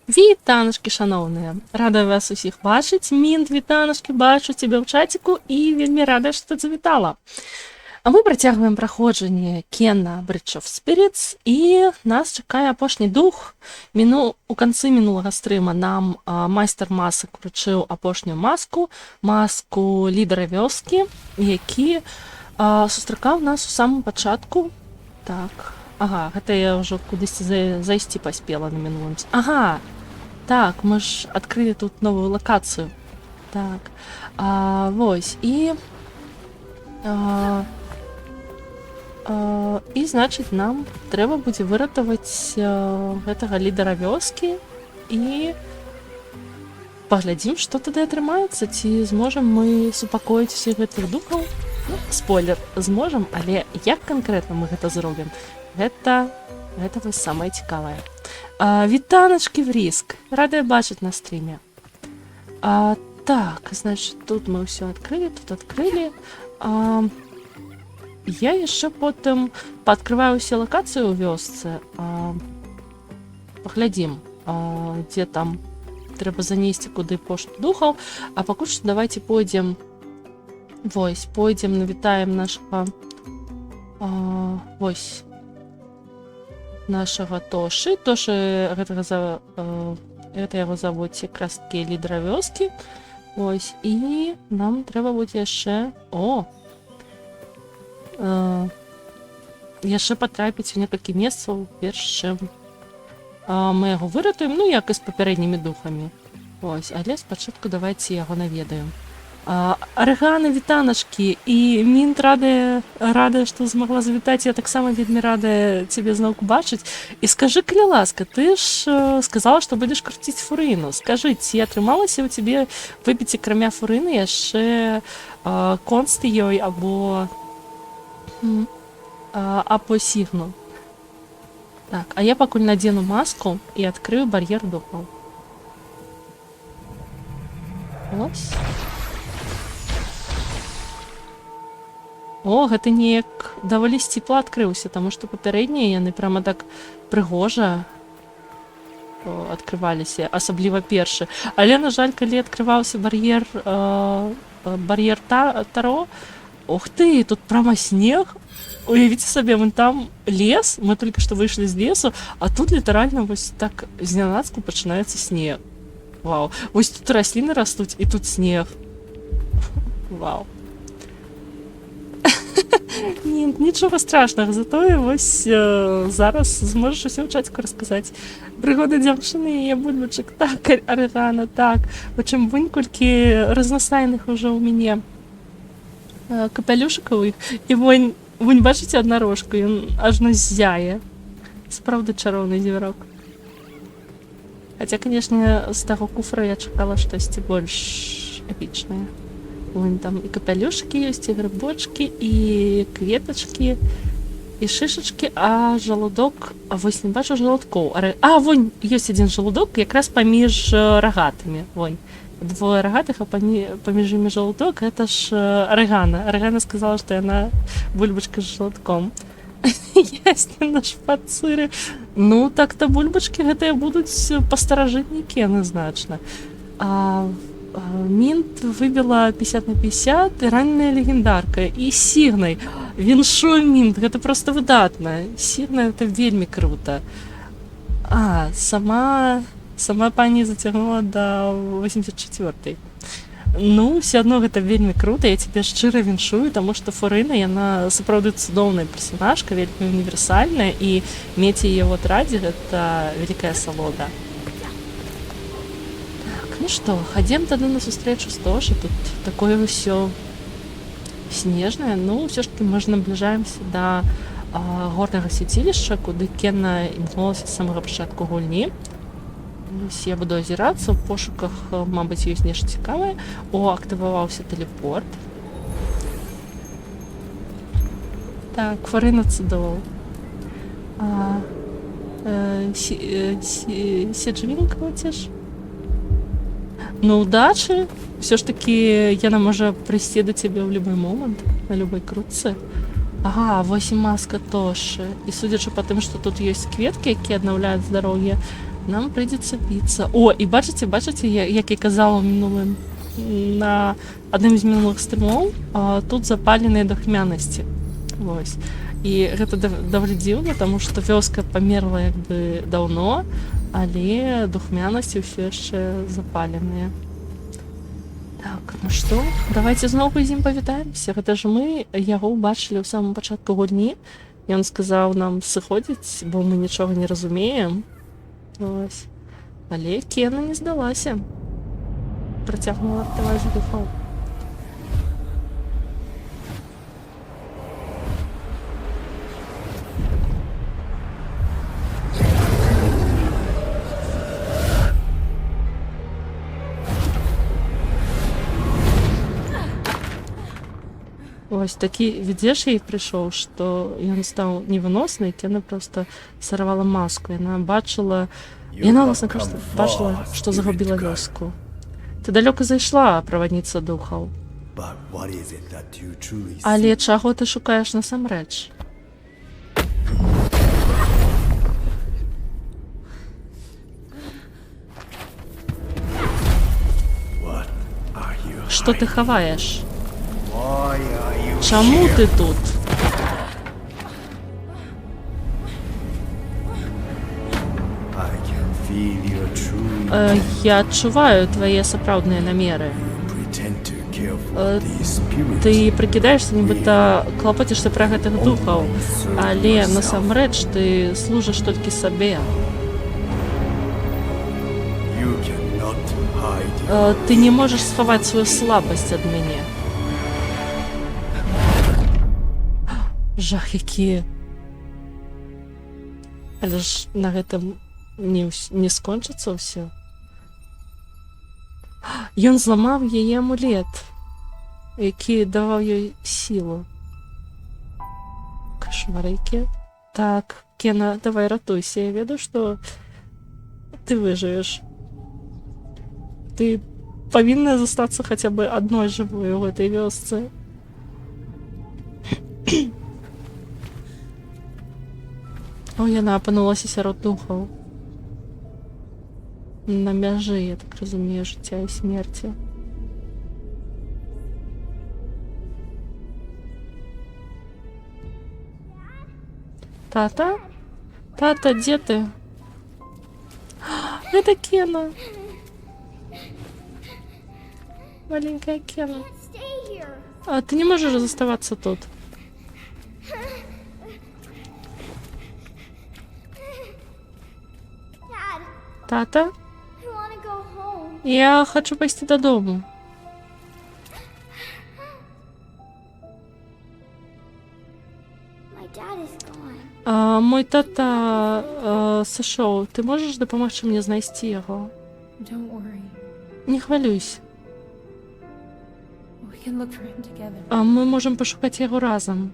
Вітаночки, шановні! Рада вас усіх бачити. Мінт, вітаночки, бачу тебе в чатику і вельми рада, що ти завітала. А ми протягуємо проходження Кена Bridge of Spirits, і нас чекає апошній дух. У кінці минулого стрима нам майстер масок вручив апошню маску лідера вёски, який зустрікав нас у самому початку. Так, ага, гэта я вже кудись зайсці паспела на минулым. Ага, так, мы ж открыли тут новую локацию. Так, вось, і значит, нам трэба будзе выратаваць гэтага лідара вёскі і паглядзім, што тады атрымаецца, ці зможам мы супакоіць усіх гэтых духаў. Ну, спойлер, зможам, але як канкрэтна мы гэта зробім, гэта вось самае цікавае. Вітаначкі в риск, рада бачыць на стриме. Так, значит, тут мы все открыли, тут открыли. Я яшчэ потым пааткрываю усе лакацыі ў вёсцы. Паглядзім, дзе там трэба занесці куды пошту духаў. А пакуль што давайте пойдзем. Вось, пойдзем, навітаем нашага вось нашага Тоши. Тоши гэта яго завуць якраз такі лідара вёскі. Вось, і нам трэба будзе яшчэ яшчэ патрапіць у некалькі месцаў, перш чым мы яго выратуем, ну як і з папярэднімі духамі. Вось, але спачатку давайте яго наведаем. Арыгана, вітаначкі, і Мінт рада, што змагла завітаць. Я таксама вельмі рада цябе зноўку бачыць. І скажы, калі ласка, ты ж сказала, што будзеш круціць фурыну. Скажы, ці атрымалася ў цябе выпіць акрамя фурыны яшчэ консты ёй або сігну. Так, а я пакуль надзену маску і адкрыю бар'ер духаў. Ось. Гэта неяк даволі сціпла адкрыўся, таму што папярэднія яны прямо так прыгожа адкрываліся, асабліва першы. Але, на жаль, калі адкрываўся бар'ер Таро, ух ты, тут прямо снег. Уявіце сабе, вон там лес, мы толькі што выйшлі з лесу, а тут літаральна вось так знянацку пачынаецца снег. Вау, вось тут расліны растуць, і тут снег. Вау. Нічога страшнага, затое вось зараз зможаш усё ў чаціку расказаць. Прыгоды дзяўчыны і яе бульбачак. Так, Арыгана, так. Прычым вунь колькі разнастайных ужо ў мяне капялюшыкаў іх. І вунь бачыце аднарожку, ён ажно ззяе. Сапраўды чароўны звярок. Хаця, канешне, з таго куфра я чакала штосьці больш эпічнае. Вон там і капялюшкі ёсць, і грыбочкі, і кветачкі, і шышачкі, а жалудок, вось не бачу жалудкоў. Вон ёсць адзін жалудок, якраз паміж рагатымі. Вон, двое рагатых, а паміж імі жалудок, гэта ж Арыгана. Арыгана сказала, што яна бульбачка з жалудком. Ясне, наш пацыры. Ну, так-то бульбачкі гэтыя будуць пастаражытнікі, адназначна. Мінт выбіла 50 на 50, і ранняя легендарка, і сігнай. Віншуй, Мінт, гэта проста выдатна. Сігнай, гэта вельмі крута. Сама пані зацягнула да 84-й. Ну, все адно гэта вельмі крута, я цябе шчыра віншую, таму што Фурына, яна сапраўды цудоўная персанажка, вельмі універсальная, і мець яе ў атрадзе — гэта вялікая асалода. Ну што, хадзем тады на сустрэчу з Тошай, тут такое ўсё снежнае. Ну, ўсё ж таки мы ж набліжаемся да горнага свяцілішча, куды Кена імкнулася з самага пачатку гульні. Я буду азірацца, у пошуках, мабыць, ёсць нешта цікавае. Актываваўся тэлепорт. Так, Фурына цудоў. Седжвінка ці? Ну, удачи. Все ж таки яна можа прыйсці да цябе ў любой момант, на любой крутцы. Вось і маска Тоши. І судзячы па тым, што тут ёсць кветкі, якія аднаўляюць здароўе, нам прийдеться битися. О, і бачите, як я казала на одним з минулых стрімов, тут запаленыя духмянасці. Вось. І гэта даволі дзіўна, таму што вёска памерла як бы даўно, але духмянасці ўсё яшчэ запаленыя. Так, ну што, давайте зноўку з ім павітаемся. Гэта ж мы яго ўбачылі ў самым пачатку гульні. Ён сказаў нам сыходзіць, бо мы нічога не разумеем. Ось. Але Кена не здалася. Працягнула ратаваць духоў. Ось такі відзеш ей прыйшоў, што ён стаў невыносны, і Кена проста сарвала маску. Яна бачыла, власна кажучы, бачыла, што загубіла вёску. Ты далёка зайшла, правадніца духаў. Але чаго ты шукаеш насамрэч? Што ты хаваеш? Чаму ты тут? Я адчуваю твае сапраўдныя намеры. Ты прыкідаешся, нібыта клапоцішся пра гэтых духаў, але насамрэч ты служыш толькі сабе. Ты не можаш схаваць сваю слабасць ад мяне. Жах які. Але ж на гэтым не скончыцца ўсё. Ён зламаў яе амулет, які даваў ёй сілу. Кашмарыкі. Так, Кена, давай ратуйся. Я ведаю, што ты выжывеш. Ты павінна застацца хаця бы адной жывой у гэтай вёсцы. О, яна апынулася сярод духаў. На мяжы, я так разумею, жыцця і смерці. Тата? Тата, дзе ты? Гэта Кена. Маленькая Кена. А ты не можаш заставацца тут. Тата? Я хочу пайсці дадому. Мой тата сышоў. Ты можаш дапамагчы мне знайсці яго? Не хвалюйся. Мы можам пашукаць яго разам.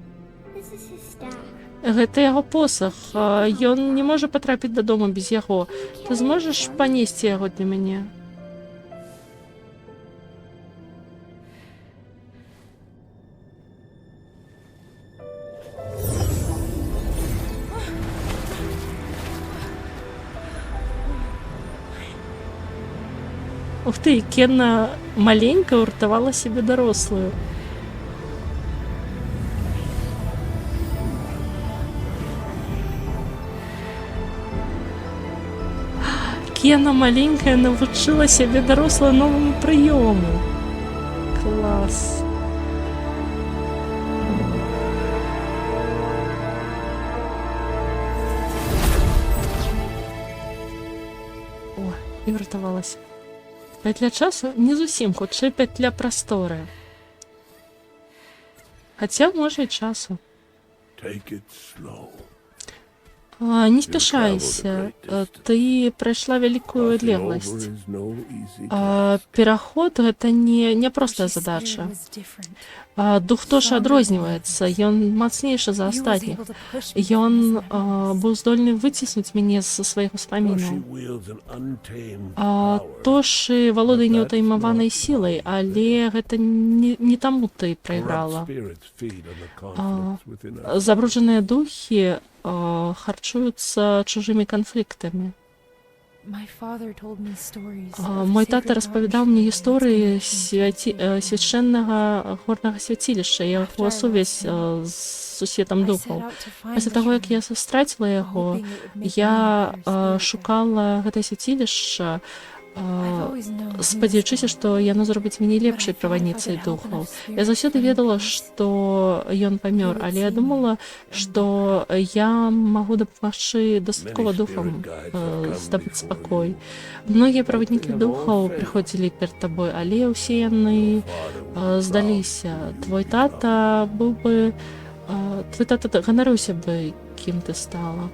Гэта яго посах. Ён не можа патрапіць дадому без яго. Ты зможаш панесці яго для мяне? Ух ты, Кена маленька ўратавала сябе дарослую. Кена маленькая навучыла сябе дарослую новаму прыёму. Клас. О, і ўратавалася. Пятля часу не зусім, хутчэй пятля прасторы. Хаця, можа, і часу. Не спяшайся, ты прайшла вялікую адлегласць. Пераход гэта не простая задача. Дух Тоша адрозніваецца, ён мацнейшы за астатніх. Ён быў здольны выціснуць мяне з сваіх успамінаў. Тошы валодае неўтаймаванай сілай, але гэта не таму ты прайграла. Забруджаныя духі харчуюцца чужымі канфліктамі. Мой тата розповідав мені історії священного горного святилища, його сувязь з сусвітом духов. Після того, як я стратила його, я шукала гэта святилище, спадзяючыся, што яно зробіць мяне лепшай правадніцай духаў. Я заўсёды ведала, што ён памёр, але я думала, што я магу дапамагчы дастаткова духам здабыць спакой. Многія праваднікі духаў прыходзілі перад табой, але ўсе яны здаліся. Твой тата ганарыўся бы, кім ты стала.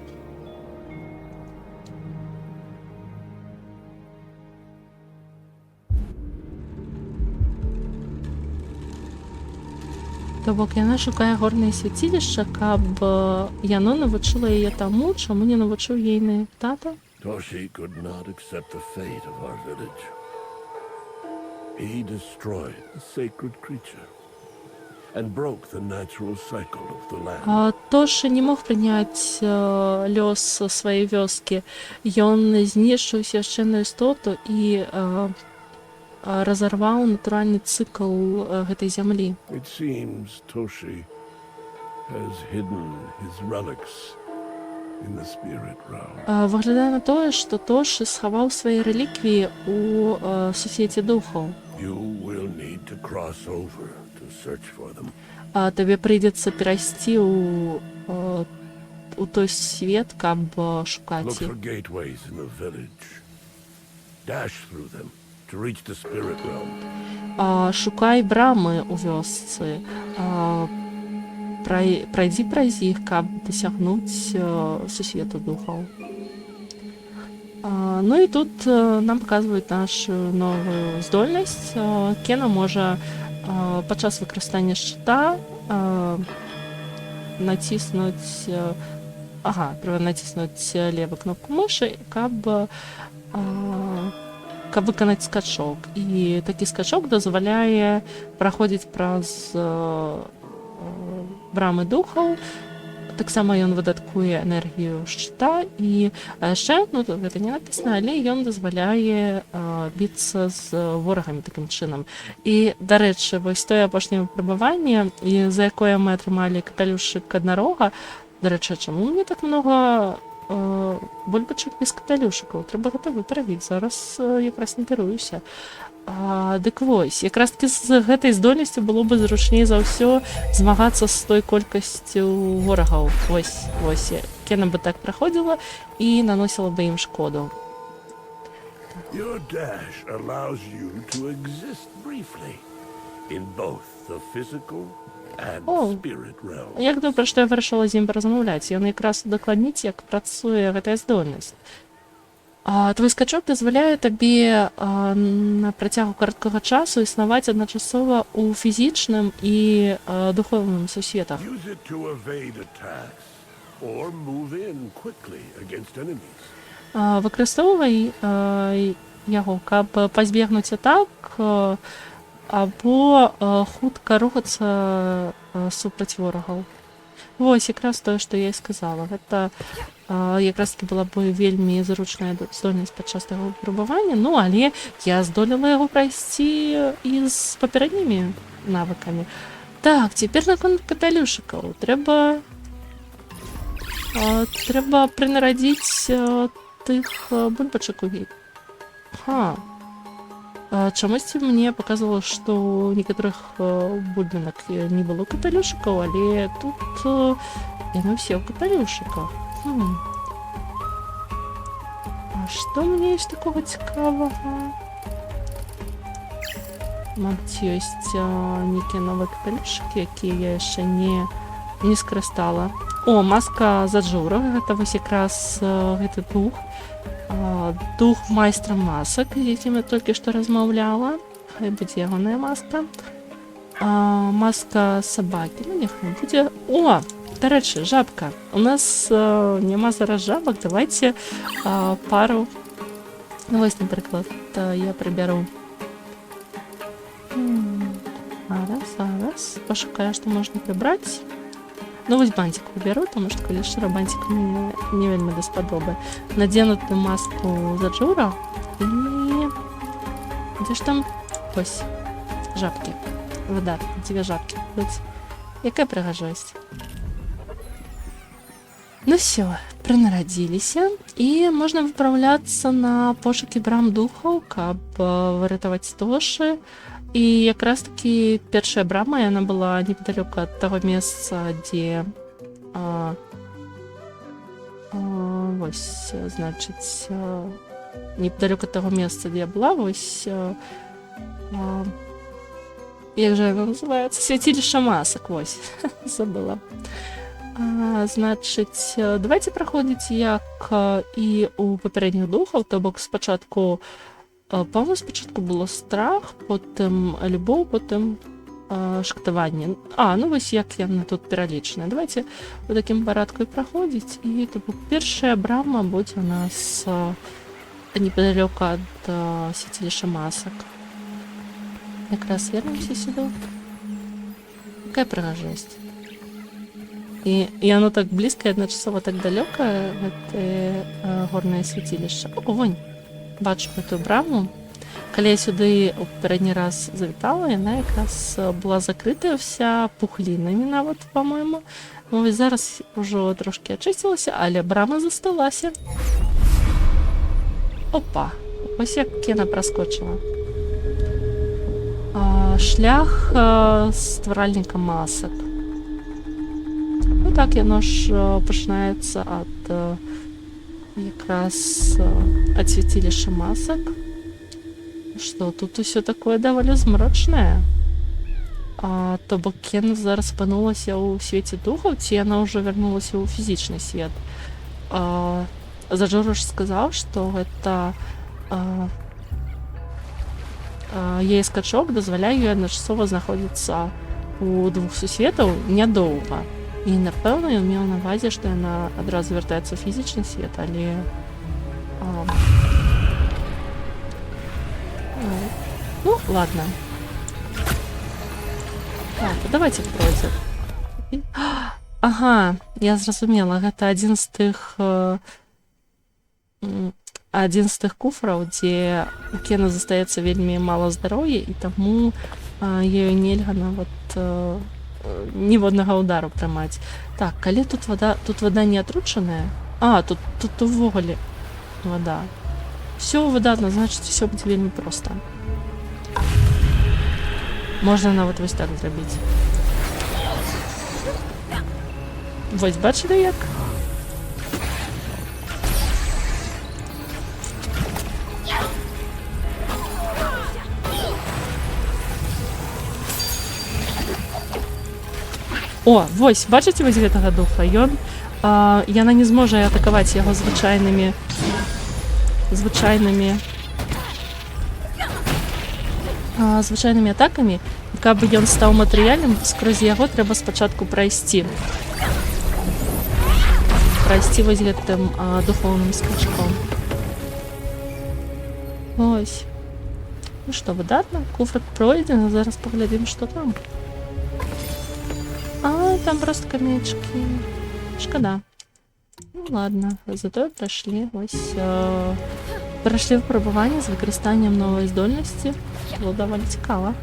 То бок яна шукае горнае свяцілішча, каб яно навучыла яе таму, чаму не навучыў ейны тата. Toshi could not accept the fate of our village. He destroyed the sacred creature and broke the natural cycle of the land. Тоші не мог прыняць лёс сваёй вёскі. Ён знішчыў свяшчэнную істоту і разарваў натуральны цыкл гэтай зямлі. It seems Toshi has hidden his relics in the spirit realm. Выглядае на тое, што Тоші схаваў свае рэліквіі у сусвеце духаў. You will need to cross over to search for them. Табе прыйдзецца перайсці у той свет, каб шукаць Look іх. for gateways in the village. Dash through them to reach the spirit realm. Шукай брамы ў вёсцы. Прайдзі праз іх, каб дасягнуць сусвету духаў. Ну і тут нам паказваюць нашу новую здольнасць. Кена можа падчас выкарыстання шчыта націснуць левую кнопку мышы, каб выканаць скачок. І такі скачок дазваляе праходзіць праз брамы духаў. Таксама ён выдаткуе энергію шчыта і яшчэ, гэта не напісана, але ён дазваляе біцца з ворагамі такім чынам. І, дарэчы, вось тое апошняе выпрабаванне, за якое мы атрымалі капялюшык аднарога, дарэчы, чаму мне так многа бульбачак без капялюшыкаў? Трэба гэта выправіць, зараз якраз накіруюся. Дык вось, якраз таки з гэтай здольнасцю было бы зручней за ўсё змагацца з той колькасцю ворагаў. Вось, Кена бы так праходзіла і наносіла бы ім шкоду. Your dash allows you to exist briefly in both the physical and spirit realm. Як добра, што я вырашыла з ім паразмаўляць. Ён якраз удакладніць, як працуе гэтая здольнасць. Твой скачок дазваляе табе на працягу кароткага часу існаваць адначасова ў фізічным і духовным сусветах. Выкарыстоўвай яго, каб пазбегнуць атак або хутка рухацца супраць ворагаў. Вось, якраз тое, што я і сказала. Гэта якраз таки была б вельмі зручная здольнасць падчас таго выпрабавання, але я здолела яго прайсці і з папярэднімі навыкамі. Так, цяпер наконт капялюшыкаў. Трэба прынарадзіць тых бульбачак у гейт. Чамусьці мне паказвала, што ў некаторых бульбінак не было капялюшыкаў, але тут яны ўсе ў капялюшыках. Што мне ёсць такога цікавага? Мабыць, ёсць нейкія новыя капялюшыкі, якія я яшчэ не скарыстала. Маска Заджура, гэта вось якраз гэты дух майстра масак, з якім я толькі што размаўляла. Хай будзе ягоная маска. Маска сабакі, няхай будзе. Дарэчы, жабка. У нас няма зараз жабак, давайте пару. Вось, напрыклад, я прыбяру. Зараз пашукаю, што можна прыбраць. Ну, вось бантик выберу, тому што, калі шчыра, бантик мне не вельмі даспадобы. Надзену ту маску Заджура і... Дзе ж там? Ось. Жабкі. Выдатна, 2 жабкі будуць. Якая прыгажосць. Ну все, прынарадзіліся, і можна выпраўляцца на пошукі брам духаў, каб выратаваць стошы. І якраз такі першая брама, яна была непадалёку ад таго месца, дзе вось, значыць, непадалёку ад таго месца, дзе я была, вось, як жа яно называецца? Свяцілішча масак, вось, забыла. Значыць, давайте праходзіць як і у папярэдніх духаў, то бок спачатку, па-моему, спачатку было страх, потым любоў, потым шкатаванне. Ну вось як яны тут пералічаны. Давайте у такім парадку і праходзіць. І то бок першая брама будзе у нас непадалёку ад свяцілішча масак. Якраз вернемся сюды. Якая прыгажосць. І яно так блізка, адначасова так далёка, гэтае горнае свяцілішча. Вонь, бачу гэтую браму. Калі я сюды у папярэдні раз завітала, яна якраз была закрытая вся пухлінамі нават, па-мойму. Ну, вось зараз ужо трошкі ачысцілася, але брама засталася. Опа! Ось як яна праскочыла. Шлях стваральніка масак. Ну так, яно ж пачынаецца ад якраз ад свяцілішча масак. Што тут усё такое даволі змрочнае. То бок яна зараз апынулася ў свеце духаў, ці яна ўжо вярнулася ў фізічны свет. Заджур ж сказаў, што гэта яе скачок дазваляе ёй адначасова знаходзіцца ў 2 сусветаў нядоўга. І, напэўна, ён меў на ўвазе, што яна адразу вяртаецца ў фізічны свет, але... Ну, ладно. Так, давайте пройдзем. Ага, я зразумела, гэта адзін з тых куфраў, дзе у Кена застаецца вельмі мала здароўя, і таму ёй нельга нават ніводнага ўдару прымаць. Так, калі тут вада не атручаная... тут увогуле вада. Все выдатна, значыць, все будзе вельмі проста. Можна нават вось так зрабіць. Вось, бачылі як? О, вось, бачыце вось гэтага духа? Яна не зможа атакаваць яго звычайнымі атакамі. Каб ён стаў матэрыяльным, скрозь яго трэба спачатку прайсці. Прайсці вось гэтым духоўным скачком. Ось. Ну што, выдатна? Куфрак пройдзены, зараз паглядзім, што там. Там просто каменечкі. Шкада. Ну ладно, зато прайшлі вось... Прайшлі выпрабаванне з выкарыстаннем новай здольнасці. Было даволі цікава.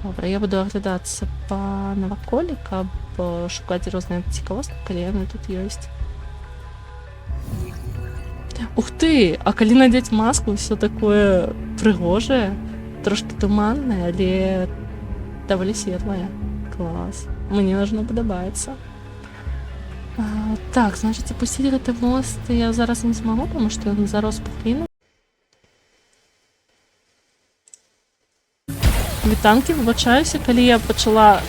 Добра, я буду аглядацца па наваколлі, каб шукаць розныя цікавосткі, калі яны тут ёсць. Ух ты! А калі надзець маску, ўсё такое прыгожае, трошки туманнае, але даволі светлае. Клас. Мне должно падабаецца. Так, значыць, апусціць гэты мост я зараз не змагу, таму што ён зарос пухліну. Вітанкі, выбачаюся, калі я пачала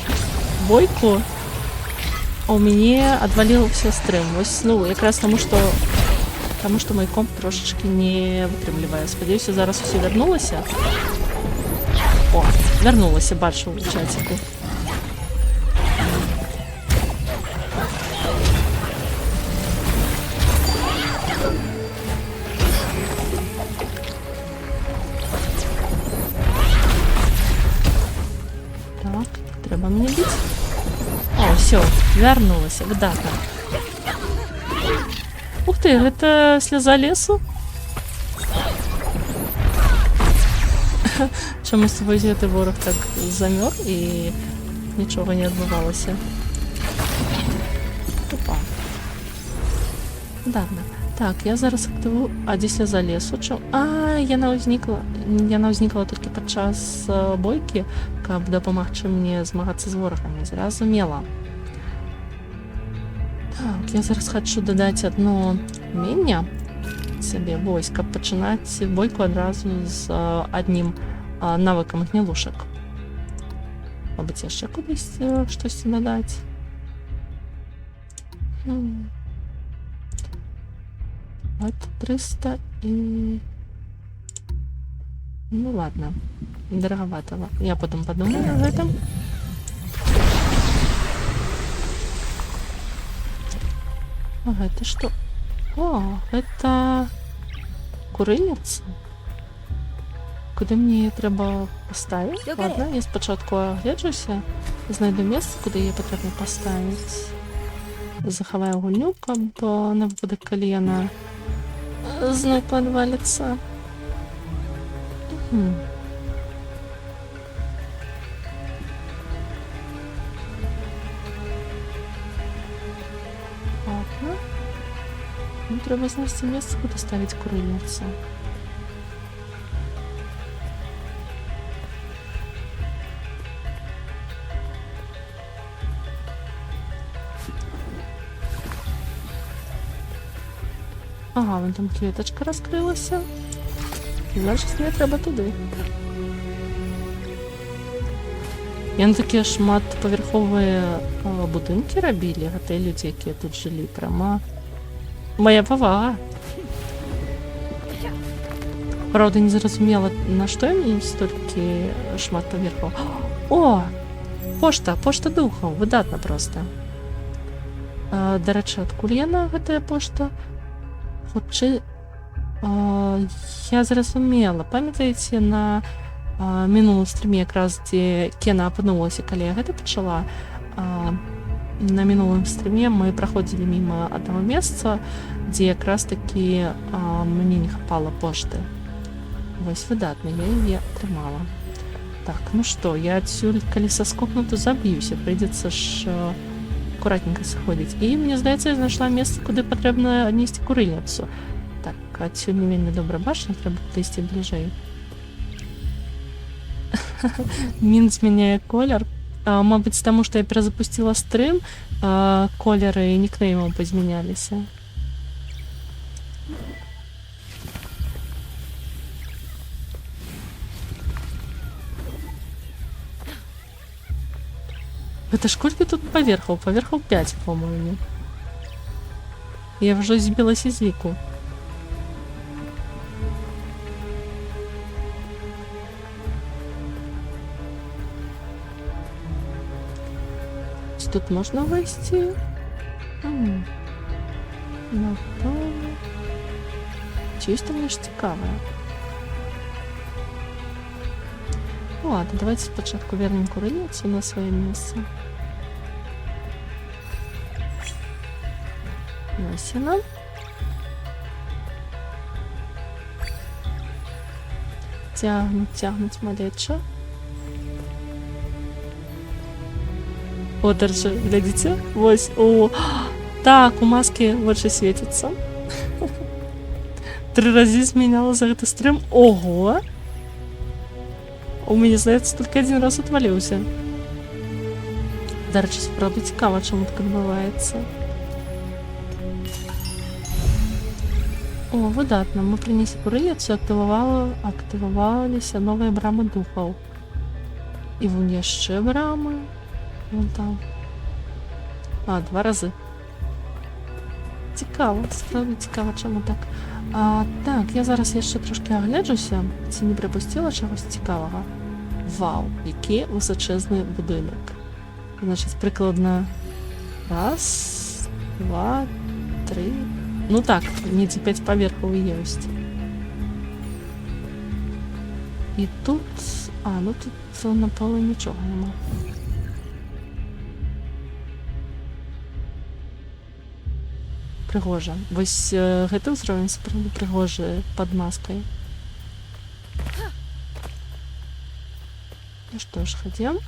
бойку, у мяне адваліўся стрым. Вось, ну, якраз таму што мой комп трошачкі не вытрымлівае. Спадзяюся, зараз усё вярнулася. О, вярнулася, бачу у чаціку. Так. Вярнулася, выдатна. Ух ты, гэта сляза лесу? Чамусь вось гэты вораг так замёр і нічога не адбывалася. Опа. Выдатна. Так, я зараз актывую... А, дзе сляза лесу? Яна ўзнікла толькі падчас бойкі, каб дапамагчы мне змагацца з ворагамі. Зразумела. Так, я зараз хачу дадаць одно умение сабе, вось, каб пачынаць бойку адразу з аднім навыкам гнілушак. Мабыць, яшчэ кудысь штосьці дадаць. Это 300 и... Ну ладно, дороговато. Я потом подумаю об этом. Ага, это что? О, это курыльница. Куди мені треба поставити? Ладно, я спочатку огляджуся, знайду місце, куди її потрібно поставити. Заховаю гульню, каб на випадок, коли яна знов подвалится. Ладно. Ну, треба знайти місце, куди ставити курильницю. Ага, вон там клеточка розкрилася. Значить, мені треба туди. Яны такія шматпавярховыя будынкі рабілі, гэтыя людзі, якія тут жылі. Прямо моя павага. Правда, не зразумела, на што ім столькі шматпавярхоў. О! Пошта духаў, выдатна проста. Дарэчы, адкуль яна, гэтая пошта? Хутчэй, я зразумела. Памятаеце, на мінулым стріме якраз, дзе Кена апынулася, калі я гэта пачала, на мінулым стріме мы праходзілі міма аднаго месца, дзе якраз такі мне не хапала пошты. Вось выдатна, я яе атрымала. Так, ну што, я адсюль, калі саскокну, то заб'юся, прыйдзецца ж акуратненько сыходзіць. І, мне здаецца, я знайшла месца, куды патрэбна аднесці курыльніцу. Так, адсюль не вельмі добра бачна, трэба падысці бліжэй. Мін змяняе колер. Мабыць, таму, што я перазапусціла стрым, колеры і нікнеймаў пазмяняліся. Гэта ж колькі тут паверхаў? Паверхаў 5, по-моему. Я ўжо збілася з ліку. Тут можна вийти? Напевно. Чиюсь там лиш цікаве. Ну ладно, давайте спочатку вернем курильницю на своє місце. Ось вона. Тягнуть малеча. О, держи, глядите? Ось, о. Так, у маски вочы светится. 3 разы змяняла за гэты стрим. Ого! У мяне, здаецца, только 1 раз отваліўся. Дарэчы, справді цікава, чаму так адбываецца. О, выдатна. Мы прынеслі курыльніцу, актываваліся новыя брамы духаў. І вон яшчэ брамы. Вон там. 2 разы. Цікава, справді цікава, чаму так. Так, я зараз яшчэ трошки агляджуся, ці не припустила чогось цікавого. Вау, який височезний будинок. Значить, прикладно 1, 2, 3. Ну так, недзе 5 поверхов есть. І тут... ну тут напевно нічого нема. прыгожа. Вось гэты ўзровень сапраўды прыгожы пад маскай. Ну што ж, хадзем.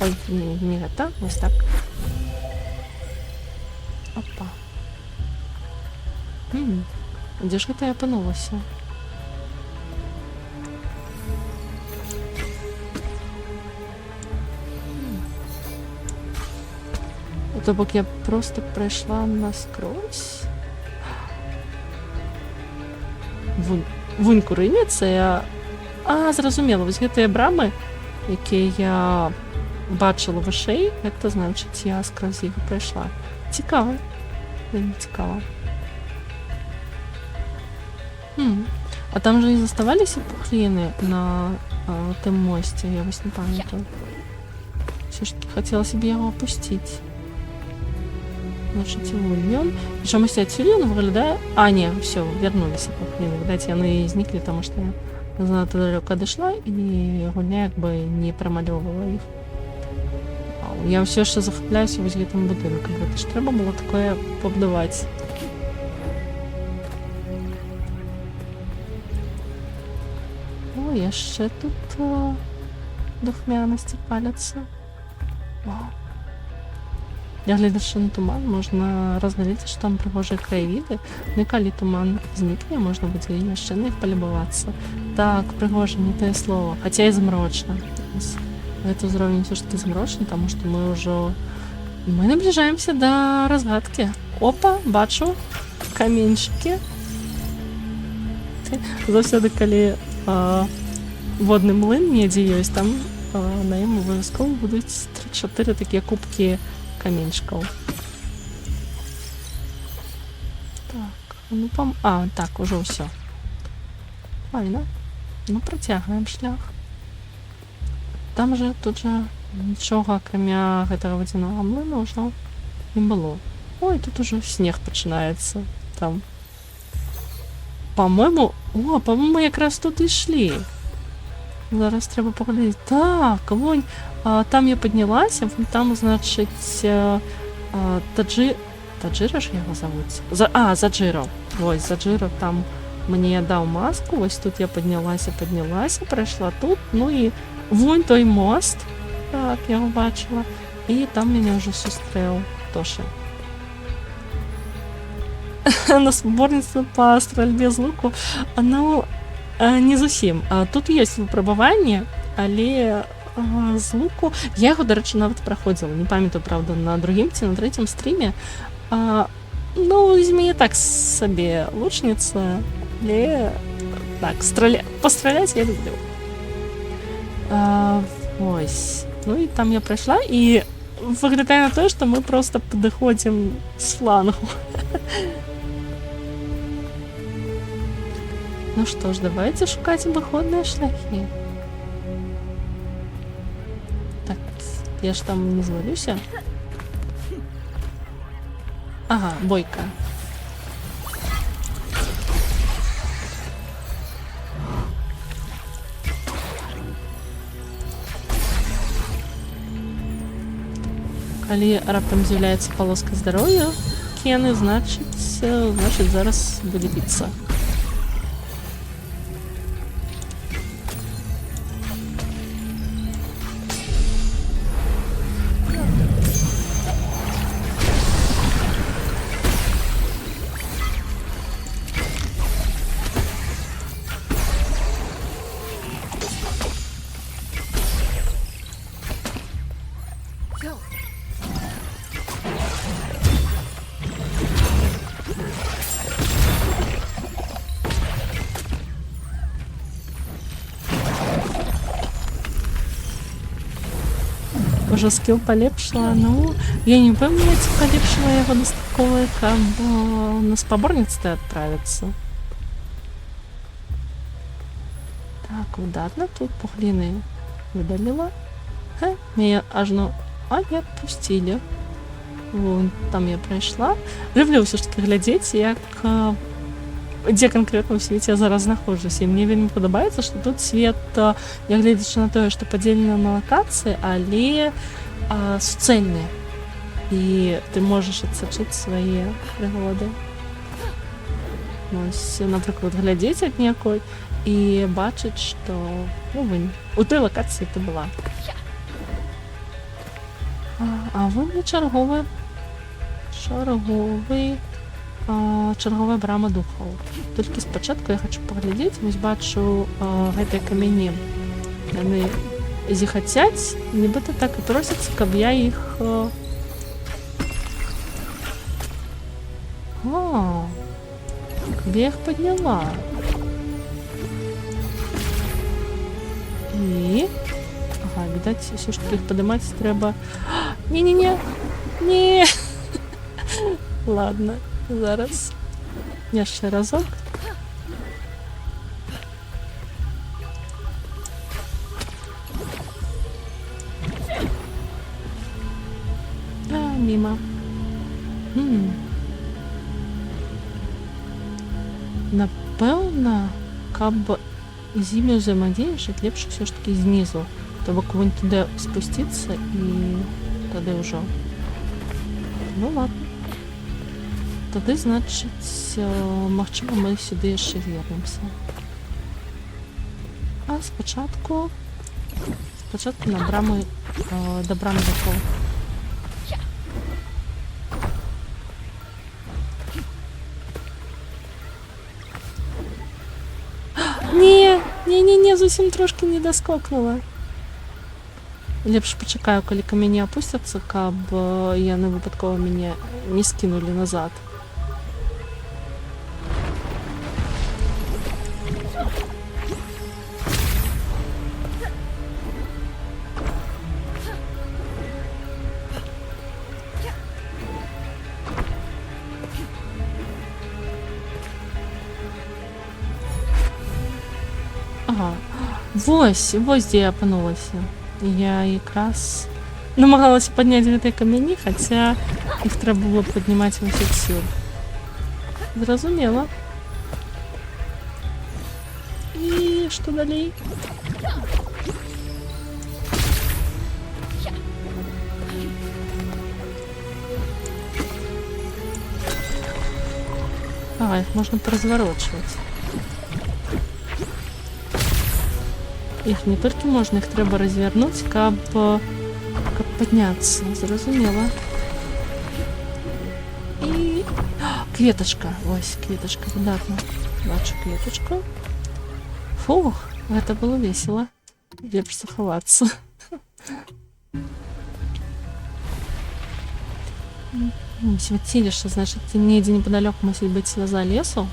Ой, не гэта, вось так. Опа. Дзе ж гэта я апынулася? То бок я просто прайшла наскрозь. Вунь курыніца, я... зразумела, вось гэтыя брамы, якія я бачыла вышэй, гэта значыць, я скрозь іх прайшла. Цікава. Вельмі цікава. А там же і заставаліся пухліны на тым мосце, я вось не памятаю. Все ж таки хацелася б яго опусціць. Значыць, ён. Чамусь адсюль ён выглядае... не, все, вярнуліся пухліны. Відаць, яны зніклі, таму што я занадта далёка адышла і гульня як бы не прамалёвала іх. Я ўсё яшчэ захапляюся вось гэтым будынкам. Гэта ж трэба было такое пабудаваць. О, яшчэ тут духмянасці паляцца. Вау. Нягледзячы на туман, можна разгледзець, што там прыгожыя краявіды. Ну і калі туман знікне, можна будзе яшчэ на іх палюбавацца. Так, прыгожа, не тое слово. Хаця і змрочна. Гэты ўзровень ўсё ж такі змрочны, таму што мы набліжаемся да разгадкі. Опа, бачу каменьчыкі. Заўсёды, калі водны млын недзе ёсць, там на ім абавязкова будуць 3-4 такія кубкі каменьчыкаў. Так, ну так, ужо ўсё. Файна. Ну, працягваем шлях. Там же, тут же нічога, акрамя гэтага вадзянога млына, ўжо не было. Ой, тут уже снег пачынаецца. Там. По-моему, якраз тут ішлі. Зараз трэба паглядзець. Так, вон, там я паднялася, вон там, значыць, Таджыра ж яго завуць? Заджыра. Вось, Заджыра там мне даў маску, вось тут я паднялася, прайшла тут, ну і вон той мост, так, я яго бачыла, і там мяне ўжо сустрэў Тоша. На спаборніцтва па стральбе з луку, ну, не зусім. Тут ёсць выпрабаванне, але з луку... Я яго, дарэчы, нават праходзіла. Не памятаю, правда, на другім ці на трэцім стріме. Ну, з мяне так сабе лучніца, але... Так, пастраляць я люблю. Вось. Ну і там я прайшла, і выглядае на тое, што мы проста падыходзім з флангу. Ну што ж, давайте шукаць абыходныя шляхі. Так, я ж там не звалюся. Ага, бойка. Калі раптам з'яўляецца палоска здароўя Кены, значыць, зараз будзе біцца. Уже скилл полепшила, ну, я не помню, полепшила его настолько, как на спаборніцтва отправиться. Так, выдатно, тут пухлины выдалила. Меня аж, не отпустили. Вон, там я пройшла. Люблю все ж таки глядзець, як дзе канкрэтна ў свеце я зараз знаходжуся. І мне вельмі падабаецца, што тут свет, нягледзячы на тое, што падзелены на лакацыі, але суцэльны. і ти можеш адсачыць свае прыгоды. Ось, напрыклад, глядзець аднекуль і бачыць, што у той лакацыі ты была. А вы мне чарговая брама духаў. Толькі спачатку я хочу паглядзець, вось бачу гэтыя камяні. Яны зіхацяць, нібыта так і просяцца, каб я іх... Каб я іх падняла. І... відаць, ўсё ж таки іх падымаць трэба... Не-не-не! Не! Ладно, зараз. Яшчэ разок. Міма. Напэўна, каб з імі ўзаемадзейнічаць, лепш усё ж таки знізу. То бок вунь туды спусціцца і тады ўжо. Ну ладно. Тады, значыць, магчыма, мы сюды яшчэ вернемся. А спачатку да брамы духоў. Не, зусім трошки не даскокнула. Лепш пачакаю, калі камяні апусцяцца, каб яны выпадкова мяне не скінулі назад. Ага, вось дзе я апынулася. Я якраз намагалася падняць гэтыя камяні, хаця іх трэба было паднімаць ва ўсіх сіл. Зразумела. І што далей? Іх можна паразварочваць. Іх не толькі можна, іх трэба развярнуць, каб падняцца. Зразумела. І... Кветачка. Вось, кветачка, выдатна. Бачу кветачку. Фух, гэта было весела. Лепш захавацца. Свяцілішча, значыць, недзе непадалёку мусіць быць лаза лесу.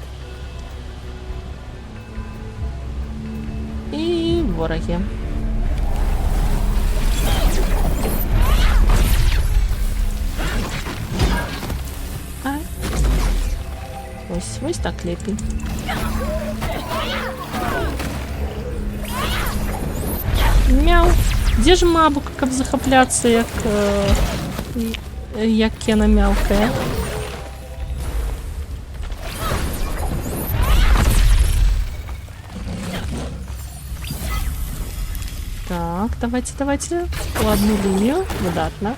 Вораги. Ось так лепей. Мяу. Дзе ж мабук, каб захапляцца, як Кена мялкая? Так, давайте. У одну линию. Выдатно.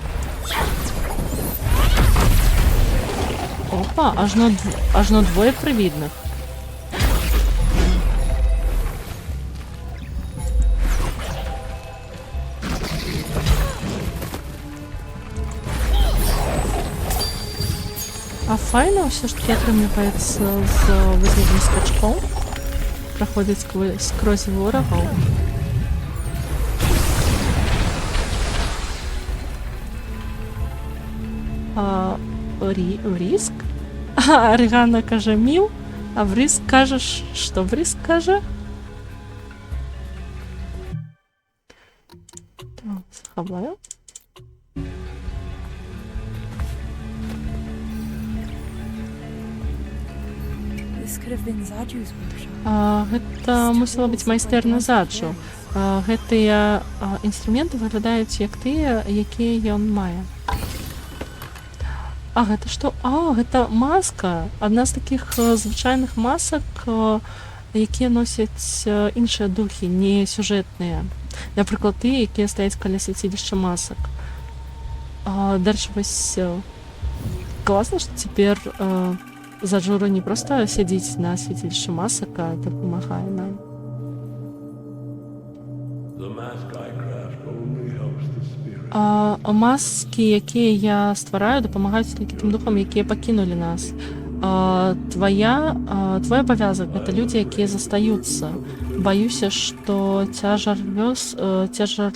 Опа, ажно двое привидных. А файна все ж таки атрымліваецца з вызветным скачком. Праходзіць скрозь ворагаў. Вриск? Аригана каже міл, а Вриск каже, що Вриск каже? Так, захаваю. Гэта мусіла быць майстэрня Заджу. Гэтыя інструменты выглядаюць як тыя, якія ён мае. А гэта што? Гэта маска. Адна з такіх звычайных масак, якія носяць іншыя духі, не сюжэтныя. Напрыклад, тыя, якія стаяць каля свяцілішча масак. Дальше вось класна, што цяпер Заджура не проста сядзіць на свяцілішчы масак, а дапамагае нам. The mask I craft only helps the spirit. Маскі, якія я ствараю, дапамагаюць толькі тым духам, якія пакінулі нас. Твой абавязак гэта людзі, якія застаюцца. Баюся, што цяжар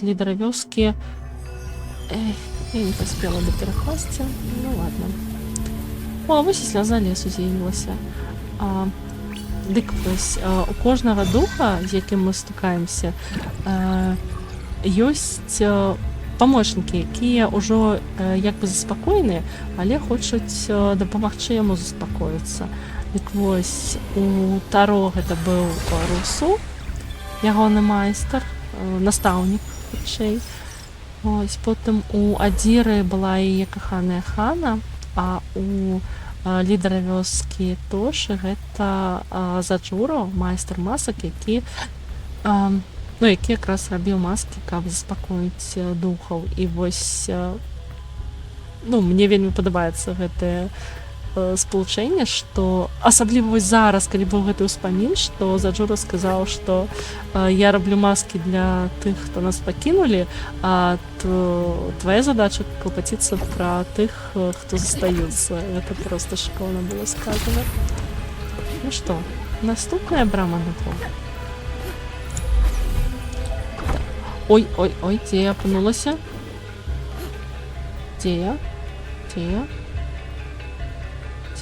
лідара вёскі... Я не паспела да перакласці. Ну ладно. О, вось і сляза лесу з'явілася. Дык вось, у кожнага духа, з якім мы стукаемся, ёсць памочнікі, якія ўжо як бы заспакоеныя, але хочуць дапамагчы яму заспакоіцца. Дык вось, у Таро гэта быў Русу, ягоны майстар, настаўнік, хутчэй. Ось, потым у Адзіры была яе каханая Хана, а у лідара вёскі Тошы гэта Заджура, майстар масак, які якраз рабіў маскі, каб заспакоіць духаў. І вось мне вельмі падабаецца гэтае спалучэнне, што асабліва вось зараз, калі быў гэты ўспамін, што Заджура сказаў, што я раблю маскі для тых, хто нас пакінулі, а твоя задача клапаціцца пра тых, хто застаюцца. Гэта проста шыкоўна было сказана. Ну што, наступная брама духоў. Ой, дзе я апынулася? Дзе я? Дзе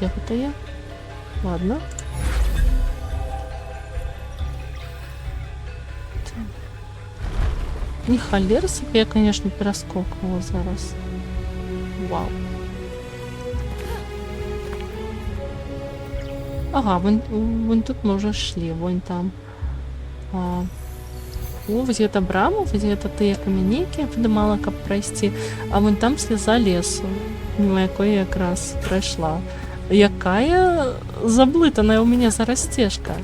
гэта я? Ладно. Не халера сабе, я, конечно, пераскокнула зараз. Вау. Ага, вон тут мы уже шли, вон там. Вось гэта брама, вось гэта тыя камянейкі я падымала, каб прайсці, а вон там сляза лесу, мимо якой я якраз прайшла. Якая заблытаная ў мяне зараз сцежка.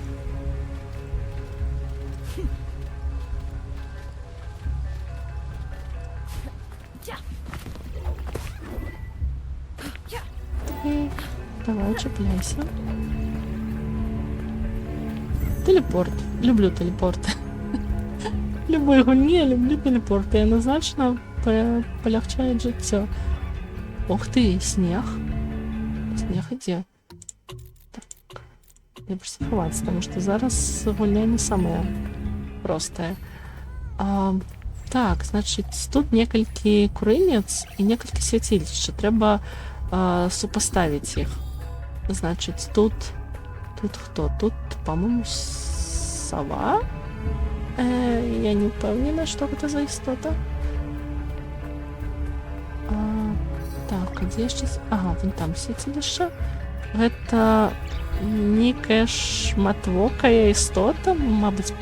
Давай, чапляйся. Телепорт. Люблю телепорты. Любой гульні я люблю телепорты. Яно значна полягчае жыццё. Ох ты, снег. Снег ідзе. Так. Лепш захавацца, таму што зараз гульня не самая простая. Так, значыць, тут некалькі курыльніц і некалькі свяцілішча. Трэба супаставіць іх. Значыць, тут хто? Тут, по-моему, сова? Я не ўпэўнена, што гэта за істота. Так, а дзе яшчэ... Ага, вон там свяцілішча. Гэта нейкая шматвокая істота, мабыць,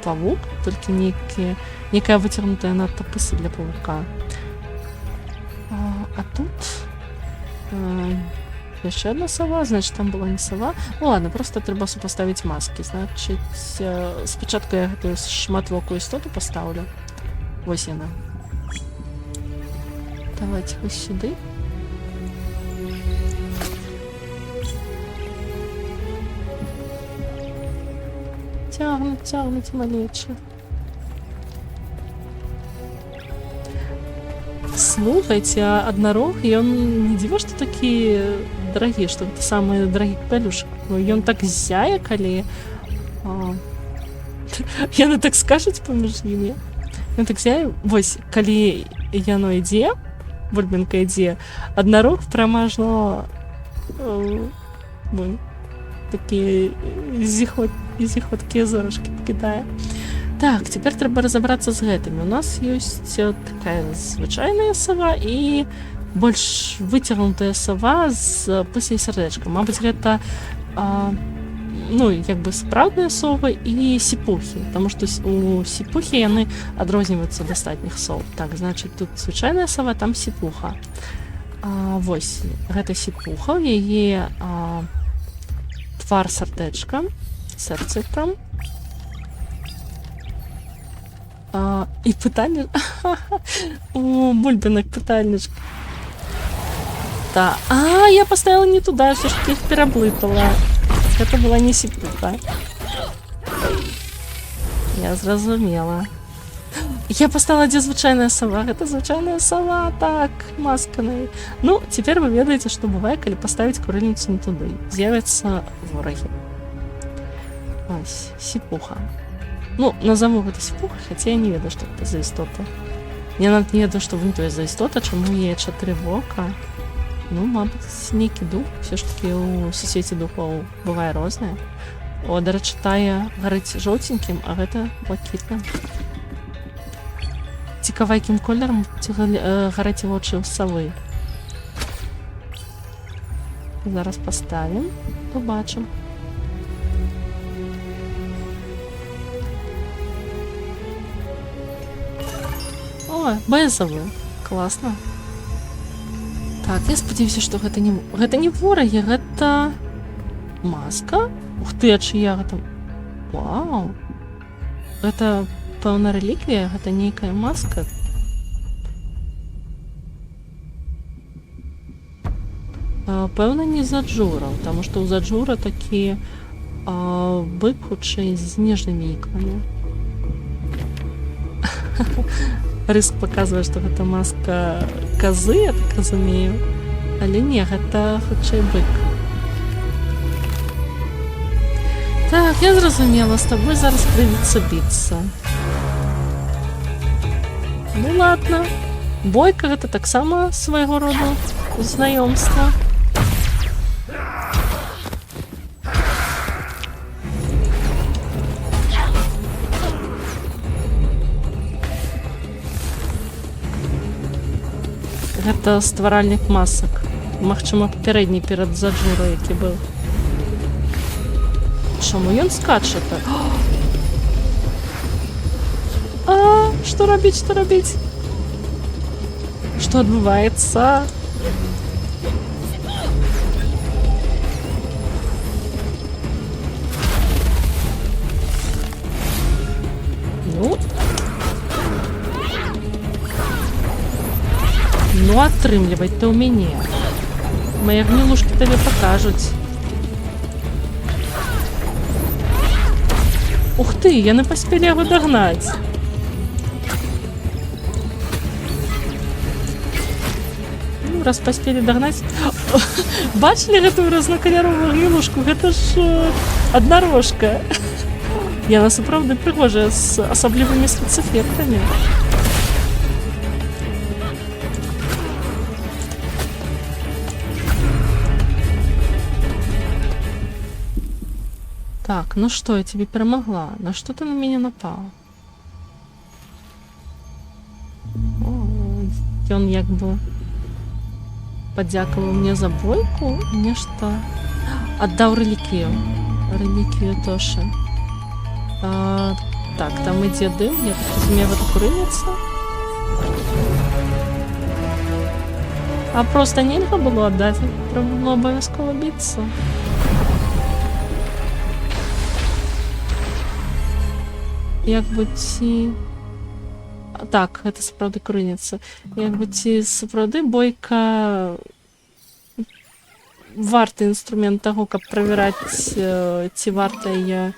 павук, толькі некая выцягнутая надта пысы для павука. А тут яшчэ одна сова, значит, там была не сова. Ну ладно, просто трэба супаставіць маскі. Значыць, спачатку я гэтую шматвокую істоту пастаўлю. Вось яна. Давайте вось сюды. Цягнуць малечы. Слухайце, аднарог, ён не дзіва, што такі дарагі, што гэта самы дарагі капелюшак. Ён так зяе, калі... Яны так скажуць паміж імі. Ён так зяе, вось, калі яно ідзе, бульбінка ідзе, аднарог прамажно... Такія зіхоткія зорачкі пакідае. Так, цяпер трэба разабрацца з гэтымі. У нас ёсць такая звычайная сова і больш выцягнутая сова з пысай сардэчка. Мабыць, гэта як бы спраўдныя совы і сіпухі, таму што у сіпухі яны адрозніваюцца ад астатніх сов. Так, значыць, тут звычайная сова, там сіпуха. Вось, гэта сіпуха, яе твар сардэчка, сэрцы там. І пытанне... О, бульбінак пытальнічка. сипуха. А, я поставила не туда, все ж таки их переплытала. Это была не сипуха. Я зразумела. Я поставила, где звычайная сова. Это звычайная сова, так, масканая. Ну, теперь вы ведаете, что бывает, когда поставить курильницу не туда. З'явятся вороги. Ось, сипуха. Ну, назову это сипухой, хотя я не ведаю, что это за истота. Я навіть не ведаю, що це за істота, чому є 4 вока. Ну, мабуть, некий дух. Все ж таки у Всесвіті духов буває різне. О, до речі, тая горить жовтеньким, а гэта блакитным. Цікаво, яким кольором горять вочі у сови. Зараз поставимо, побачимо. О, бэзавы. Класна. Так, я спадзяюся, што гэта не ворагі, гэта маска. Ух ты, а чыя гэта? Вау. Гэта, пэўна, рэліквія, гэта нейкая маска. Пэўна, не Заджура, таму што ў Заджура такі бык хутчэй з ніжнымі ікламі. Рыск показывае, што гэта маска казы, я так разумею. Але не, гэта хутчэй бык. Так, я зразумела, з тобой зараз прыйдзецца біцца. Ну ладно. Бойка гэта таксама свайго роду знаёмства. Гэта стваральнік масак. Магчыма, папярэдні перад Заджурай, які быў. Чаму ён скача так? А, што рабіць, што рабіць? Што адбываецца? Ну, атрымлівай ты ў мяне. Мае гнілушкі табе пакажуць. Ух ты, яны паспелі яго дагнаць. Ну, раз паспелі дагнаць... Бачылі гэтую разнакаляровую гнілушку? Гэта ж аднарожка. Яна сапраўды прыгожая, з асаблівымі спецэфектамі. Так, ну что, я тебе перемогла. На что ты на меня напал? Он як бы подякував мне за бойку, нешта. Отдав реликвию. Реликвию тоже. Так, там ідзе дым, я так разумею, гэта курыльніца. А просто нельга было отдать, треба было обов'язково биться. Як бы ці... Так, гэта сапраўды курыльніца. Як бы ці сапраўды бойка варты інструмент таго, каб правяраць, ці вартая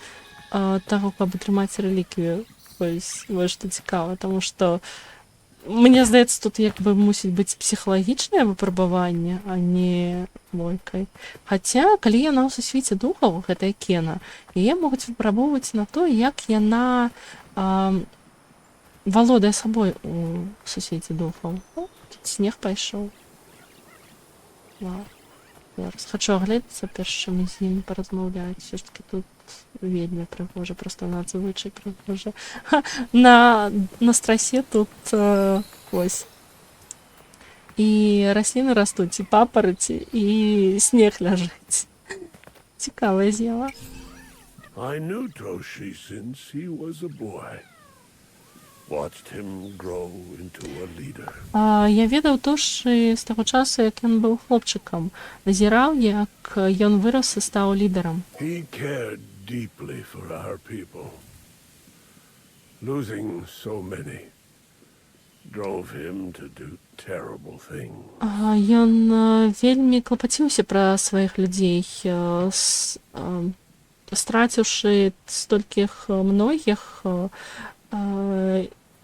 таго, каб атрымаць рэліквію. Вось што цікава, таму што мне здаецца, тут як бы мусіць быць псіхалагічнае выпрабаванне, а не бойкай. Хаця, калі яна ў сусвеце духаў, гэтая Кена, яе могуць выпрабоўваць на то, як яна валодае сабой у сусвеце духаў. О, тут снег пайшоў. Зараз хачу агледзецца, перш чым з ім паразмаўляць. Все ж таки тут вельмі прыгожа, просто надзвычай прыгожа. На страсе тут ось. І расліны растуць, і папараці, і снег ляжыць. Цікавая з'ява. I knew Toshi since he was a boy. Watched him grow into a leader. Я ведаў Тошы з таго часу, як ён быў хлопчыкам. Назіраў, як ён вырас і стаў лідарам. He cared deeply for our people. Losing so many drove him to do terrible things. Ён вельмі клапаціўся пра сваіх людзей, страціўшы столькіх многіх,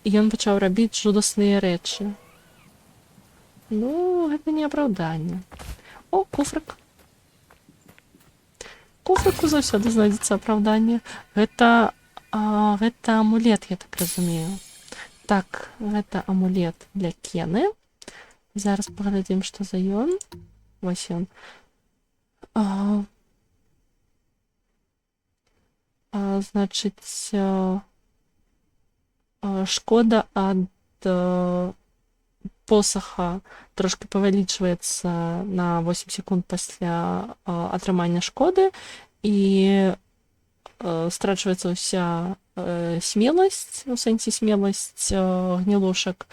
ён пачаў рабіць жудасныя рэчы. Ну, гэта не апраўданне. О, куфрык. Куфрыку заўсёды знойдзецца апраўданне. Гэта амулет, я так разумею. Так, гэта амулет для Кены. Зараз паглядзім, што за ён. Вось ён. Значыць, шкода ад посаха трошки павялічваецца на 8 секунд пасля атрымання шкоды і страчваецца ўся смеласць, у сэнсе смеласць гнілушак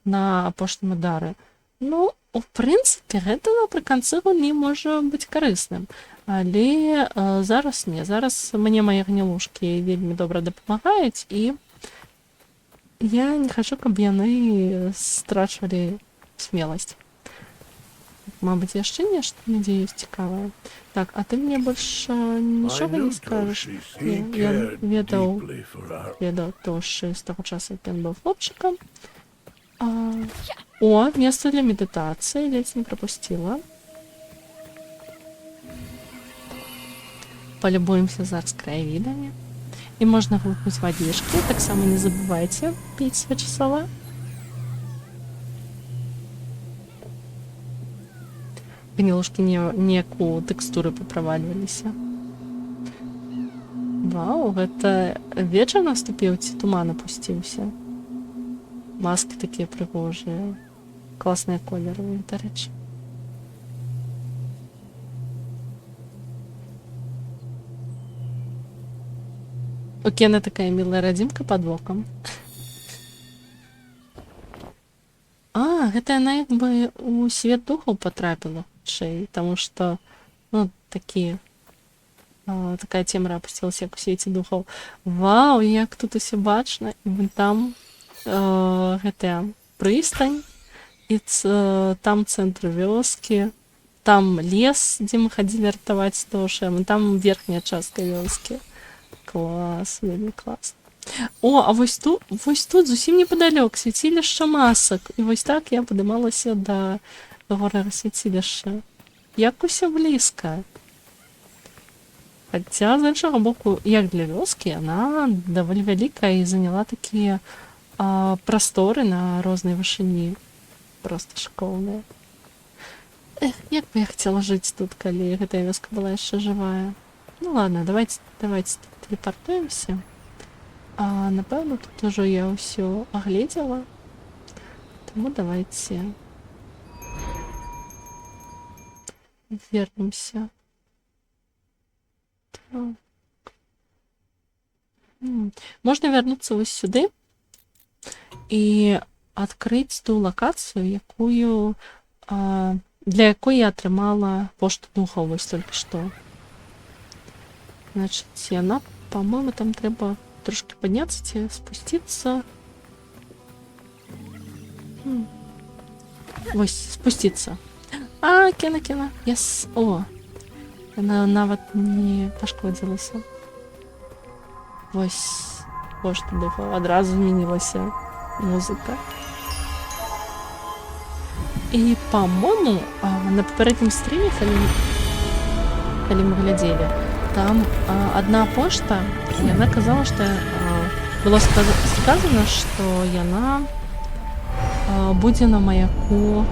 на апошнім ударэ. Ну, у прынцыпе, гэта напрыканцы гульні можа быць карысным. Але зараз не. Зараз мне мае гнілушкі вельмі добра дапамагаюць, і я не хачу, каб яны страчвалі смеласць. Мабыць, яшчэ нешта, надзеюсь, цікавае. Так, а ты мне больш нічога не скажаш? Не, я ведаў Тошы з таго часу, як ён быў хлопчыкам. О, место для медитации, ледь не пропустила. Полюбуемся зараз краевидами. И можно глотнуть водички. Так само не забывайте пить свечесала. Гнилушки неяку текстуры попроваливались. Вау, это вечер наступил, туман опустился. Маски такие пригожие. Классные колеры, до речі. У Кена такая милая родимка под боком. Гэта яна як бы у свет духаў потрапіла хутчэй, потому что, ну, такая цемра опустилась, як у свеце духаў. Вау, як тут усе бачна, і вон там гэтая прыстань, і там цэнтр вёскі, там лес, дзе мы хадзілі ратаваць Тошы, а там верхняя частка вёскі. Клас, вельмі класна. О, а вось тут зусім непадалёк свяцілішча масак. І вось так я падымалася да горнага свяцілішча. Як усё блізка. Хаця, з іншага боку, як для вёскі, яна даволі вялікая і заняла такія прасторы на рознай вышыні. Просто шкоўныя. Як бы я хацела жыць тут, калі гэтая вёска была яшчэ жывая. Ну ладно, давайте телепортуемся. Напэўна, тут ужо я ўсё агледзела. Таму давайте вернемся. Так. Можна вярнуцца вось сюды і адкрыць ту лакацыю, для якой я атрымала пошту духаў вось толькі што. Значит, яна, по-моему, там трэба трошки подняться, ці спуститься. Вось, спуститься. Кена. Yes. О, яна нават не пашкодзілася. Вось, пошта духаў, адразу змянілася музыка. І, по-моему, на папярэднім стріме, калі мы глядзелі, там одна пошта, яна казала, што было сказано, што яна будзе на маяку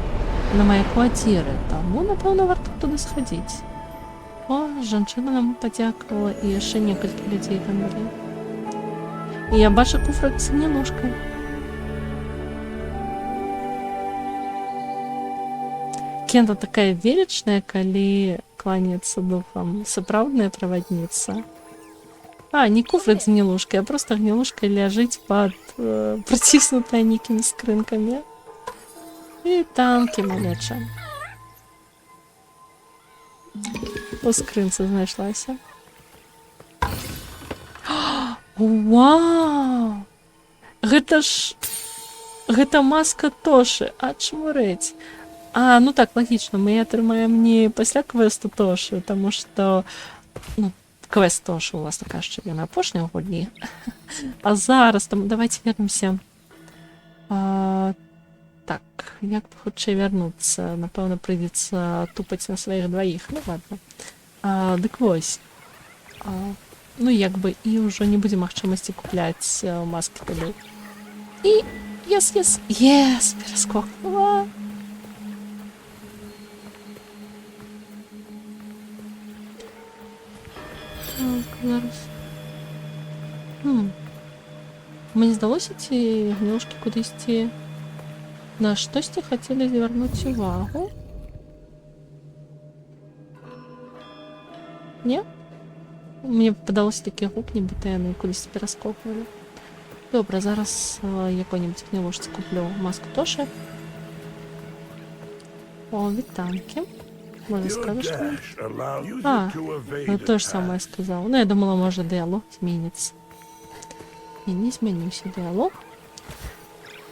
Адзіры. Таму, напэўна, варта туды схадзіць. О, жанчына нам падзякавала, і яшчэ некалькі людзей там былі. І я бачу куфрык з гнілушкай. Кента такая велічная, калі кланяецца духам. Сапраўдная правадніца. Не куфрык з гнілушкай, а просто гнілушка ляжыць пад прыціснутая нейкімі скрынкамі. І танкі малеча. У скрынцы знайшлася. Вау! Гэта ж Гэта маска Тоши, ачмурэць. А, ну так, лагічна, мы атрымаем не пасля квесту Тоши, таму што, ну, квест Тоши, уласна кажучы, ён апошні ў гульні. А зараз, там, давайте вернемся. Так, як бы хутчэй вярнуцца? Напэўна, прыйдзецца тупаць на сваіх дваіх. Ну, ладно. Дык вось. Ну, як бы, і ўжо не будзе магчымасці купляць маскі тады. І yes, пераскокнула. Так, зараз. Мне здалося, ці гнёўшкі кудысьці на штосьці хацелі звярнуць увагу. Не? Мне падалося такі гук, нібыта яны кудысьці пераскоквалі. Добра, зараз якой-небудзь гнёўшцы куплю маску Тоши. О, вітанкі. Можна скажеш? Ну то ж самое сказал. Ну, я думала, може дыялог зменится. И не змяніўся дыялог.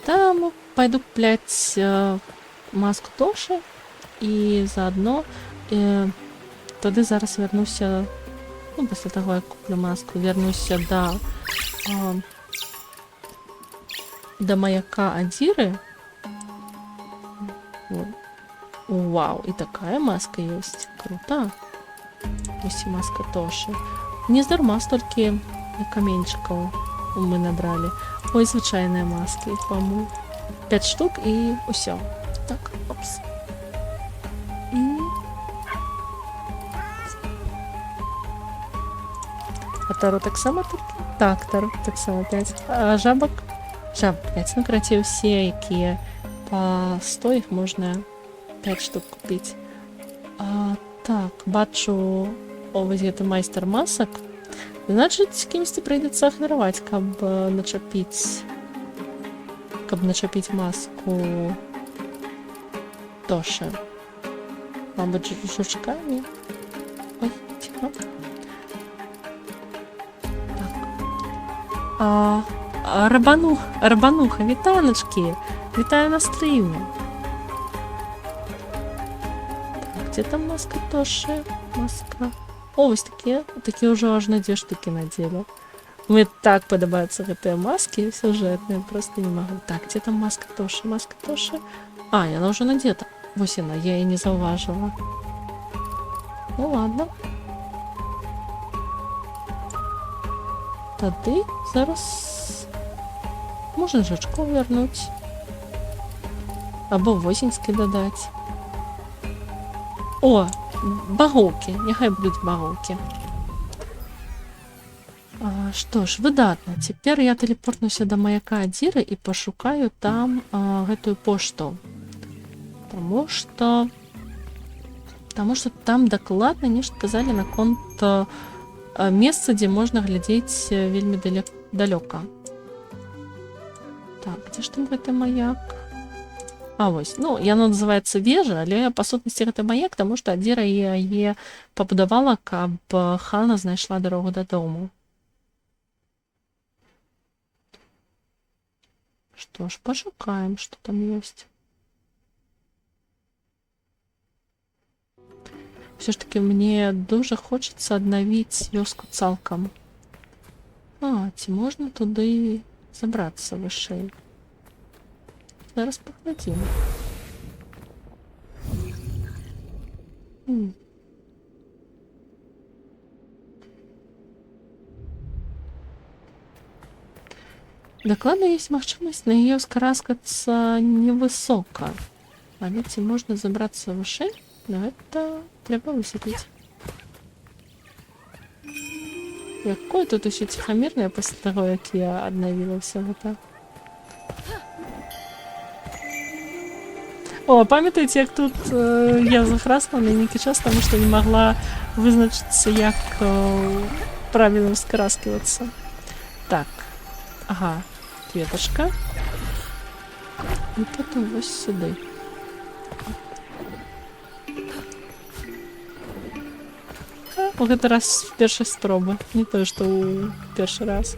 Там пойду куплять маску Тоши. И заодно тады зараз вернуся, ну, пасля таго, як куплю маску, вернуся до маяка Адзіры. Вау, и такая маска есть. Круто. Ось маска Тоши. Не здарма столькі каменьчикаў мы набрали. Ой, звычайныя маски, по-моему. 5 штук и усё. Так, опс. И... А Таро так само тут? Так, Таро так само 5. А жабок? Жаб 5. Ну, карацей, усе, якія по 100, их можна 5 штук купить. Так, бачу, ось гэта майстер масок. Значит, кімсьці прийдеться ахвяровать, каб начапить маску Тоши. Мабуть, жучками. Ой, тихо. Так. Рабануха, вітаночки. Вітаю на стрімі. Так, где там маска Тоши? Маска. О, ось такі уже аж на 2 штуки надели. Мне так подобаются гэтыя маски сюжетные, просто не могу. Так, где там маска Тоши? Маска Тоши. А, она уже надета. Вось она, я и не зауважила. Ну ладно. Тады зараз можна жучков вернуть. Або восеньскі дадать. О, багоўкі. Няхай будуць багоўкі. Што ж, выдатна. Цяпер я тэлепортнуся да маяка Адзіры і пашукаю там гэтую пошту. Таму што там дакладна нешта казалі наконт месца, дзе можна глядзець вельмі далёка. Так, дзе ж там гэты маяк? А вось, ну, яно называецца вежа, але па сутнасці гэта маяк, таму што Адзіра яе пабудавала, каб Хана знайшла дарогу дадому. Што ж, пашукаем, што там ёсць. Все ж таки мне дуже хочацца аднавіць вёску цалкам. Ці можна туды забрацца вышэй? Зараз паглядзім. Дакладна ёсць магчымасць на яе ўскараскацца невысока. Але ці можна забрацца вышэй? Гэта трэба высветліць. Якое тут усё ціхамірнае пасля таго, як я аднавіла ўсё гэта. О, памятаеце, як тут я захрасла на нейкі час, таму што не магла вызначыцца, як правільна ўскараскивацца. Так, ага, кветачка. І потым вось сюды. У гэты раз першай спробы, не тое, што ў першы раз.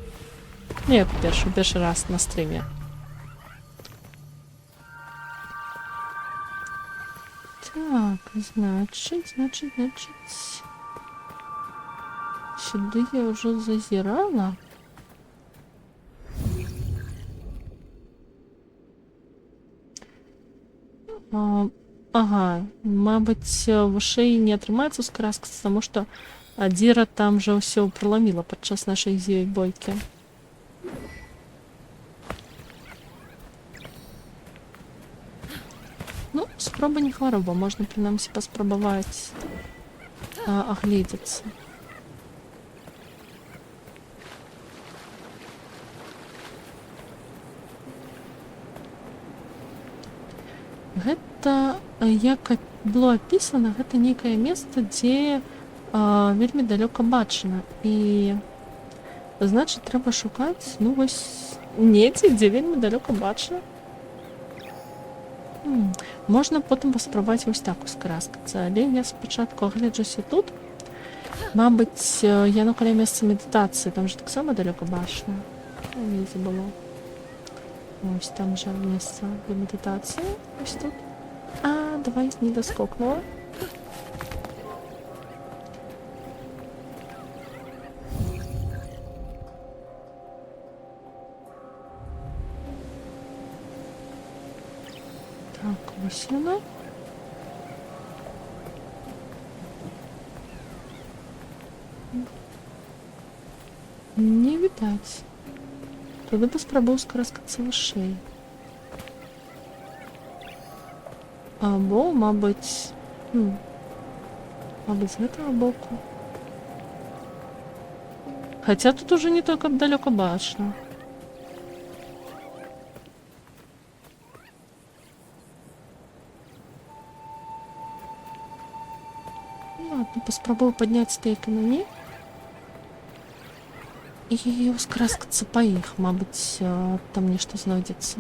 Не, першы раз на стрыме. Значить. Сюди я вже зазирала. Ага, мабуть, вушей не атрымаецца скраскацца, таму што Адзіра там жа ўсё праламіла падчас нашай з ёй бойкі. Ну, спроба не хвароба, можна прынамсі паспрабаваць агледзецца. Гэта, як было апісана, гэта нейкае месца, дзе вельмі далёка бачна. І, значыць, трэба шукаць, ну вось, недзе, дзе вельмі далёка бачна. Можна потым паспрабаваць вось так ускраскацца, але я спачатку агледжуся тут. Мабыць, яно каля месца медытацыі, там же таксама далёка бачна. Недзе было. Ось там же место для медитации. Ось тут. Давай не доскокнула. Так, ось воно. Не видать. Туди поспробую скараскатися вушей. Або, мабуть, з гэтага боку. Хотя тут уже не так далеко бачно. Ладно, поспробую поднять стейки на них. І ускраскацца па іх, мабыць, там нешта знойдзецца.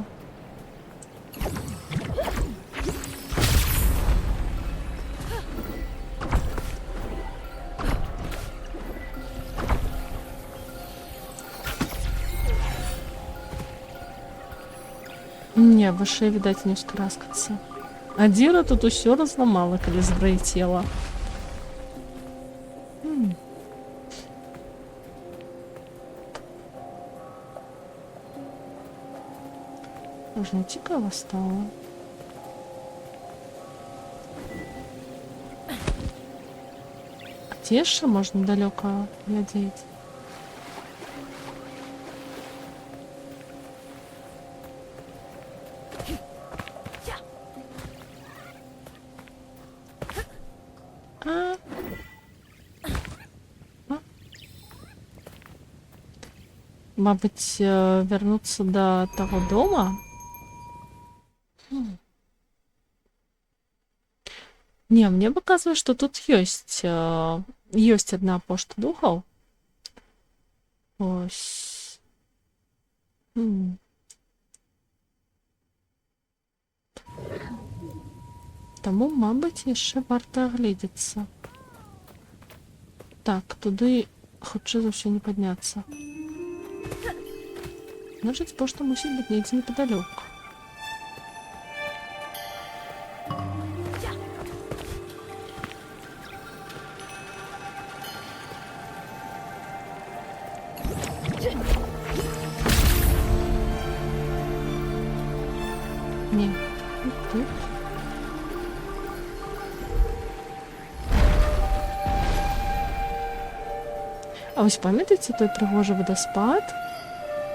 Не, выше, відаць, не ускраскацца. Адзіра тут усё разламала, калі злецела. Аж не цікаво стало. А де ще можна далеко глядеть? Мабуть, вернуться до того дома? Не, мне показывает, что тут есть одна пошта духов. Ось. Тому, мабуть, ще варто оглядеться. Так, туди хутчэй за ўсё не подняться. Значит, пошта мусить быть недзе неподалеку. Не, тут. А ось пам'ятаєте той пригожий водоспад?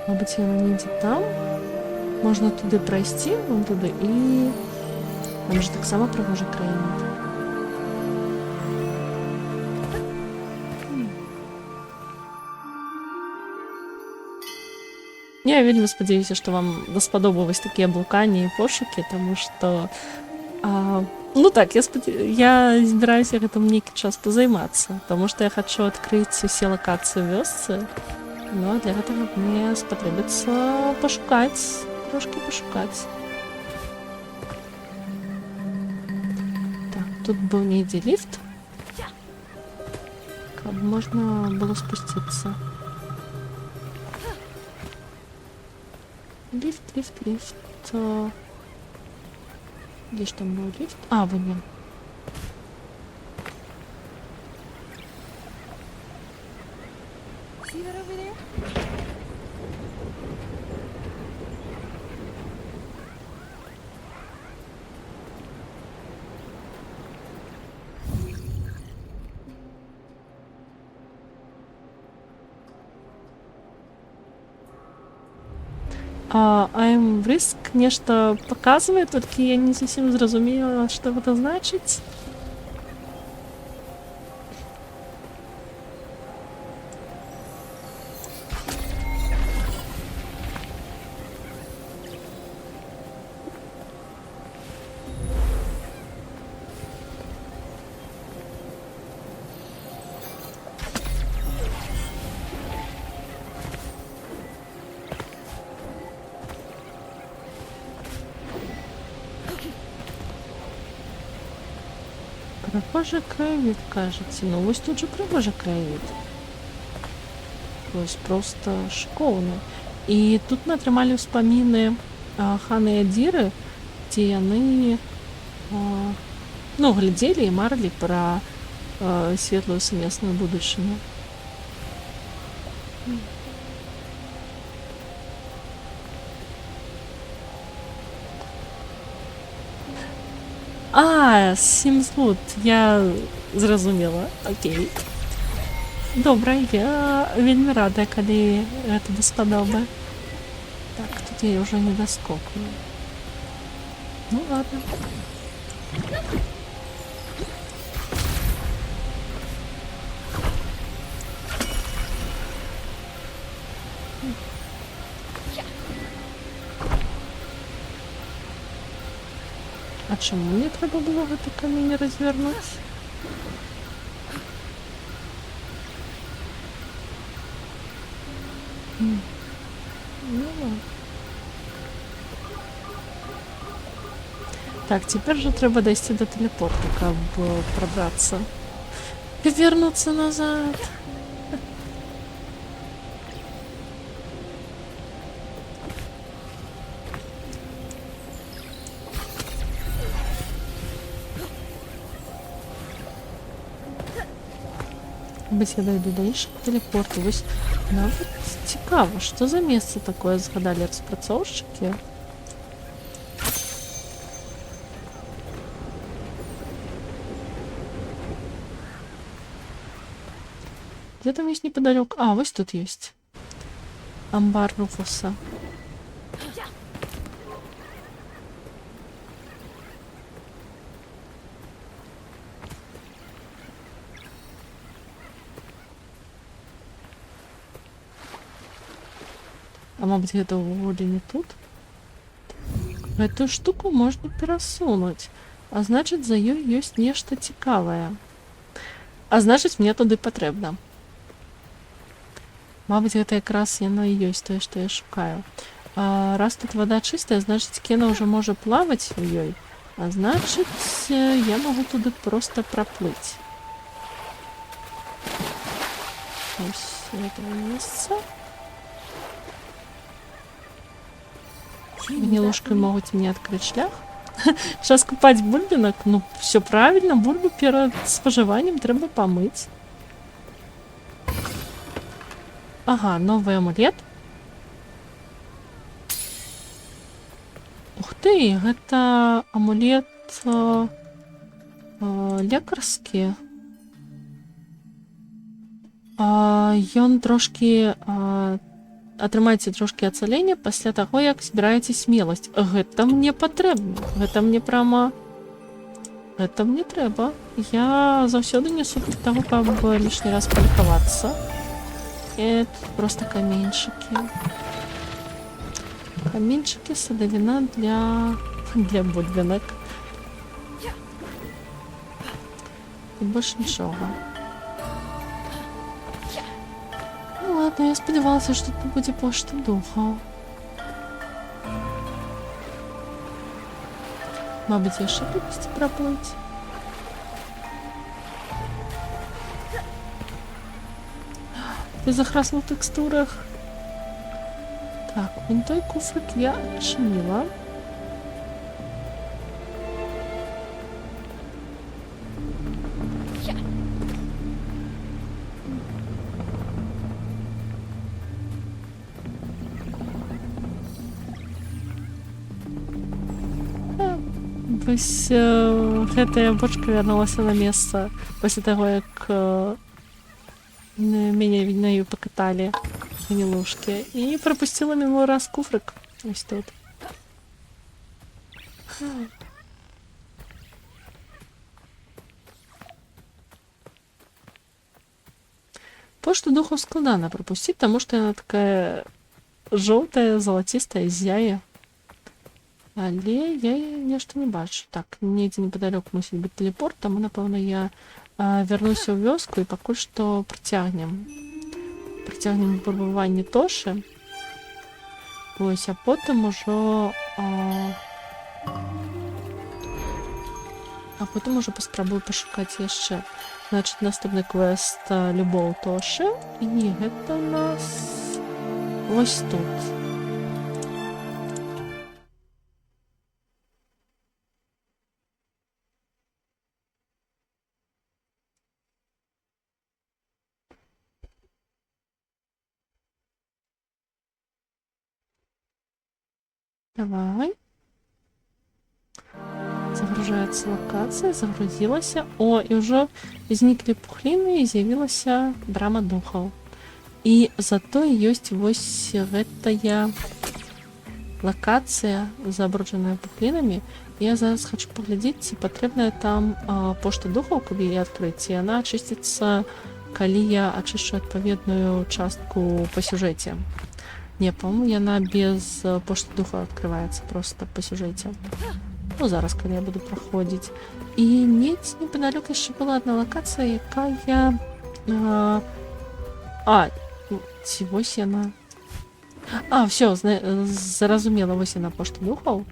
Мабуть, його недзе там. Можна туди пройти, вон туди, і там же так само пригожий краєвид. Я вельмі спадзяюся, што вам даспадобались такія блуканні і пошукі, таму што ну так, я збіраюся гэтым нейкі час позаймацца, таму што я хачу адкрыць усе лакацыі ў вёсцы. Ну, а для гэтага мне спатрэбіцца пашукаць, трошкі пашукаць. Так, тут быў недзе ліфт, каб можна было спусціцца. Лифт. Где ж там был лифт? А, вон он. See that over there? I'm Risk нешта паказвае, толькі я не зусім зразумела, што гэта значыць. Прыгожы краявід, кажаце. Ну вось тут жа прыгожы краявід. Вось проста шыкоўны. І тут мы атрымалі ўспаміны Ханы і Адзіры, дзе яны глядзелі і марылі пра светлую сумесную будучыню. Сімсгуд, я зразумела. Окей. Добра, я вельмі рада, калі гэта даспадобы. Так, тут я ўжо не даскокну. Ну ладно. А чаму мне трэба было гэты камень развярнуць? Ну ладно. Так, цяпер жа трэба дайсці да тэлепорта, каб прабрацца. І вернуцца назад. Быць, я дойду да іншага тэлепорту. Вось нават цікава, што за месца такое згадалі распрацоўшчыкі. Где там есть неподалеку? Вось тут есть. Амбар Руфуса. Мабыць, гэта ўвогуле не тут. Гэтую штуку можна перасунуць. А значыць, за ёй ёсць нешта цікавае. А значыць, мне туды патрэбна. Мабыць, гэта якраз яно і ёсць тое, што я шукаю. Раз тут вада чыстая, значыць, Кена ўжо можа плаваць у ёй. А значыць, я магу туды проста праплыць. Ось гэта месца. Гнилушкой могут мне открыть шлях. Сейчас купать бульбинок. Ну, все правильно. Бульбу перед споживанием треба помыть. Ага, новый амулет. Ух ты, это амулет лекарскі. Ён трошки атрымаеце трошки ацалення пасля таго, як збіраеце смеласць. Гэта мне патрэбна. Гэта мне прама... Гэта мне трэба. Я заўсёды не супраць таго, каб лішні раз палікавацца. І тут просто каменьчыкі. Каменьчыкі, садавіна для бульбінак. І больш нічога. Ладно, я спадзявалася, што тут будзе пошта духаў. Мабыць, яшчэ кудысьці праплыць. Ты захрасла в тэкстурах. Так, вон той куфрик я адчыніла. якось гэтая бочка вярнулася на месца пасля таго, як мяне на ёй пакаталі гнілушкі і прапусціла мімо раз куфрык ось тут. Пошту духов складана пропустить, тому що вона така жовта, золотиста, зяє. Але я нешта не бачу. Так, недзе неподалеку мусіць быць телепорт, таму, напэўна, я вярнуся ў вёску і пакуль што працягнем. Працягнем выпрабаванне Тошы. Вось, а потым ужо... А потым ужо паспрабую пашукаць яшчэ. Значит, наступны квест «Любоў Тоши». І гэта у нас... Вось тут. Давай. Загружается локация, загрузилась. О, и уже возникли пухлины, и з'явилася брама духов. И зато есть вось гэтая локация, забрудженная пухлинами. Я зараз хочу поглядеть, ці потребная там пошта духов, каб її открыть. И она очистится, калі я очищу адпаведную частку по сюжете. Не, по-моему, яна без пошты духа открывается просто по сюжете. Ну, зараз, калі я буду праходзіць. І недзе непадалёк яшчэ была адна лакацыя, якая... ці вось яна... Всё, зразумела, вось яна пошта духаў.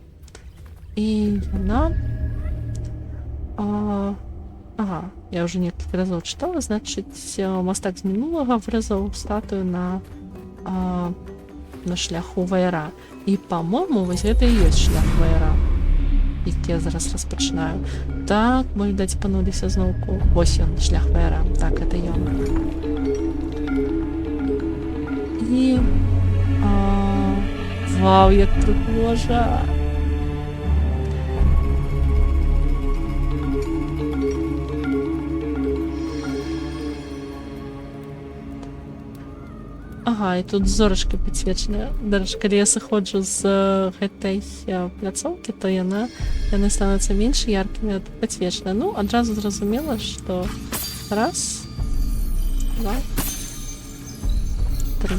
І яна... я ўжо некалькі разоў чытала, значыць, мастак з мінулага вырезаў статую на шляху ваяра. І, па-мойму, вось гэта і ёсць шлях ваяра, які я зараз распачынаю. Так, мы, відаць, пануліся зноўку. Вось ён, шлях ваяра. Так, гэта ён. І... Вау, як прыгожа! І тут зорачка підсвечена. Дарэчы, калі я сыходжу з гэтай пляцоўкі, то яны становяцца менш яркімі, падсвечана. Ну, адразу зразумела, што раз, два, три.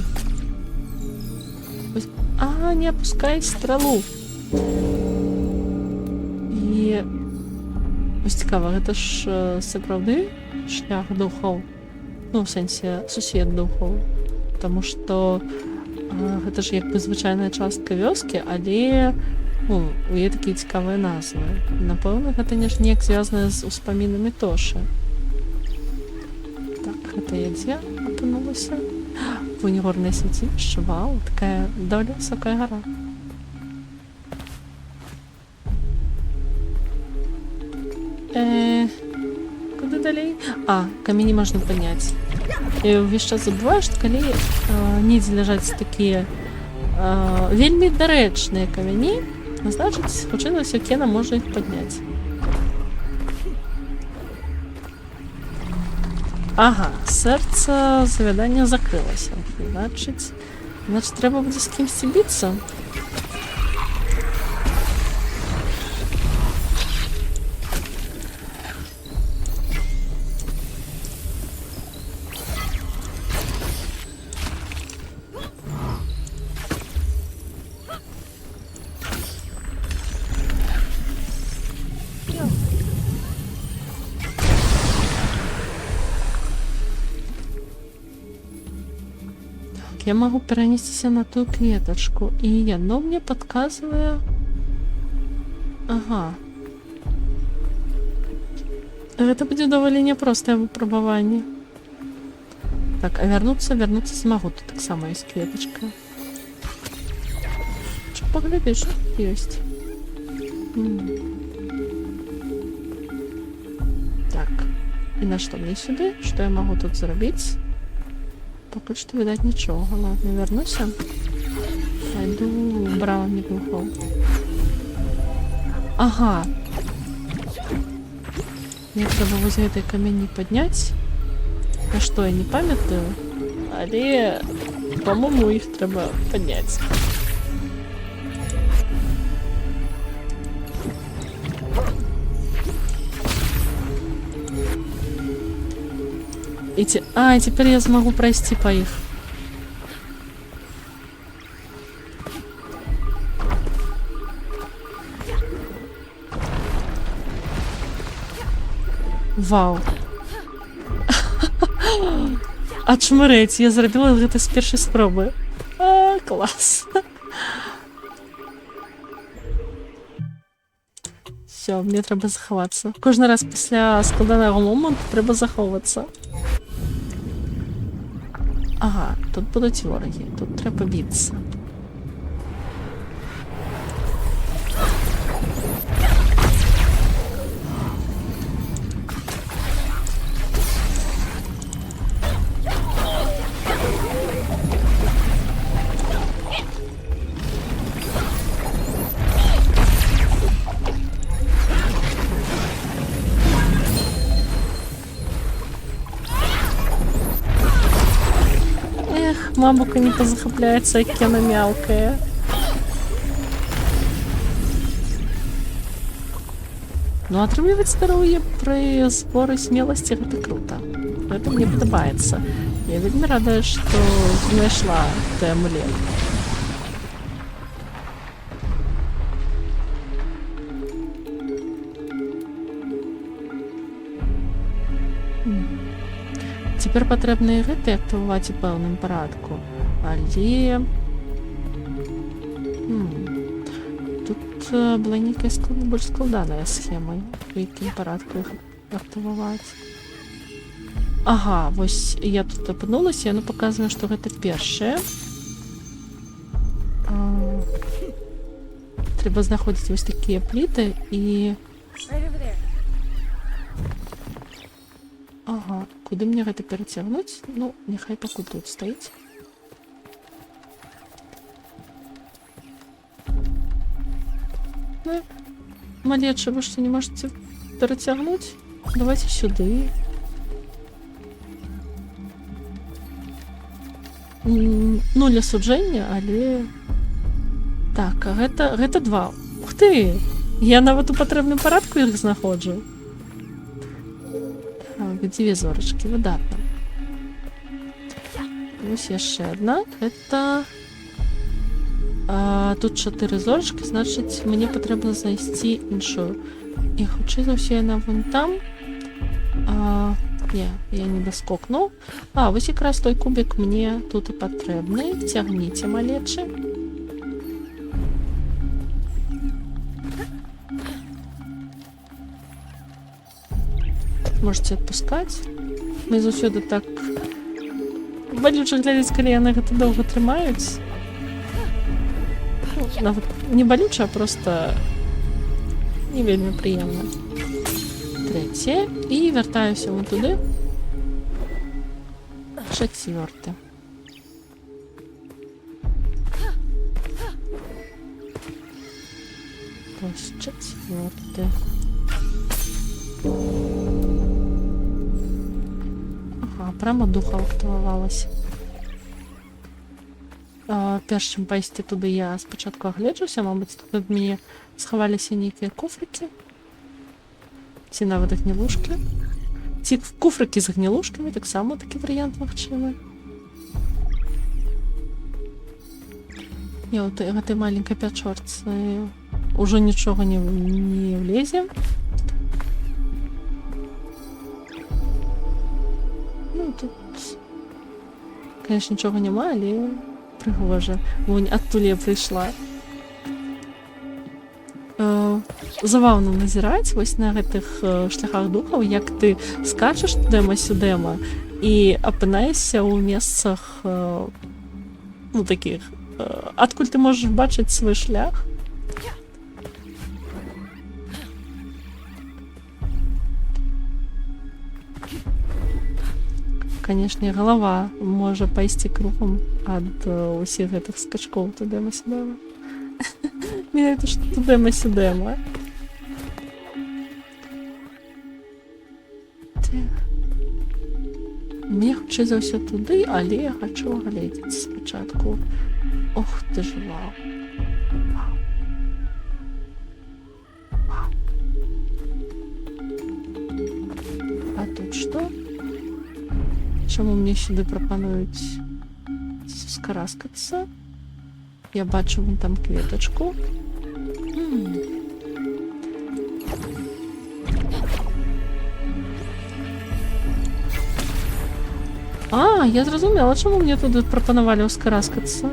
Не опускай стралу. І ось цікава, гэта ж сапраўды шлях духоў. Ну, в сэнсе, сусвет духоў. Потому что гэта ж як бы звычайная частка вёскі, але у яе такія цікавыя назвы. Напэўна, гэта неяк звязана з успамінамі Тошы. Так, гэта я дзе апынулася? Вунь горнае свяцілішча, вау, такая даволі высокая гора. Куды далей? Камені можна падняць. Я ўвесь час забываю, што калі недзе ляжаць такія вельмі дарэчныя камяні, значыць, хутчэй за ўсё Кена можа іх падняць. Сэрца завядання закрылася. Значыць, трэба будзе з кімсьці біцца. Я могу перенестись на ту клеточку, и оно мне подсказывает... Это будет довольно непростое выпробование. Так, а вернуться смогу. Тут так само есть клеточка. Что поглядишь? Есть. Так, и на что мне сюда? Что я могу тут заработать? Поки що, видать, нічого. Ладно, вернуся. Пойду брамами духов. Мне трэба вось гэтай камяні падняць. На што я не памятаю, але, па-моему, іх трэба падняць. І цяпер я змагу прайсці па іх. Вау. Ачмырэць, я зрабіла гэта з першай спробы. Клас. Всё, мне трэба захавацца. Кожны раз пасля складанага моманту трэба захоўвацца. Ага, тут будуць ворагі, тут трэба біцца. Мамука не позахапляется, як яна мялкая. Ну, атрымліваць здароўе пры зборы смеласці гэта круто. Гэта мне падабаецца. Я вельмі рада, што знайшла той амулет. Цяпер патрэбна і гэты актываваць у пэўным парадку, але... Тут была нейкая больш складаная схема, у якім парадку іх актываваць. Ага, вось я тут апынулася, яно паказвае, што гэта першае. Трэба знаходзіць вось такія пліты і... Ага, куды мне гэта перацягнуць? Ну, няхай пакуль тут стаіць. Ну, малеча, вы што не можаце перацягнуць? Давайце сюды. Ну, для суджэння, але... Так, а гэта два. Ух ты! Я нават у патрэбным парадку іх знаходжу. Дзве зорачкі, выдатна. Вось яшчэ адна. Это... Тут 4 зорачкі, значыць, мне патрэбна знайсці іншую. І хутчэй за ўсё яна вон там. Не, я не даскокнуў. Вось якраз той кубік мне тут і патрэбны. Цягніце, малечы. Можете адпускаць. Мы заўсёды так балюча глядзець, калі яны гэта доўга трымаюць. Нават не балюча, а проста не вельмі прыемна. Трэцяе. І вяртаюся вон туды. Чацвёрты. Вось чацвёрты. Прямо духа актывавалася. Перш чым пайсці туды, я спачатку агледжуся, мабыць, тут ад мяне схаваліся нейкія куфрыкі. Ці нават гнілушкі. Ці куфрыкі з гнілушкамі, таксама такі варыянт магчымы. Я ў гэтай маленькай пячорцы ўжо нічога не влезе. Тут, конечно, нічога няма, але прыгожа. Вунь, адтуль я прыйшла. Забаўна назіраць вось на гэтых шляхах духаў, як ты скачаш тудэма-сюдэма і апынаешся ў месцах, ну, такіх, адкуль ты можаш бачыць свой шлях. Канешне, галава можа пайсці кругам ад усіх гэтых скачкоў тудэма-сюдэма. Менавіта што тудэма-сюдэма. Кстати. Мне хутчэй за ўсё туды, але я хачу агледзець спачатку. Ох ты ж, вау. Вау. Вау. А тут што? Чаму мне сюды прапануюць скараскацца? Я бачу вон там кветачку. А, я зразумела, чаму мне туды прапанавалі ўскараскацца.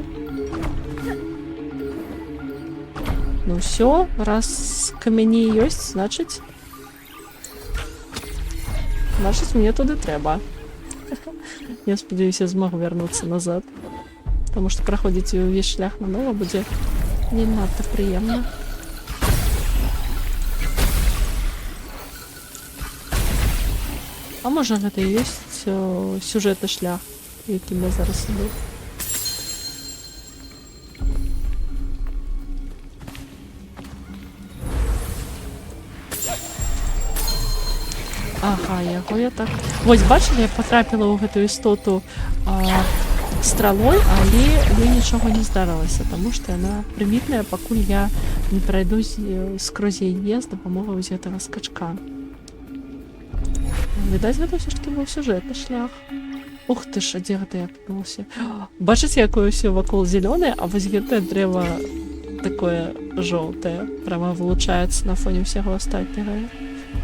Ну ўсё, раз камяні ёсць, значыць мне туды трэба. Я спадзяюся, змагу вярнуцца назад. Таму што праходзіць увесь шлях нанова будзе не надта прыемна. А можа гэта і ёсць сюжэтны шлях, якім я зараз іду. Ага, яго я так... Вось, бачылі, я патрапіла ў гэтую істоту стралой, але ёй нічога не здарылася, таму што яна прымітная, пакуль я не прайду скрозь яе з дапамогай вось гэтага скачка. Відаць, гэта ўсё ж такі быў сюжэтны шлях. Ух ты ж, а дзе гэта я апынулася? Бачыце, якое ўсё вакол зялёнае, а вось гэтае дрэва такое жоўтае, прямо вылучаецца на фоне ўсяго астатняга.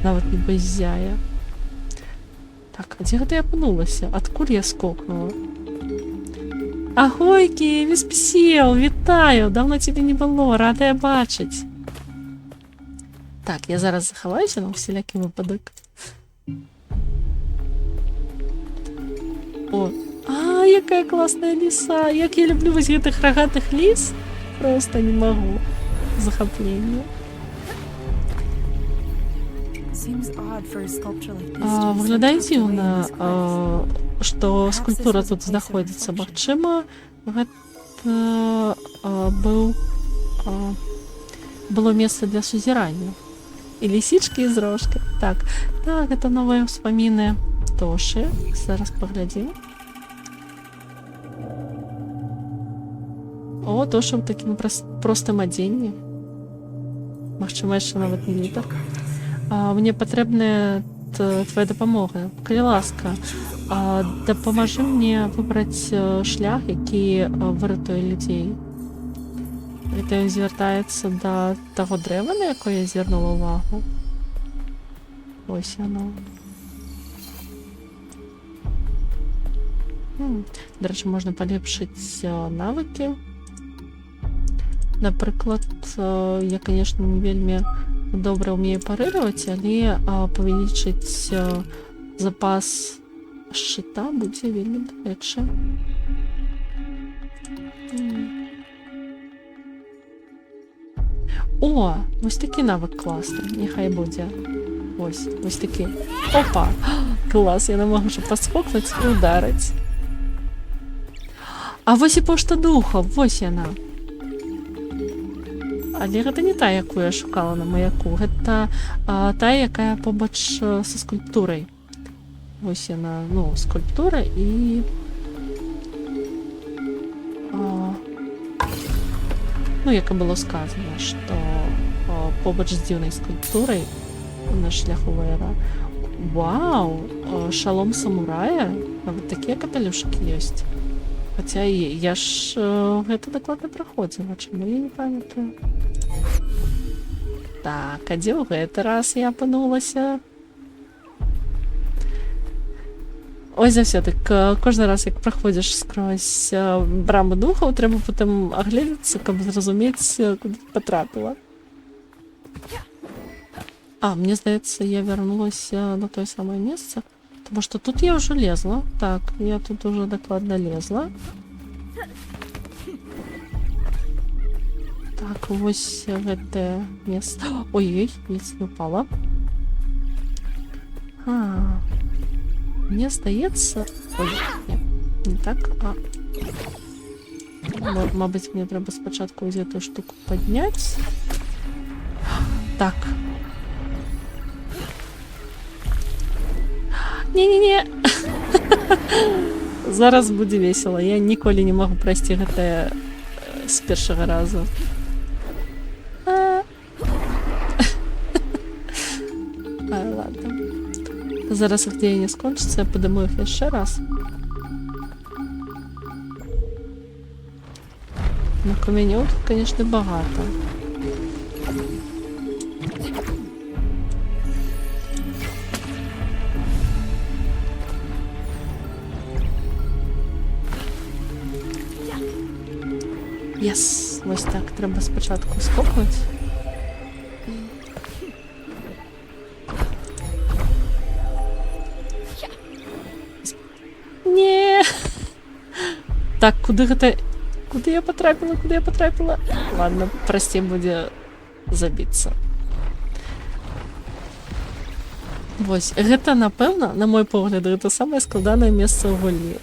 Нават не ззяе. Так, а дзе гэта я апынулася? Адкуль я скокнула? Агойкі, Веспасіл, вітаю! Даўно цябе не было, радая бачыць. Так, я зараз захаваюся на ўсялякі выпадак. О, якая класная ліса! Як я люблю вось гэтых рагатых ліс! Просто не магу. Захапленне. Выглядае дзіўна, што скульптура тут знаходзіцца. Магчыма, гэта было месца для сузірання. І лісічкі, і зрошка. Так, гэта новыя ўспаміны Тошы. Зараз паглядзім. О, Тоша ў такім простым адзенні. Магчыма, яшчэ нават не літар. Мне патрэбная твоя дапамога. Калі ласка, дапамажы мне выбраць шлях, які выратуе людзей. Гэта звяртаецца да таго дрэва, на якое я звярнула ўвагу. Вось яно. Дарэчы, можна палепшыць навыкі. Напрыклад, я, канешне, не вельмі добра ўмею парыраваць, але павялічыць запас шчыта будзе вельмі дарэчы. О, вось такі навык класны, няхай будзе. Вось такі. Опа! Клас, я не магу ж паскокнуць і ударыць. А вось і пошта духа, вось яна. Але гэта не тая, якую я шукала на маяку. Гэта тая, якая побач са скульптурай. Вось яна, скульптура і... як і было сказано, што побач з дзіўнай скульптурай на шляху Ваера. Вау! Шалом самурая? Нават такія капелюшкі ёсць. Хаця я ж гэта дакладна праходзіла, чаму я не памятаю. Так, а дзе ў гэты раз я апынулася? Ой, заўсёды, кожны раз, як праходзіш скрозь браму духаў, трэба потым агледзецца, каб зразумець, куды патрапіла. Мне здаецца, я вярнулася на тое самае месца. Тому што тут я ўжо лезла. Так, я тут уже дакладна лезла. Так, вось гэтае месца. Ой-ой, ледзь не упала. Мне здаецца... Ой, не так, мабыць, мне трэба спачатку вось гэтую штуку падняць. Так. Не-не-не. Зараз будзе весело. Я ніколі не магу прайсці гэтае з першага разу. Ай, ладно. Зараз іх дзеянне скончыцца, я падыму іх яшчэ раз. Ну, камянёў тут, конечно, багата. Єс, ось так, треба спочатку скопнути. Ні. Так, куди гэта... Куди я потрапила? Куди я потрапила? Ладно, прості буде забіцца. Вось, гэта, напэўна, на мой погляд, гэта самае складанае месца ў гульні.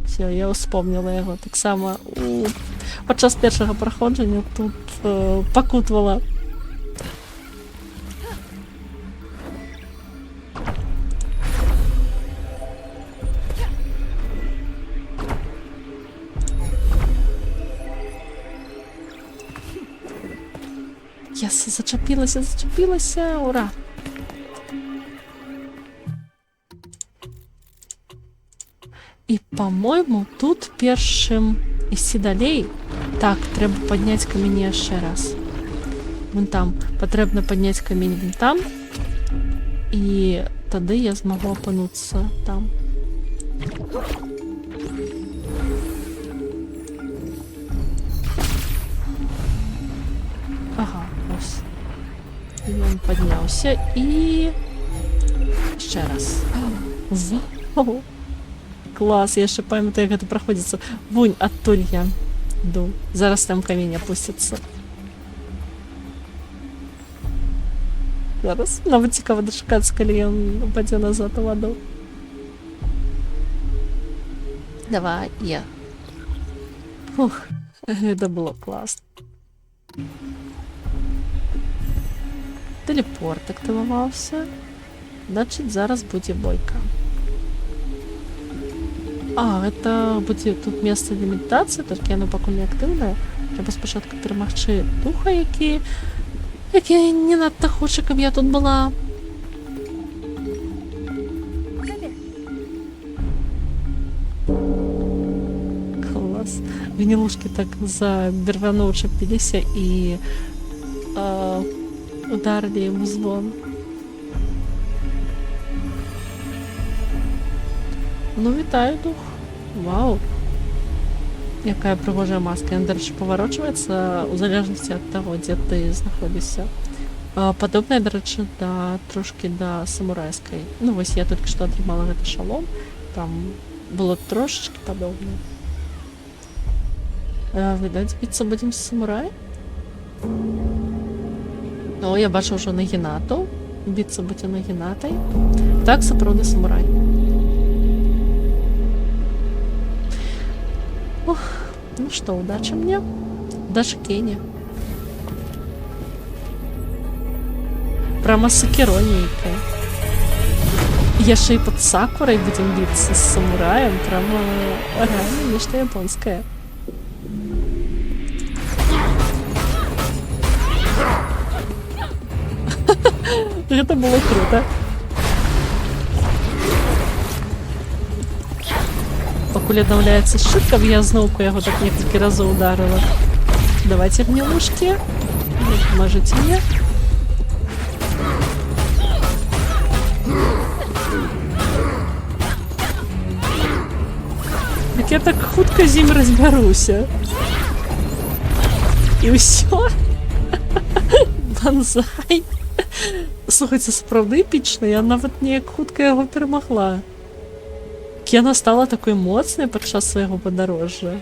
Все, я успомнила яго. Таксама падчас першага праходжання тут пакутвала. Єс, зачепилася, ура! І, по-моєму, тут першим ісці далей. Так, треба підняти камені ще раз. Вон там. Потрібно підняти камінь вон там. І тоді я змогу опинутися там. Ага, ось. Він піднявся і... ще раз. Вау! Клас, я ще пам'ятаю, як це проходиться. Вунь, оттуль я йду. Зараз там камінь опуститься. Зараз навіть цікаво дочекатися, коли він упаде назад у воду. Давай, я. Фух, це було класно. Телепорт активувався. Значить, зараз буде бойка. А, это буде тут место для медитації, тільки воно поки не активне. Треба спочатку перемогти духа, який не надто хоче, щоб я тут була. Клас. Гнилушки так за Бервану чепилися і ударили йому звон. Ну, вітаю, дух. Вау. Яка пригожа маска. Вона, до речі, поворачується у залежності від того, де ти знаходишся. Подобне, до речі, трошки до самурайської. Ну, ось я тільки що отримала цей шолом. Там було трошечки подобне. Видать, битися будемо з самураєм? О, я бачу вже Нагінату. Битися будемо Нагінатою. Так, сапраўды самурай. Ух, ну что, удачи мне. Удачи Кене. Прямо сакеронейка. Яшчэ і под Сакурой будем биться с самураем. Прямо реально нечто японское. Это было круто. Пакуль обновляется щит, каб я зноўку яго так некалькі разоў ударила. Давайте мне ложки. Поможите мне. Так я так хутка з ім разбяруся. І ўсё. Банзай. Слухайте, сапраўды эпічна, я нават неяк хутка яго перамагла. Яна стала такой моцнай падчас свайго падарожжа.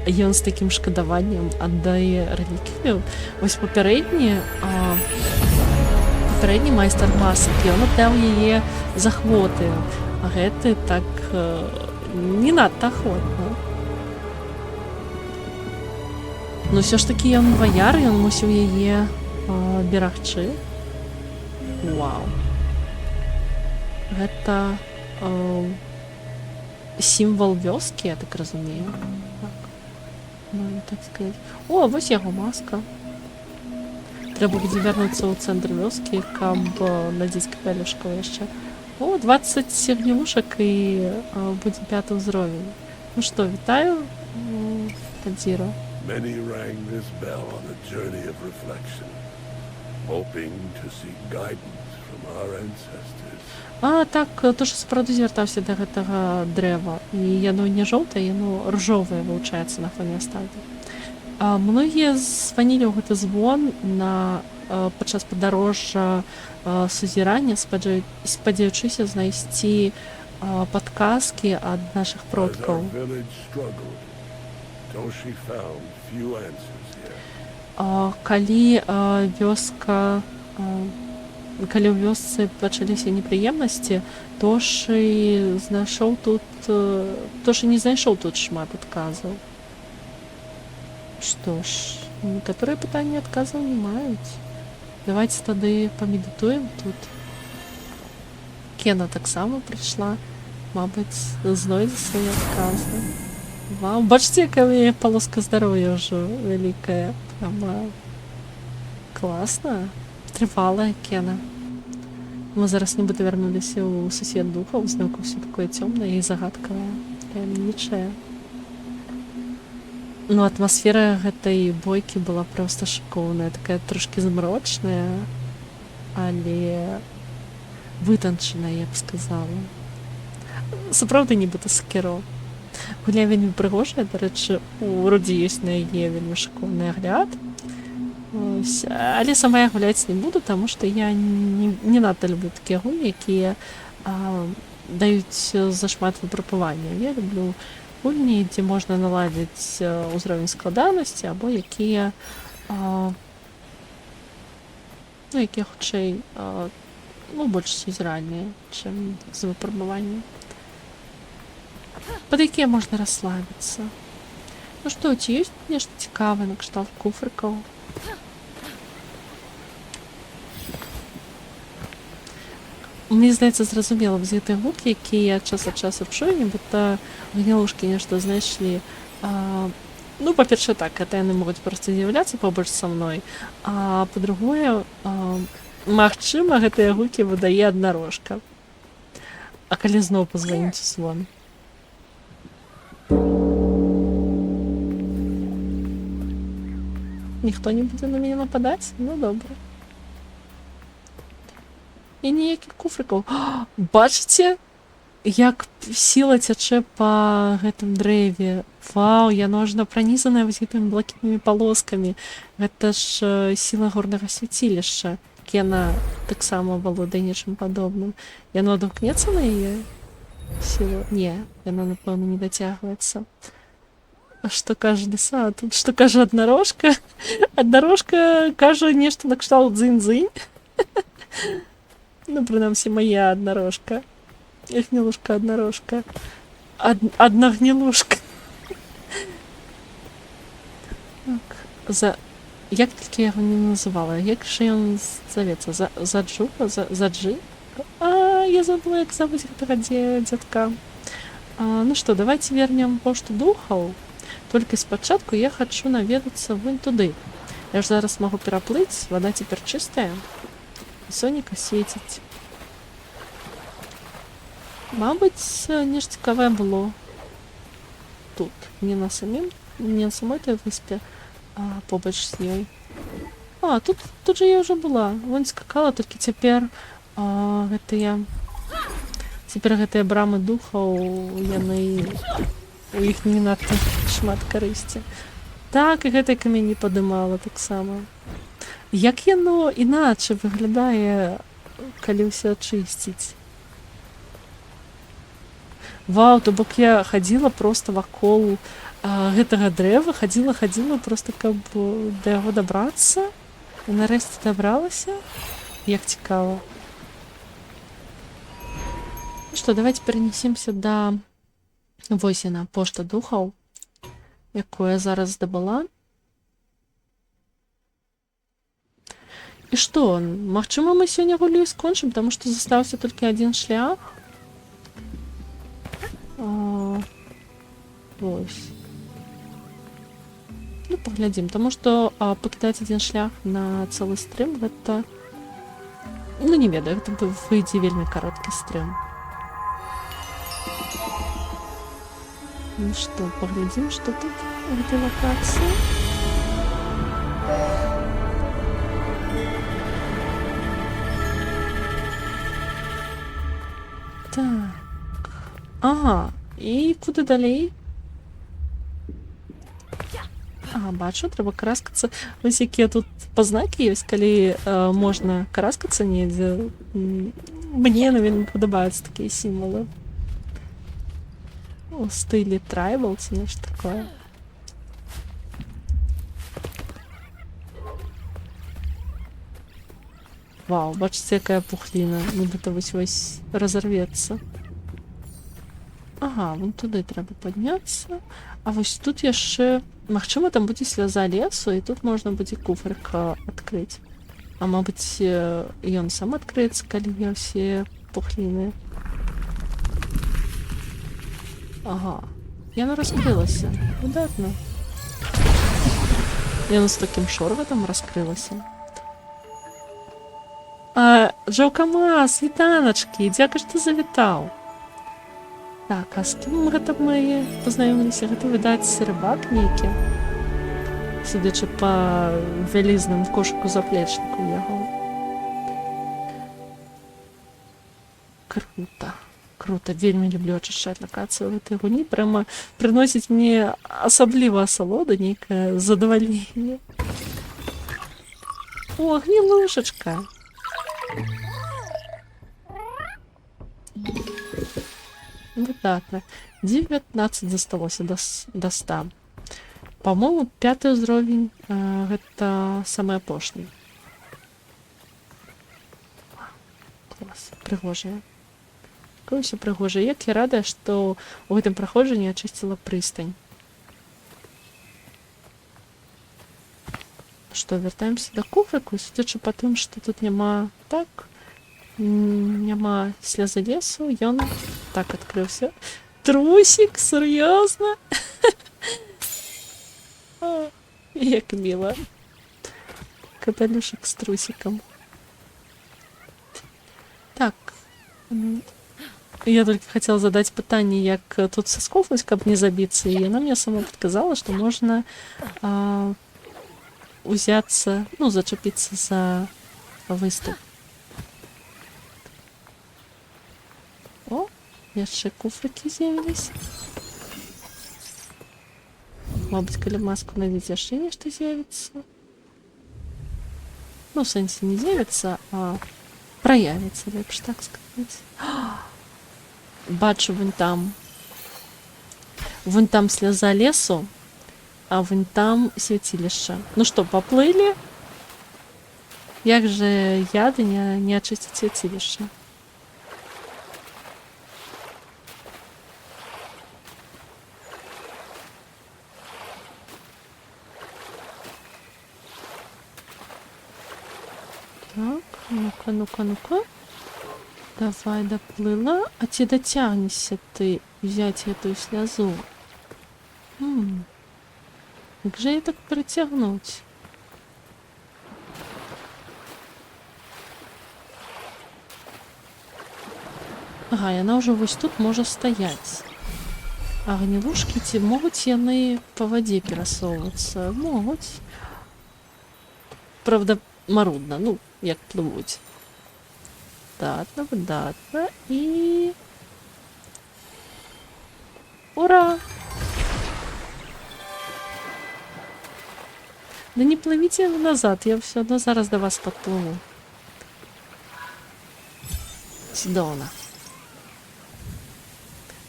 Ён з такім шкадаваннем аддае рэліквію. Вось папярэдні майстар масак, ён аддаў яе за ахвоты, а гэты так не надта ахвотна. Но ўсё ж такі ён ваяр, ён мусіў яе берагчы. Вау. Гэта сімвал вёскі, я так разумею. Так. Ну, так сказать. О, вось яго маска. Трэба будзе вярнуцца ў цэнтр вёскі, каб надзець капелюшку яшчэ. О, 20 гнілушак і будзе 5 ўзровень. Ну што, вітаю, Тадзіро. Many rang this bell on a journey of reflection, hoping to seek guidance from our ancestors. А, так, то, што сапраўды звяртаўся да гэтага дрэва. І яно не жоўтае, яно ружовае вылучаецца на фоне астатніх. Многія званілі ў гэты звон падчас падарожжа сузірання, спадзяючыся знайсці падказкі ад нашых As продкаў. our village struggled, Toshi found few answers here. Калі ў вёсцы пачаліся непрыемнасці, Тоші не знайшоў тут шмат адказаў. Што ж, некаторыя пытанні адказаў не маюць. Давайте тады памедытуем тут. Кена таксама прыйшла. Мабыць, знойдзе свае адказы. Вау, бачыце, якая ў яе палоска здароўя ўжо вялікая. Прямо класна. Трывалая Кена. Мы зараз нібыта вярнуліся ў сусед духаў, знакаў ўсё такое цёмнае і загадкавае, таямнічае. Ну, атмасфера гэтай бойкі была проста шыкоўная, такая трошкі змрочная, але вытанчаная, я б сказала. Сапраўды нібыта Секіро. Гуля вельмі прыгожая, дарэчы, у Рудзі ёсць на яе вельмі шыкоўны агляд. Ось. Але сама я гуляць не буду, таму што я не надта люблю такія гульні, якія даюць зашмат выпрабавання. Я люблю гульні, дзе можна наладзіць ўзровень складанасці, або якія хутчэй больш сузранныя, чым з выпрабаваннем. Пад якія можна расслабіцца. Ну што, ці ёсць нешта цікавае на кшталт куфрыкаў? Мне здаецца, зразумела, з гэтай гукі, якія час ад часу чую, нібыта гнілушкі нешта знайшлі. Ну, па-першае, так, гэта яны могуць проста з'яўляцца побач са мной, а па-другое, магчыма, гэтыя гукі выдае аднарожка. А калі зноў пазваніць у звон? Ніхто не будзе на мяне нападаць? Ну, добра. І ніякіх куфрыкаў. Бачыце, як сіла цячэ па гэтым дрэве. Вау, яно ажно пранізанае вось гэтымі блакітнымі палоскамі. Гэта ж сіла горнага свяцілішча. Кена таксама валодае нечым падобным. Яно адгукнецца на яе сілу? Не, яно, напэўна, не дацягваецца. А што кажа ліса? А тут што кажа аднарожка? Аднарожка кажа нешта накшталт дзынь-дзынь. Ну, прынамсі, мая аднарожка. Гнілушка аднарожка. Адна гнілушка. Так. Як толькі яго не называла? Як жа ён завецца? Заджука? Заджы? Я забыла, як завуць гэтага дзядка. Ну што, давайте вернем пошту духаў. Толькі спачатку я хачу наведацца вунь туды. Я ж зараз магу пераплыць, вада цяпер чыстая. Сонечка свеціць. Мабыць, нешта цікавае было тут. Не на самой той выспе, а побач з ёй. Тут жа я ўжо была. Вон скакала, толькі цяпер гэтыя брамы духаў, яны у іх не надта шмат карысці. Так, і гэтай камяні падымала таксама. Як яно іначай выглядае, калі ўсё чысціць? Вау, то бок я хадзіла проста вакол гэтага дрэва, хадзіла проста, каб да яго дабрацца. І нарэшце дабралася. Як цікава. Ну што, давайте перенесемся да вось яна, пошта духаў, якую я зараз здабыла. І што, магчыма, мы сёння гулю скончым, таму што застаўся толькі адзін шлях. Вось. Ну, паглядзім, таму што пакідаць адзін шлях на цэлы стрым, гэта... Ну, не ведаю, гэта выйдзе вельмі кароткі стрым. Ну што, паглядзім, што тут у гэтай лакацыі. Так. Ага, і куди далей? Ага, бачу, трэба караскацца. Вось якія тут пазнакі ёсць, калі можна караскацца недзе. Мне вельмі падабаюцца такія сімвалы. У стылі трайбал ці нешта такое. Вау, бачыце, якая пухліна. Нібыта вось разорвецца. Ага, вон туды трэба падняцца. А вось тут яшчэ... Магчыма, там будзе сляза лесу, і тут можна будзе куфрык адкрыць. А мабыць, ён сам адкрыецца, калі я ўсе пухліны. Ага, яна раскрылася. Выдатна. Яна з такім шоргатам раскрылася. Жаўкамас, вітаначкі, дзякуй, што завітаў. Так, а з кім гэта мы пазнаёміліся? Гэта, відаць, рыбак нейкі. Судзячы па вялізным кошыку заплечніку яго. Круто. Круто. Вельмі люблю ачышчаць лакацыю ў гэтай гульні. Прямо прыносіць мне асабліва асалоду, нейкае задавальненне. О, гнілушачка. Выдатна. 19 засталося да 100. Па-моему, 5 ўзровень гэта самы апошні. Клас, прыгожая. Какое ўсё прыгожае. Як я рада, што ў гэтым праходжанні ачысціла прыстань. Што, вяртаемся да куфрыку, судзячы па тым, што тут няма так, няма слязы лесу, ён так адкрыўся. Трусик, сур'ёзна? Як міла. Капелюшак з трусиком. Так. Я толькі хацела задаць пытанне, як тут саскофнуць, каб не забіцца, і яна мне сама падказала, што можна узяцца, ну, зачапіцца за выступ. О, яшчэ куфрыкі з'явіліся. Мабыць, калі маску надзець, яшчэ нешта з'явіцца. Ну, в сэнсе не з'явіцца, а праявіцца, лепш так сказаць. Бачу, вон там сляза лесу, а вон там свяцілішча. Ну што, паплылі? Як же яды не ачысціць свяцілішча? Так, ну-ка, ну-ка, ну-ка. Давай, доплыла. А ці дацягнешся ты взять эту слязу? Як же її так притягнути? Ага, яна ўжо вось тут можа стаяць. А гнілушкі ці могуць яны па вадзе перасоўвацца? Могуць. Правда, марудна, ну, як плывуць. Выдатна, выдатна. І... Ура! Да не плывіце назад, я все одно зараз до вас подплыву. Цудоўна.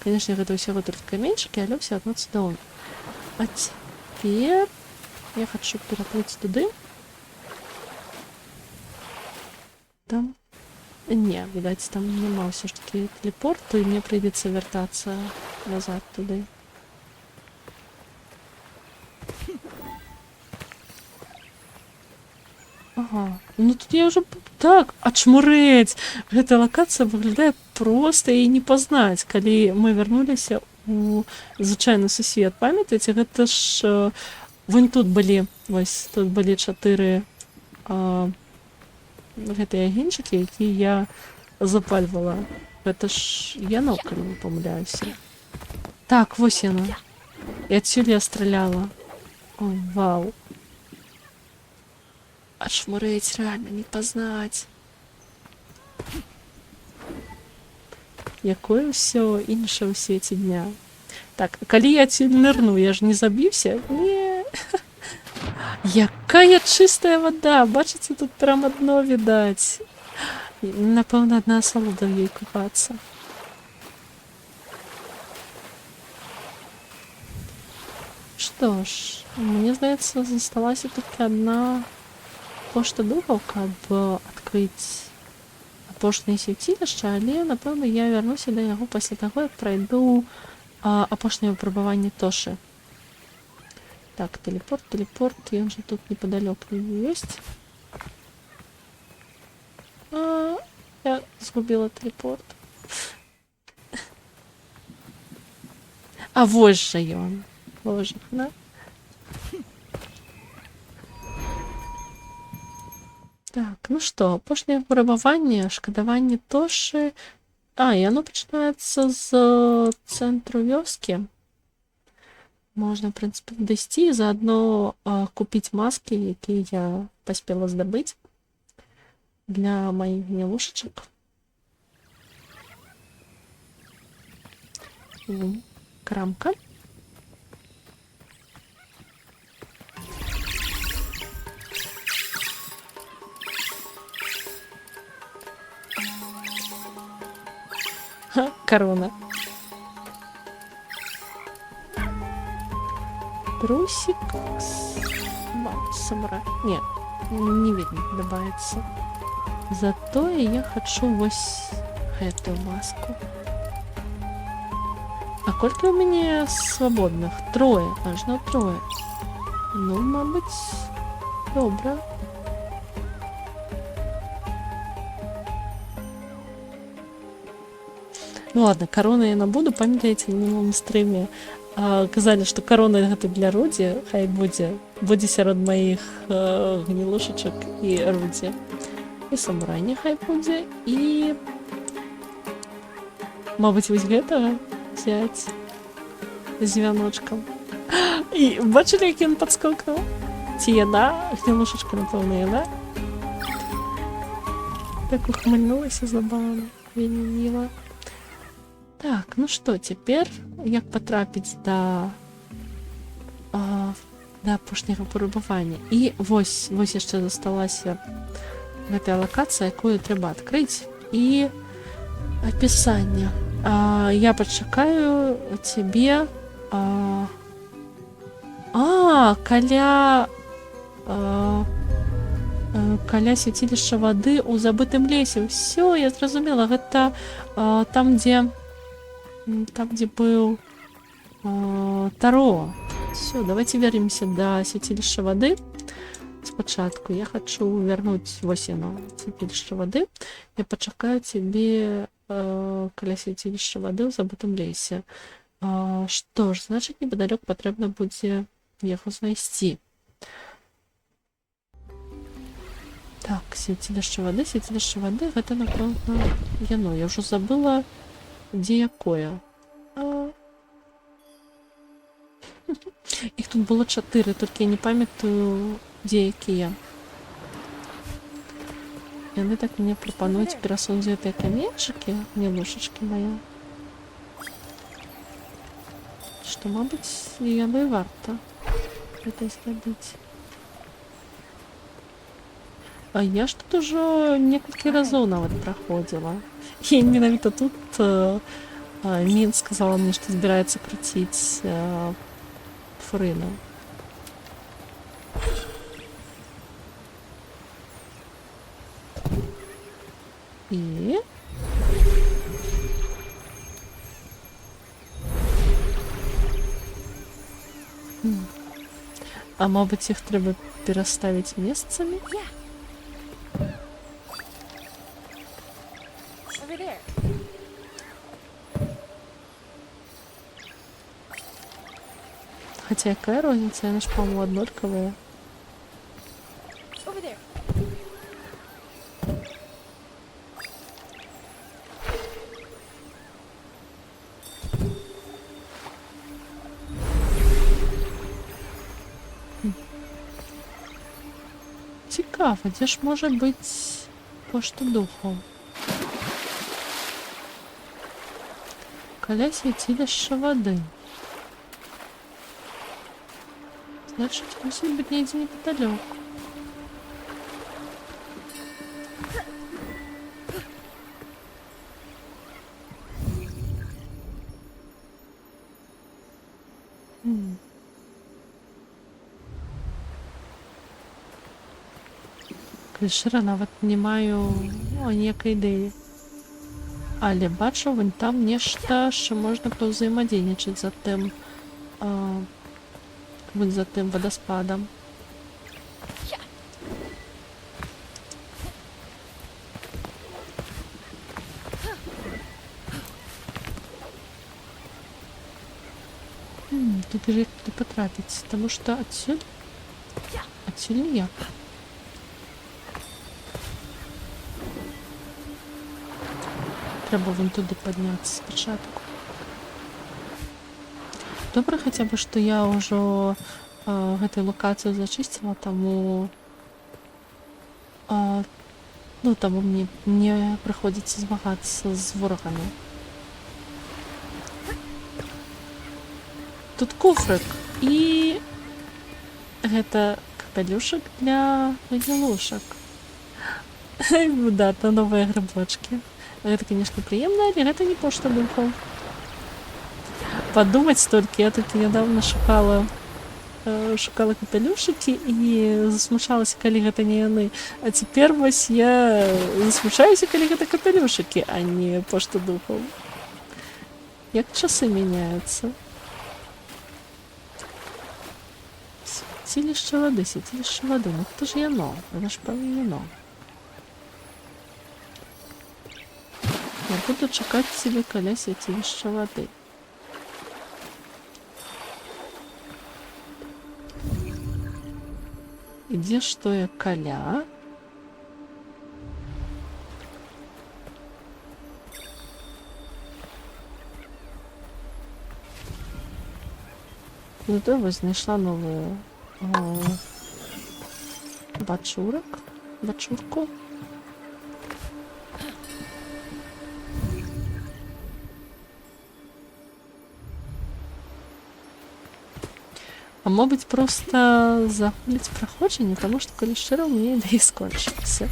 Конечно, гэта ўсяго толькі каменьчыкі, але ўсё адно цудоўна. А цяпер я хочу пераплыць туды. Там... Не, відаць, там няма ўсё ж таки телепорту, і мне прыйдецца вяртацца назад туды. Ага. Ага. Ну тут я уже... Так, ачмурэць! Гэтая лакацыя выглядае проста і не пазнаць, калі мы вярнуліся у звычайны сусвет. Памятаеце, гэта ж... Вунь тут былі, вось, тут былі 4 гэтыя агеньчыкі, якія я запальвала. Гэта ж яно, калі не памыляюся. Так, вось яно. І адсюль я страляла. Ой, вау. Ачмурэць, реально не пазнаць. Якое ўсё іншае ў свеце дня. Так, калі я адсюль нырну, я ж не забіўся? Не. Якая чыстая вода! Бачыце, тут прямо дно відаць. Напэўна, адна асалода в ёй купацца. Что ж, мне здаецца, засталася толькі одна пошта-дугаў, каб адкрыць апошняе свяцілішча, але, напэўна, я вярнуся да яго пасля таго, як прайду апошняе выпрабаванне Тошы. Так, телепорт, ён же тут непадалёк ёсць. Я згубила телепорт. А вось жа ён. Боже, да? Так, ну што, апошняе выпрабаванне, шкадаванне Тошы. І оно пачынаецца з цэнтру вёскі. Можна, в прынцыпе, дайсці і заадно купіць маскі, якія я паспела здабыць для маіх гнілушачак. Крамка. Ха, корона. Трусик. Самурай. Нет, не видно, добавится. Зато я хочу вось эту маску. А колькі у мяне свабодных? 3, ажно 3. Ну, мабыць, добра. Ну ладно, корону я набуду, памятаеце, на мінулым стрыме казалі, што корона гэта для Рудзі, хай будзе сярод маіх гнілушачак і Рудзі. І самурай няхай будзе, і мабыць, вось гэтага взять з вяночкам. І бачылі, як ён падскокнуў? Ці яна? Гнілушачка, напэўна, яна? Так ухмыльнулася забавна, вельмі міла. Так, ну што, цяпер як патрапіць да апошняга выпрабавання. І вось яшчэ засталася гэтая лакацыя, якую трэба адкрыць, і апісанне. Я пачакаю цябе каля свяцілішча вады ў забытым лесе. Усё, я зразумела, гэта там, дзе был Таро. Все, давайте вернемся до святилища воды. Спочатку я хочу вернуть вось яно, святилище воды. Я почакаю тебе каля святилища воды ў забытым лесе. Што ж, значит, непадалёк патрэбна будзе яго знайсці. Так, святилище воды, гэта, напэўна, яно. Я ўжо забыла, дзе якое. Іх тут было 4, толькі я не памятаю, дзе якія. Яны так мне прапануюць перасунуць гэтыя каменьчыкі, гнілушачкі мае. Што, мабыць, яно і варта гэта зрабіць. А я ж тут ужо некалькі разоў нават праходзіла. І менавіта тут Мін сказала мне, што збіраецца круціць Фурыну. І... А мабыць, іх трэба пераставіць месцамі? there. Хотя какая разница, они ж, по-моему, однорковые. Over there. Цікаво, де ж може бути пошта духов? Каля святилища воды. Значит, мусит быть негде неподалеку. Клішера навіть не маю ніякої ідеї. Але бачу, вон там нечто, що можна повзаємодійничати за тим, вон за тим водоспадом. Тут же як туди потрапити, тому що отсюда ніяк. Треба вон туди піднятися спочатку. Добре хоча б, що я вже эту локацію зачистила, тому ну, тому мені не приходиться змагатися з ворогами. Тут куфрик і гэта капелюшек для ангелушек. Да, то новые грибочки. Это, конечно, приемно, але это не пошта духов. Подумать только, я тут недавно шукала капелюшики і засмущалася, коли гэта не яны. А теперь вось я засмущаюся, коли гэта капелюшики, а не пошта духов. Як часы меняются. Святилище воды. Ну хто ж яно? Воно ж певно яно. Я буду чекать себе каля святилища воды. Где что я каля? Ну да, вот знайшла новую бачурку. А мабуть, просто загулять проходження, тому що, коли щиро, у мене ідеї скончилися.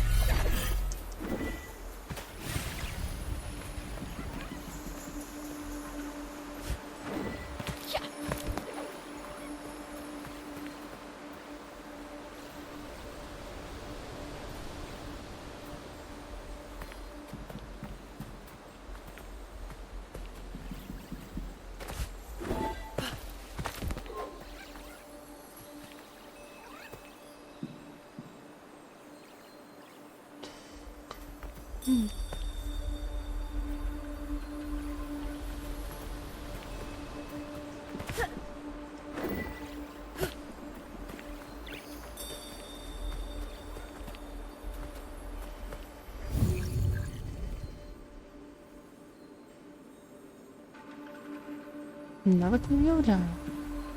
Навіть не уявляю.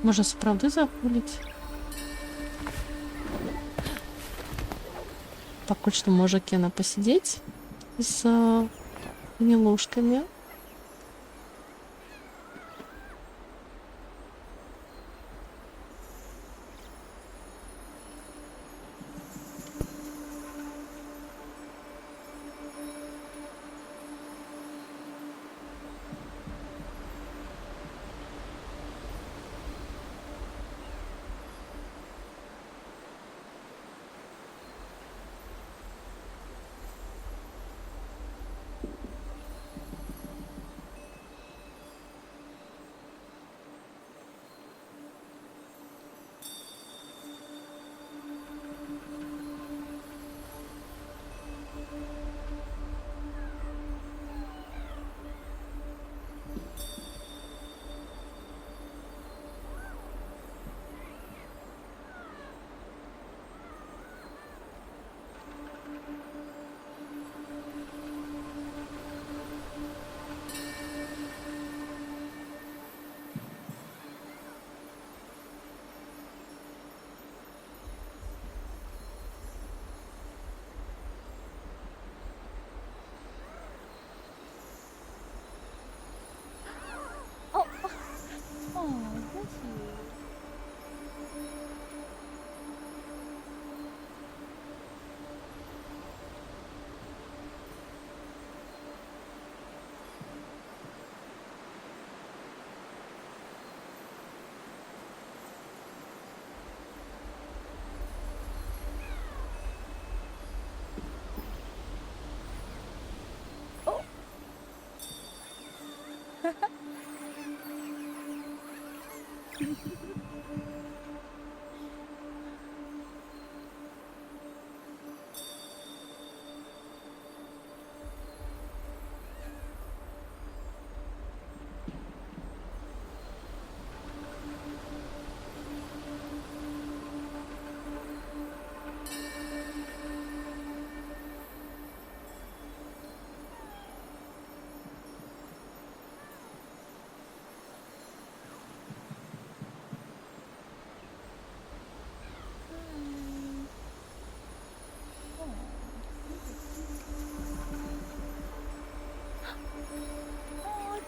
Може, справді загулять? Поки що може Кена посидеть з гнилушками. Oh,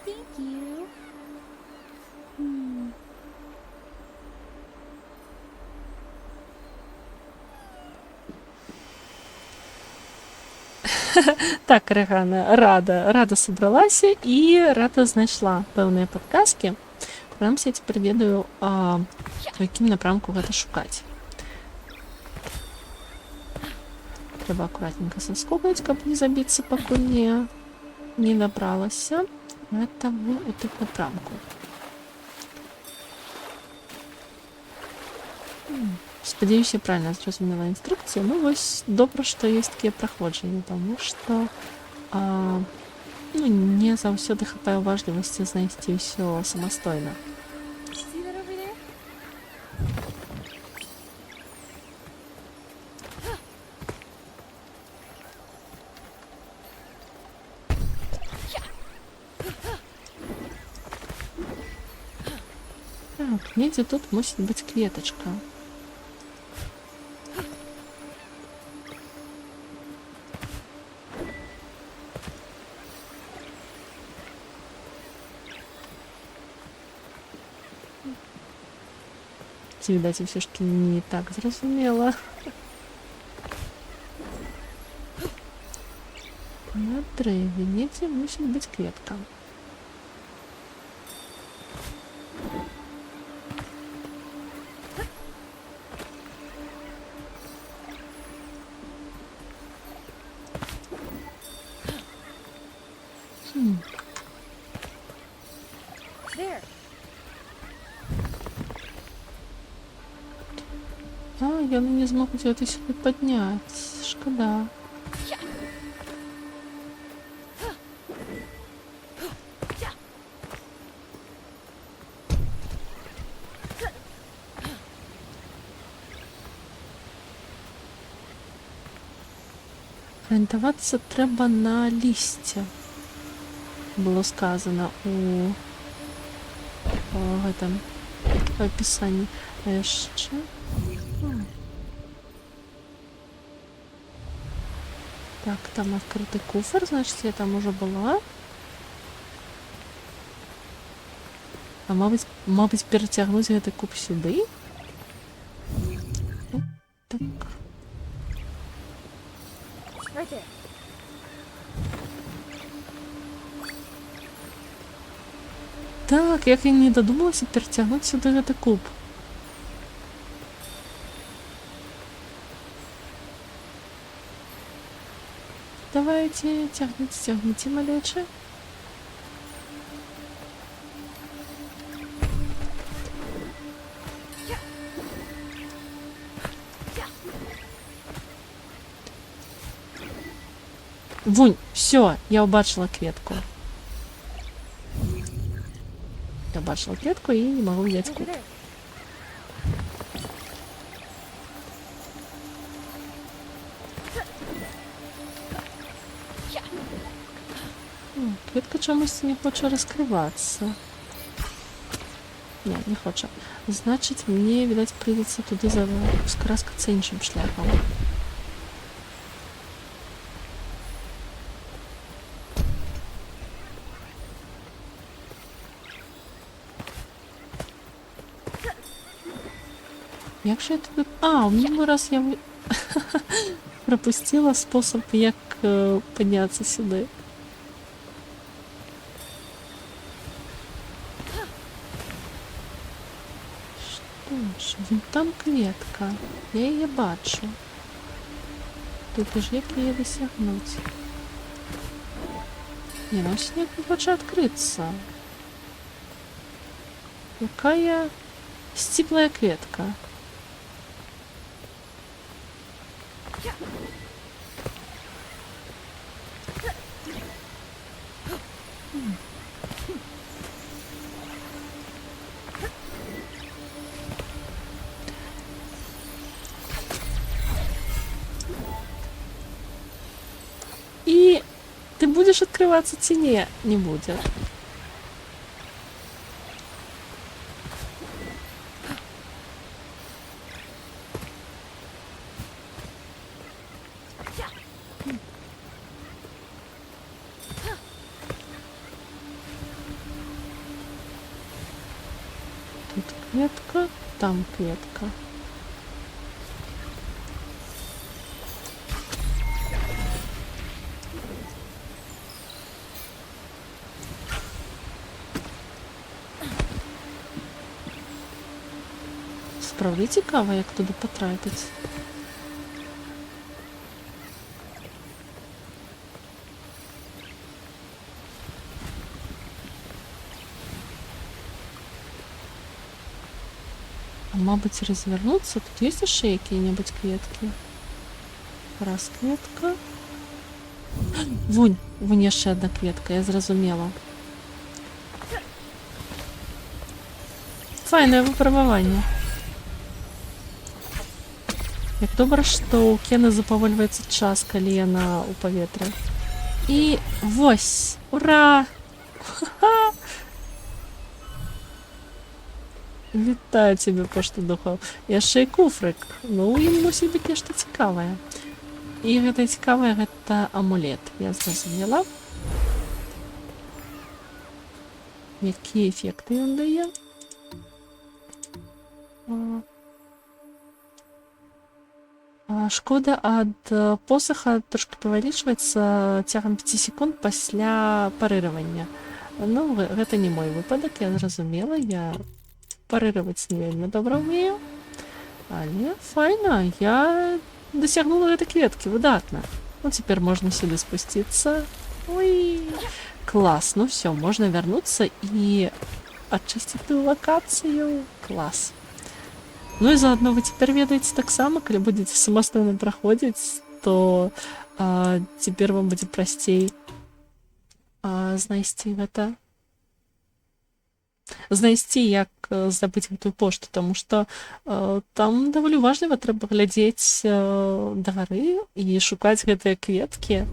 thank you. Так, Регана, рада собралася і рада знайшла певныя падказкі. Прынамсі, я цяпер ведаю, у якім напрамку гэта шукаць. Трэба акуратненько соскобнуць, каб не забіцца, пакуль не набралася. Гэта у тых напрамку. Спадзяюся, я правильно зразумела інструкцію. Ну, вось добра, што ёсць такія праходжанні, таму што не заўсёды хапае ўважлівасці знайсці ўсё самастойна. See that over there? Так, недзе тут мусіць быць кветачка. Ці, відаць, усё ж таки не так зразумела. На дрэве недзе мусіць быць кветка. There. Яны не змогуць гэта сюды падняць. Шкада. Арыентавацца трэба на лісце. Было сказано у гэтым апісанні. А яшчэ... Так, там открытый куфр, значит, я там уже была. А мабыць, перацягнуць гэты куб сюды. Так. Right there. Так, як я не додумалася перацягнуць сюди гэты куб. Давайте, тягните, малече. Вунь, все, я убачила кветку. Я бачила клетку и не могу взять куб. Клетка чомусь не хоче розкриватися. Не хоче. Значить, мені, видать, прийдеться туди скараскатися іншим шляхом. Як же я туди... в минулий раз я пропустила спосіб, як піднятися сюди. Що ж, вон там клетка. Я її бачу. Тут ж як її досягнути? Не, ну ніяк не хоче відкритися. Яка я Стиплая кветка. И ты будешь открываться тени? Не будет. Тут клетка, там клетка. Справді цікаво, як туди потрапити. А мабуть, развернуться? Тут есть еще какие-нибудь клетки? Раз клетка. Вунь, вунь, еще одна клетка, я зрозумела. Файне випробування. Як добре, що у Кена заповольвається час, коли яна у повітрі. І вось! Ура! Ха-ха! Вітаю тебе, пошта духов. Яшчэ і куфрик. Ну, ім мусіць быць нешта цікавае. І гэта цікавае, гэта амулет. Я зразумела. Якія эфекты ён дае? Шкода ад посаха трошки павялічваецца цягам 5 секунд пасля парыравання. Ну, гэта не мой выпадак, я зразумела, я парыраваць не вельмі добра ўмею. Але файна, я дасягнула гэтай клеткі, выдатна. Ну, цяпер можна сюды спусціцца. Ой, клас, ну все, можна вярнуцца і адчысціць тую лакацыю. Клас. Ну і заодно вы цяпер ведаеце таксама, калі будзеце самастойна праходзіць, то цяпер вам будзе прасцей знайсці гэта. Знайсці, як здабыць гэтую пошту, таму што там даволі уважліва трэба глядзець дагары і шукаць гэтыя кветкі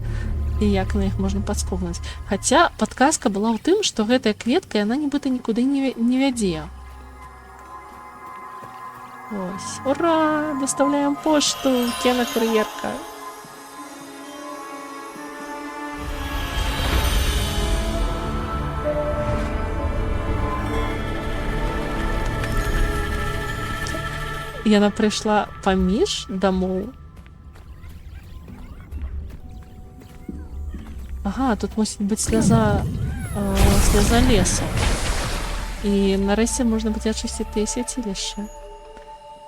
і як на іх можна падскокнуць. Хаця падказка была ў тым, што гэтая кветка, яна нібыта нікуды не вядзе. Ось. Ура! Доставляем пошту! Кена кур'ерка. Яна прыйшла паміж дамоў. Ага, тут мусіць быць сляза лесу. І нарэшце можна будзе ачысціць тыя свяцілішчы.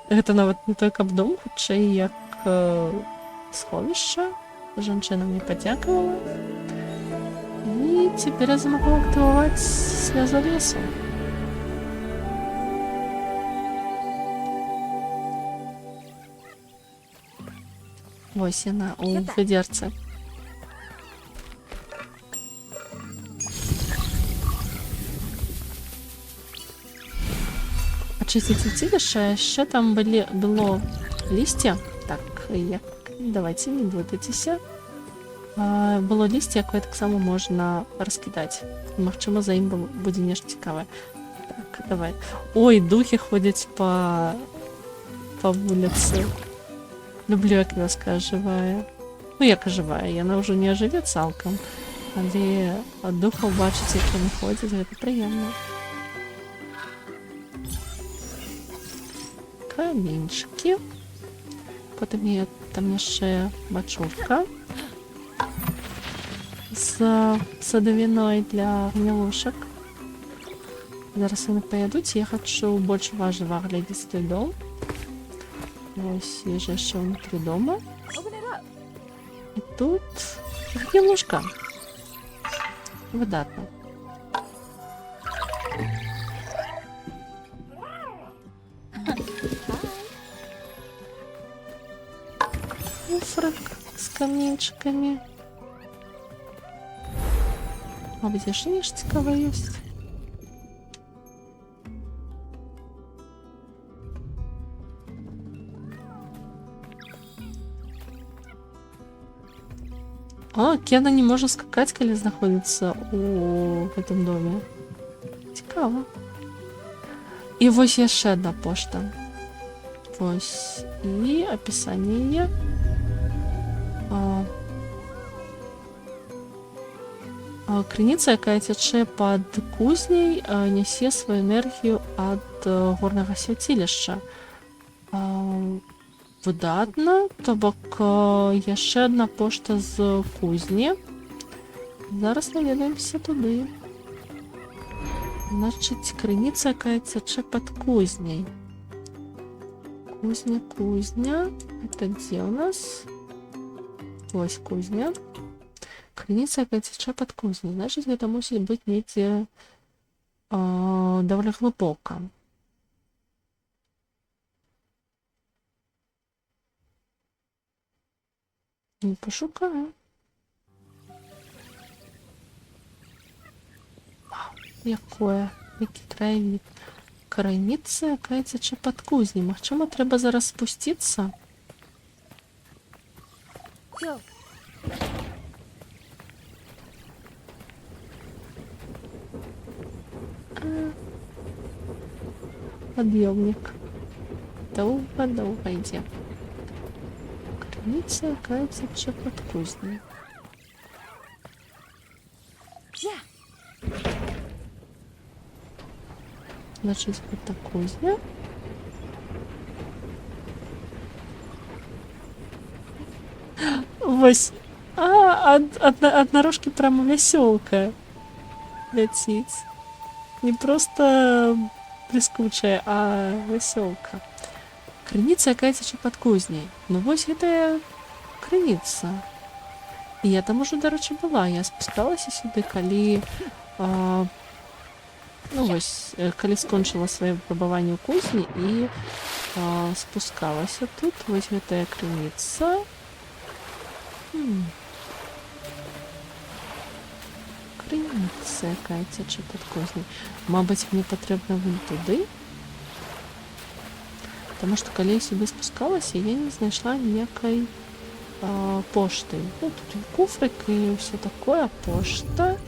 Гэта нават не той каб дом, хутчэй як сховішча. Жанчына мне падзякавала. І цяпер я змагу актываваць слязу лесу. Вось яна у вядзерцы. Ачысціць свяцілішча, яшчэ там было лісце. Так, як... давайте не блытайцеся. Было лісце, якое таксама можна раскідаць. Магчыма, за ім будзе нешта цікавае. Так, давай. Ой, духі ходзяць па вуліцы. Люблю, як вёска ажывае. Ну, як ажывае, яна ўжо не ажыве цалкам. Але ад духаў бачыць, як яны ходзяць, гэта прыемна. Каменьчыкі. Потым я там яшчэ бачурка з садавіной для гнілушак. Зараз яны паядуць, я хачу больш уважліва агледзець той дом. Ось я яшчэ ўнутры дома. І тут гнілушка. Выдатна. камінчиками. Мабуть, є ще ніж цікаве є. А, Кена не може скакати, коли знаходиться в цьому домі. Цікаво. І ось є ще одна пошта. Ось. І описання є. Крыніца, якая цячэ пад кузняй, нясе сваю энергію ад горнага свяцілішча. Выдатна, то бок яшчэ адна пошта з кузні. Зараз наведаемся туды. Значыць, крыніца, якая цячэ пад кузняй. Кузня. Это дзе у нас? Ось кузня. Крыніца, якая цячэ пад кузняй. Значыць, гэта мусіць быць недзе даволі глыбока. Не пошукаю. Якое? Які краявід? Крыніца, якая цячэ пад кузняй. Магчыма, трэба зараз спусціцца? Go. Подъемник. Долго йде. Крыніца, якая цячэ пад кузняй. Yeah. Значить, гэта кузня. Вось. Однорожки прямо веселка ляціць. Не просто бліскучая, а веселка. Крыніца, якая цячэ пад кузняй. Ну вось гэтая крыніца. І я там ужо, дарэчы, была. Я спускалася сюды, калі ну вось, калі скончыла свае выпрабаванні ў кузні і спускалася тут. Вось гэтая крыніца. Крыніца, якая цячэ пад кузняй. Мабыць, мне патрэбна вон туды. Таму што калі я сюды спускалася, я не знайшла ніякай пошты. Ну, тут і куфрик, і ўсё такое. Пошта.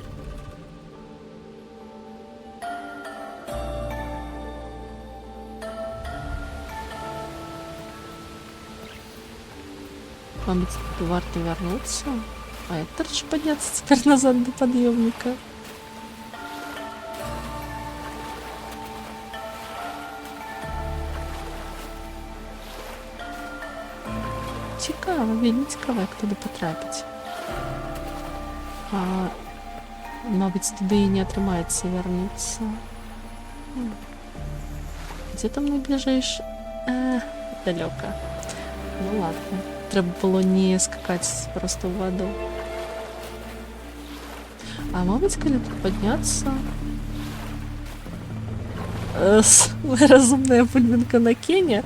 Мабыць, тут варта вярнуцца. А я торчу подняться теперь назад до подъемника. Цікаво, вельмі цікаво, як туди потрапити. Мабуть, туди і не атрымаецца вярнуцца. Где там найближэйшы? Далёка. Ну ладно. Трэба было не скакаць просто ў ваду. А мабыць, калі тут падняцца... Разумная бульбінка на Кене?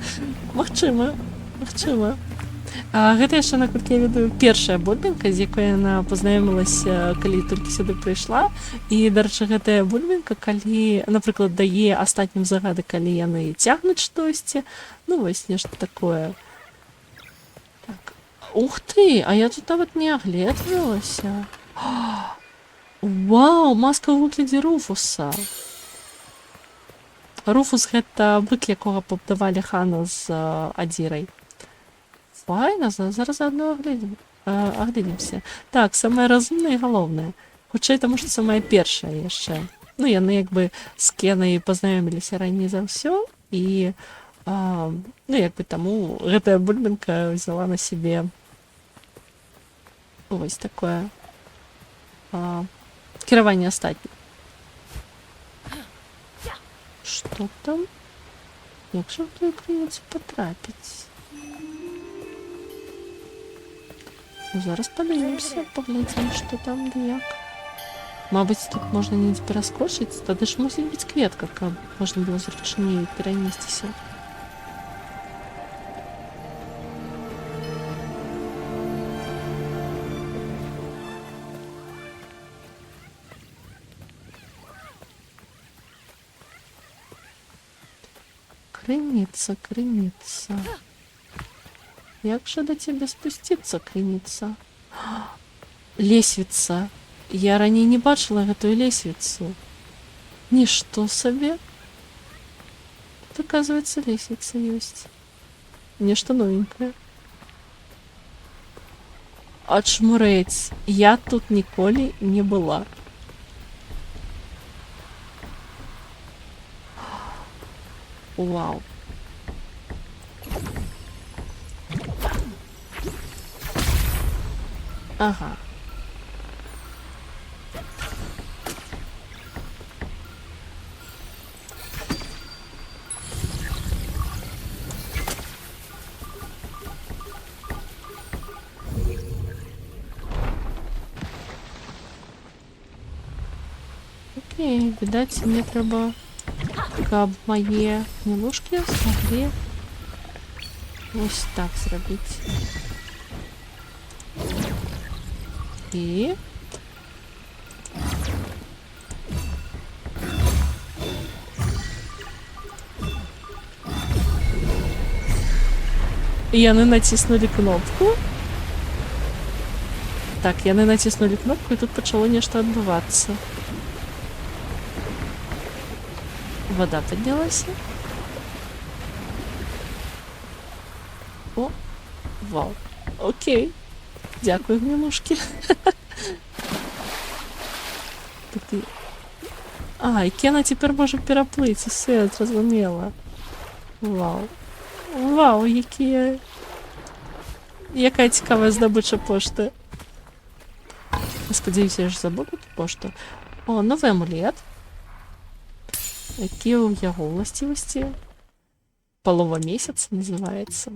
Магчыма. Гэта яшчэ, наколькі я ведаю, першая бульбінка, з якой яна пазнаёмілася, калі толькі сюды прыйшла. І, дарэчы, гэтая бульбінка, калі, напрыклад, дае астатнім загады, калі яны цягнуць штосьці. Ну, вось нешта такое. Так. Ух ты, а я тут нават не агледвалася. Вау, маска ў выглядзе Руфуса. Руфус гэта бык, якога пабдавалі хана з Адзірай. Файна, зараз заодно агледзімся. Так, самае разумнае і галоўнае. Хутчэй, таму што самае першае яшчэ. Ну, яны як бы з Кенай пазнаёміліся раней за ўсё, і ну, як бы таму гэтая бульбінка взяла на сябе вось такое кіраванне астатнім. Што там? Як жа ў тую крыніцу патрапіць? Ну, зараз падаёмся, паглядзім, што там ды як. Мабыць, тут можна недзе пераскочыць, тады ж мусіць быць кветка, каб можна было зручней перанесціся. Крыница, крыница. Як же до тебя спуститься, крыница? Лесвіца. Я раней не бачила гэтую лесвіцу. Нішто сабе. Тут, оказывается, лесвіца ёсць. Нешта новенькае. Ачмурэць. Я тут ніколі не была. Вау. Ага. Окей, видать, мне треба, каб мае мілушкі змаглі ось так зрабіць. І яны націснулі кнопку. Так, яны націснулі кнопку, і тут пачало нешта адбывацца. Вода поднялась. О, вау. Окей. Дякую, милушки. А, і Кена тепер може переплити. Все, я зрозуміла. Вау. Вау, які... Яка цікава здобича пошти. Сподіваюся, я ж забуду ту пошту. О, новий амулет. Які у яго властивості? Полова месяца называется.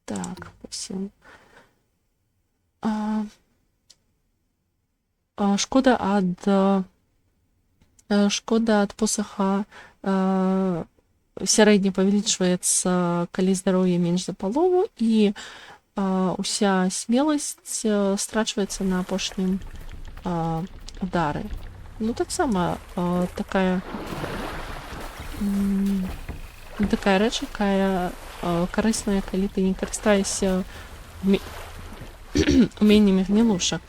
Так, всем. Шкода ад посаха сярэдне павялічваецца, калі здароўе менш за палову, і уся смеласць страчваецца на апошнім удары. Ну, таксама такая рэч, якая карысная, калі ты не карыстаешся уменнямі гнілушак.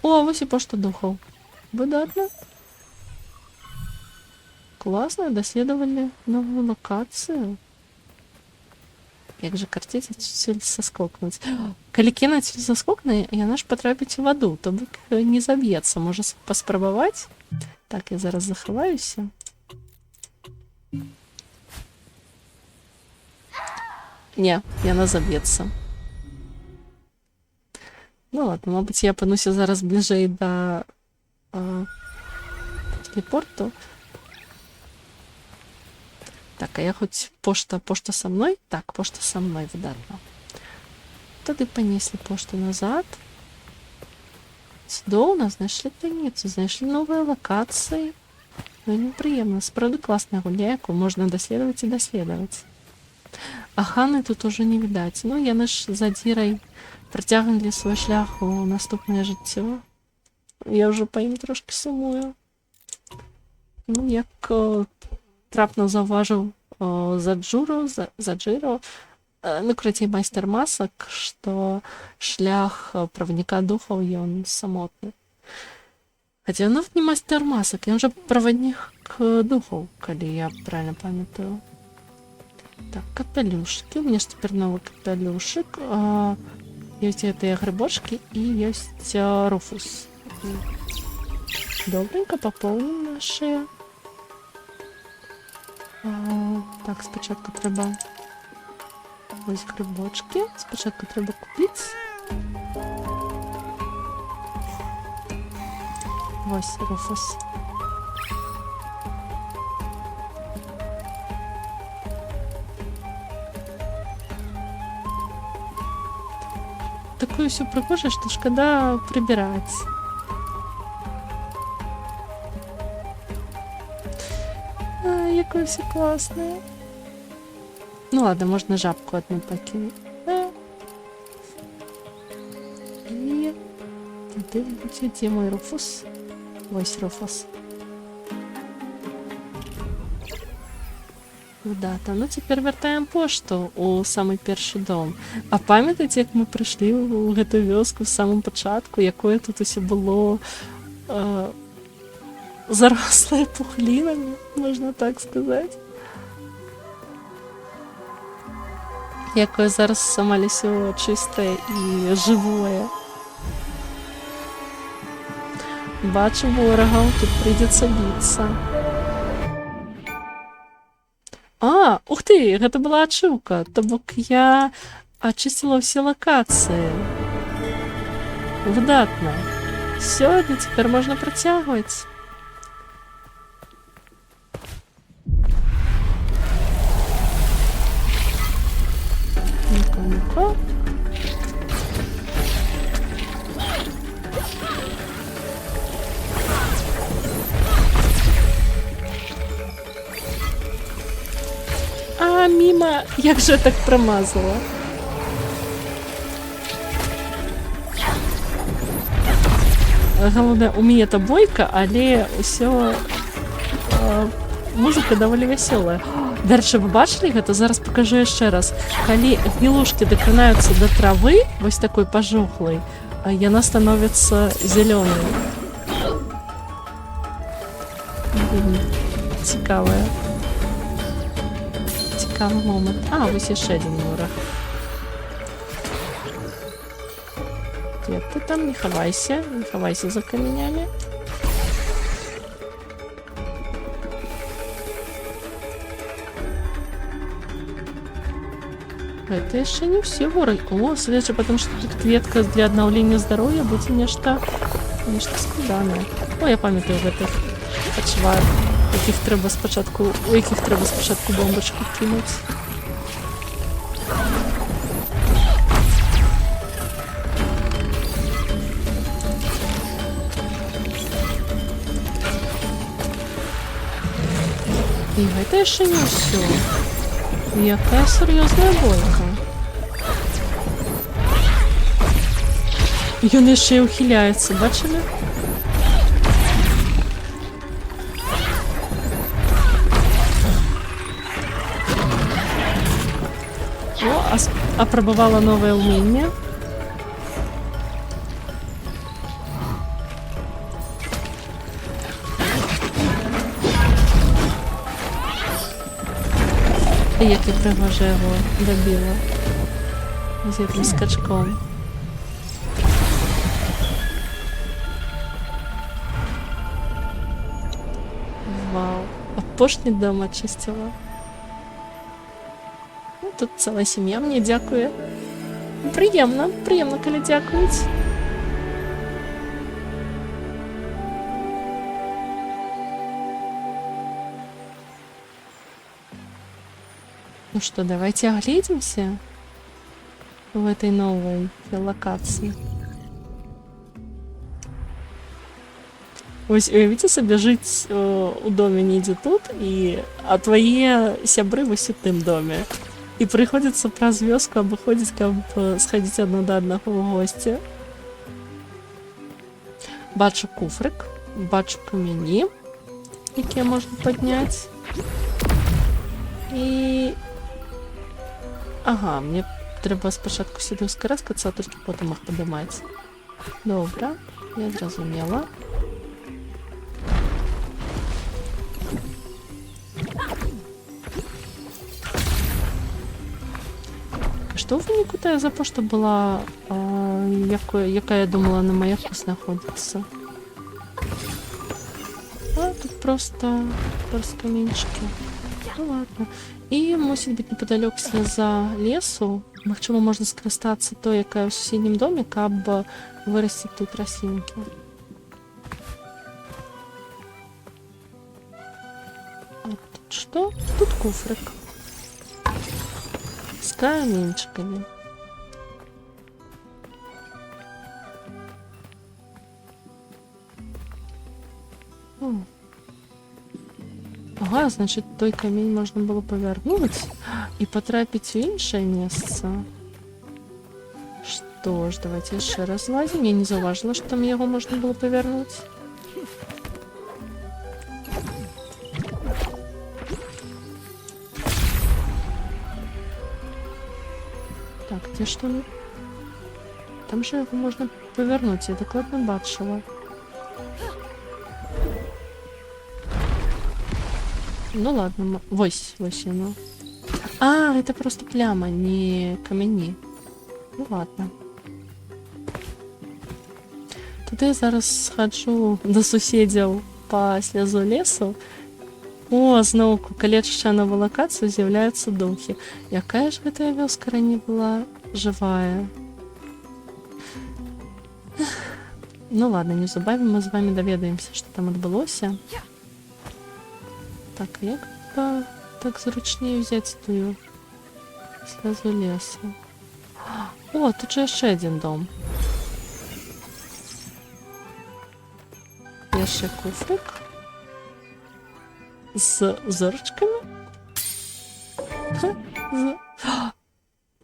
О, вось і пошта духаў. Выдатна. Класна, даследавалі новую лакацыю. Як же карціць адсюль саскокнуць. Калі Кена адсюль саскокне, яна ж патрапіць у ваду, то бок не заб'ецца. Можа паспрабаваць? Так, я зараз захаваюся. Не, яна заб'ецца. Ну ладно, мабыць, я апынуся зараз бліжэй да телепорту. Так, а я хоць пошта са мной? Так, пошта са мной, выдатна. Тады панеслі пошту назад. Цудоўна, знайшлі таніцу, знайшлі новыя лакацыі. Ну, непрыемна. Справді класная гульня, якую можна даследаваць і даследаваць. А Ханы тут ужо не відаць. Ну, яны ж за дзірай працягнулі свой шлях у наступнае жыццё. Я ўжо па ім трошки сумую. Ну, як трапна заўважыў Заджіро, ну, карацей, майстар масак, што шлях правадніка духаў ён самотны. Хаця ён нават не майстар масак, ён жа праваднік духаў, калі я правильно памятаю. Так, капелюшки. У меня ж теперь новый капелюшек. Есть гэтыя грибочки и есть руфус. Добренько пополним наши. Так, спочатку треба ось грибочки. Спочатку треба купити. Ось руфус. Такое все прохоже, что шкода прибирать. Якое все классное. Ну ладно, можно жабку одну покинуть. И ты где мой руфус? Ось руфус. Выдатна. Ну, цяпер вяртаем пошту ў самы першы дом. А памятаеце, як мы прыйшлі ў гэту вёску з самым пачатку, якое тут усё было зарослае пухлінамі, можна так сказаць. Якое зараз амаль усё чыстае і жывое. Бачу ворагаў, тут прыйдзецца біцца. А, ух ты, гэта была ачыўка, то бок я ачысціла ўсе лакацыі. Выдатна. Сёння цяпер можна працягваць. Ну-ка. А, мимо, як же я так промазала. Галоўнае, у мяне та бойка, але ўсё музыка даволі вясёлая. Дарэчы, вы бачылі гэта? Зараз пакажу яшчэ раз. Калі гілушкі дакранаюцца да травы, вось такой пажухлай, яна становіцца зялёнай. Цікавая. Цікавы момант. А, вось яшчэ адзін вораг. Где ты там? Не хавайся за каменями. Это еще не все воры. О, следующее, потому что тут клетка для обновления здоровья будет нечто складанное. О, я памятаю в этих почвах, у яких треба спочатку бомбочку кинуть. І гэта ще не все. Яка серйозна бойка. Ён яшчэ і ухиляецца, бачили? О, апрабавала новае ўменне. Як я пригоже його добила з яким скачком. Вау. Апошній дом очистила. Ну, тут ціла сім'я мені дякує. Приємно, коли дякують. Ну что, давайте оглядимся в этой новой локации. Ось, уявіце собі, жить у домі недзе тут, а твои сябры вось у тым доме. І приходится праз вёску абыходзіць, каб сходить адно да аднаго ў госці. Бачу куфрик, бачу камені, якія можна падняць. І... Ага, мне трэба спачатку сюды ўскараскацца, а толькі потым іх падымаць. Добра, я зразумела. Што ў выніку тая запошта была, якая я думала на маяку знаходзіцца? А, тут просто каменчики. Ну ладно. І мусіць быць непадалёк сляза лесу. Магчыма, можна скарыстацца той, якая ў суседнім доме, каб вырасціць тут раслінкі. А тут што? Тут куфрик. З каменчиками. Ага, значит, той камень можно было повернуть и потрапить в іншае место. Что ж, давайте еще раз лазим. Я не зауважила, что там его можно было повернуть. дорожки, что ли? Там же його можна повернути, я докладно бачила. Ну ладно, вось оно. А, это просто пляма, не камені. Ну ладно. Туди я зараз схожу до сусідів по слізу лісу. О, знову коли ще нову локацію з'являються духи. Яка ж эта вёска ранее була живая? Ну ладно, незабавно ми з вами доведаємося, що там відбулося. Так, як так зручніше взяти тую слезу лесу? О, тут же ще один дом. Є ще куфрик. З зорочками?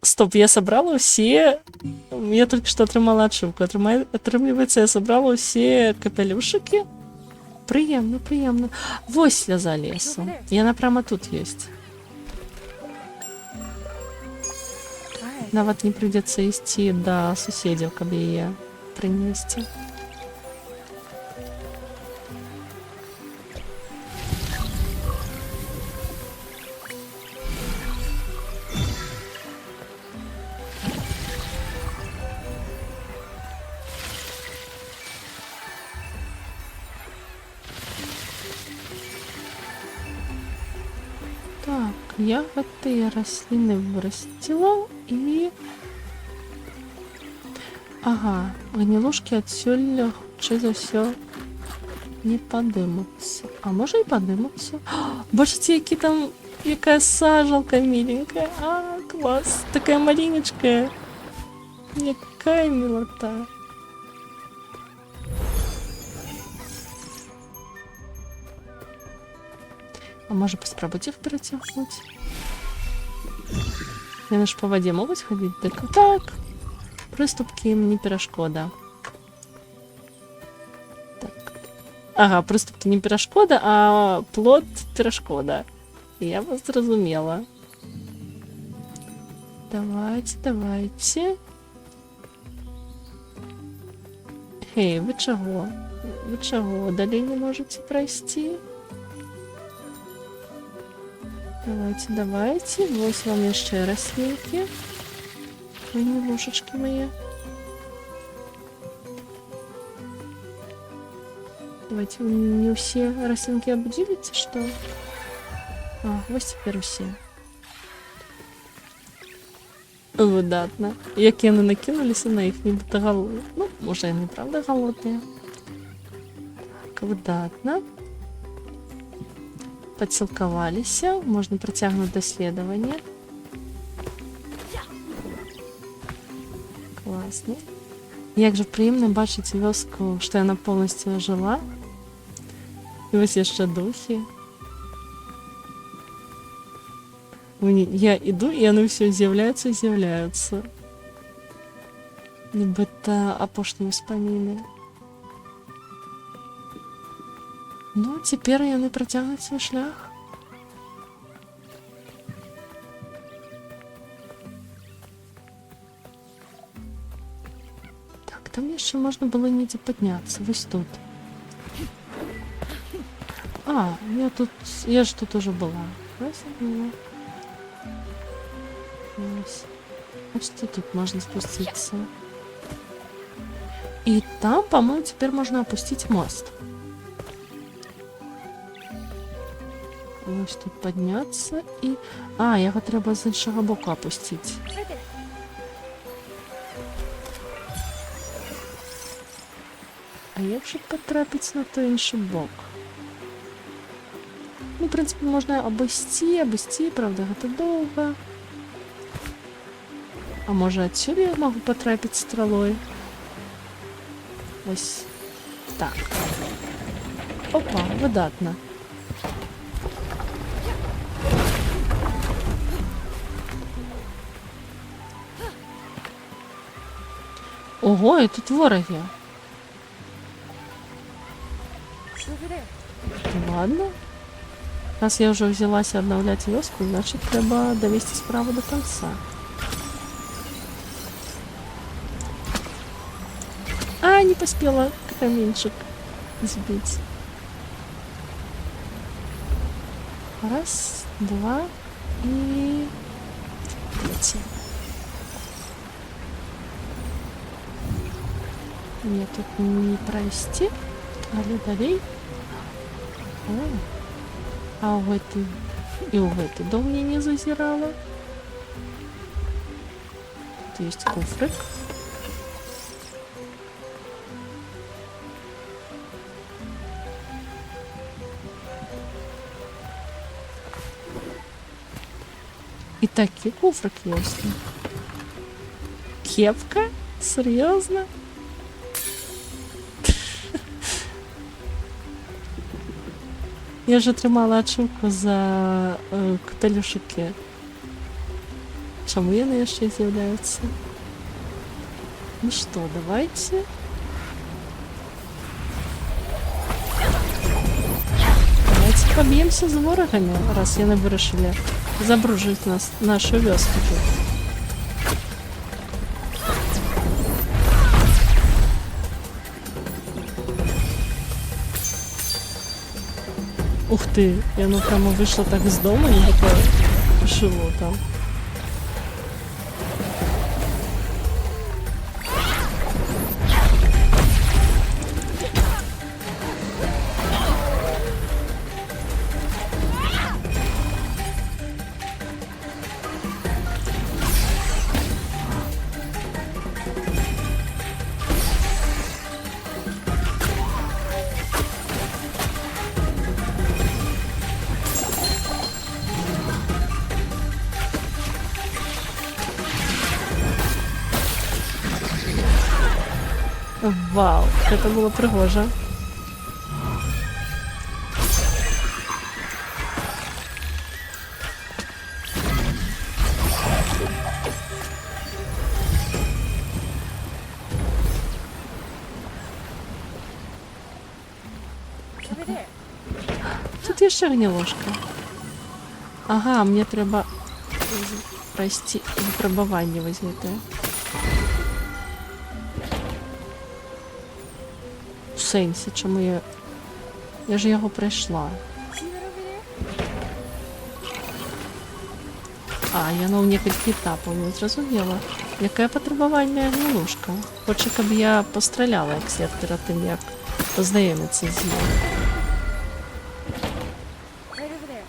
Стоп, я собрала все... Я только что отримала ошибку. Отрымливается, я собрала все капелюшики. Приємно, приємно. Вось сльоза лесу. І вона прямо тут есть. Навіть не придется идти до сусідів, щоб її принести. Так, ягоди рослини виростила і... Ага, гнилушки отсюль чи за все не подимуться. А може і подимуться? Бачите, які там... Якая сажалка миленькая. А, класс. Такая маленечкая. Якая милота. А може поспробуйте їх перетягнути? Вони ж по воді можуть ходити? Так. Приступки їм не перешкода. Так. Ага, приступки не перешкода, а плод перешкода. Я вас зрозуміла. Давайте. Эй, вы чего? Вы чего? Далее не можете пройти? Давайте. Вот вам еще рослинки. Гнилушечки мои. Давайте, вы не все рослинки обделите, что? А, вот теперь все. Видатно. Які вони накинулися на їх, нібито голодні. Ну, може, і неправда голодні. Так, видатно. Подсилковалися. Можна протягнути дослідження. Класно. Як же приємно бачити вёску, що вона повністю ожила. І ось є ще духи. Я иду, и оно все з'является и з'является. Нібито апошні вспомины. Ну, тепер вони протягнуть свій шлях. Так, там ще можна було ніде піднятися. Ось тут. А, я ж тут уже була. Ось була. Значит, тут можно спуститься. И там, по-моему, теперь можно опустить мост. Ось тут подняться и... А, його треба з іншого боку опустити. А як же потрапити на той інший бок? Ну, в принципі, можна обойти, правда, це довго. А може отсюда я могу потрапить стрелой? Ось так. Опа, видатно. Ого, і тут вороги. Ладно. Раз я вже взялася обновляти вёску, значить треба довести справу до конца. А, не поспела каменчик сбить. Раз, два и третий. Мне тут не провести. Далей. О, а в этой и в этой дом я не зазирала. Тут есть куфрик. И такие куфрик есть. Кепка? Серьезно? Я же тримала ачивку за капелюшики. Чому вони ще з'являються? Ну что, давайте. Давайте поб'ємося з ворогами, раз я не вирішила забружити нашу вёску тут. Ух ты, и оно прямо вышло так из дома, не такое жило там. Вау, это было пригоже. Over there. Тут є ще гнілошка. Ага, мені треба пройти випробування візьмете. В сенсі, чому я... Я ж його пройшла. See that over there? А, я на некілька етапів не зрозуміла. Яке потребування гнілушка? Хоче, щоб я постріляла як слід перед тим, як познайомитися з ним. Right over there.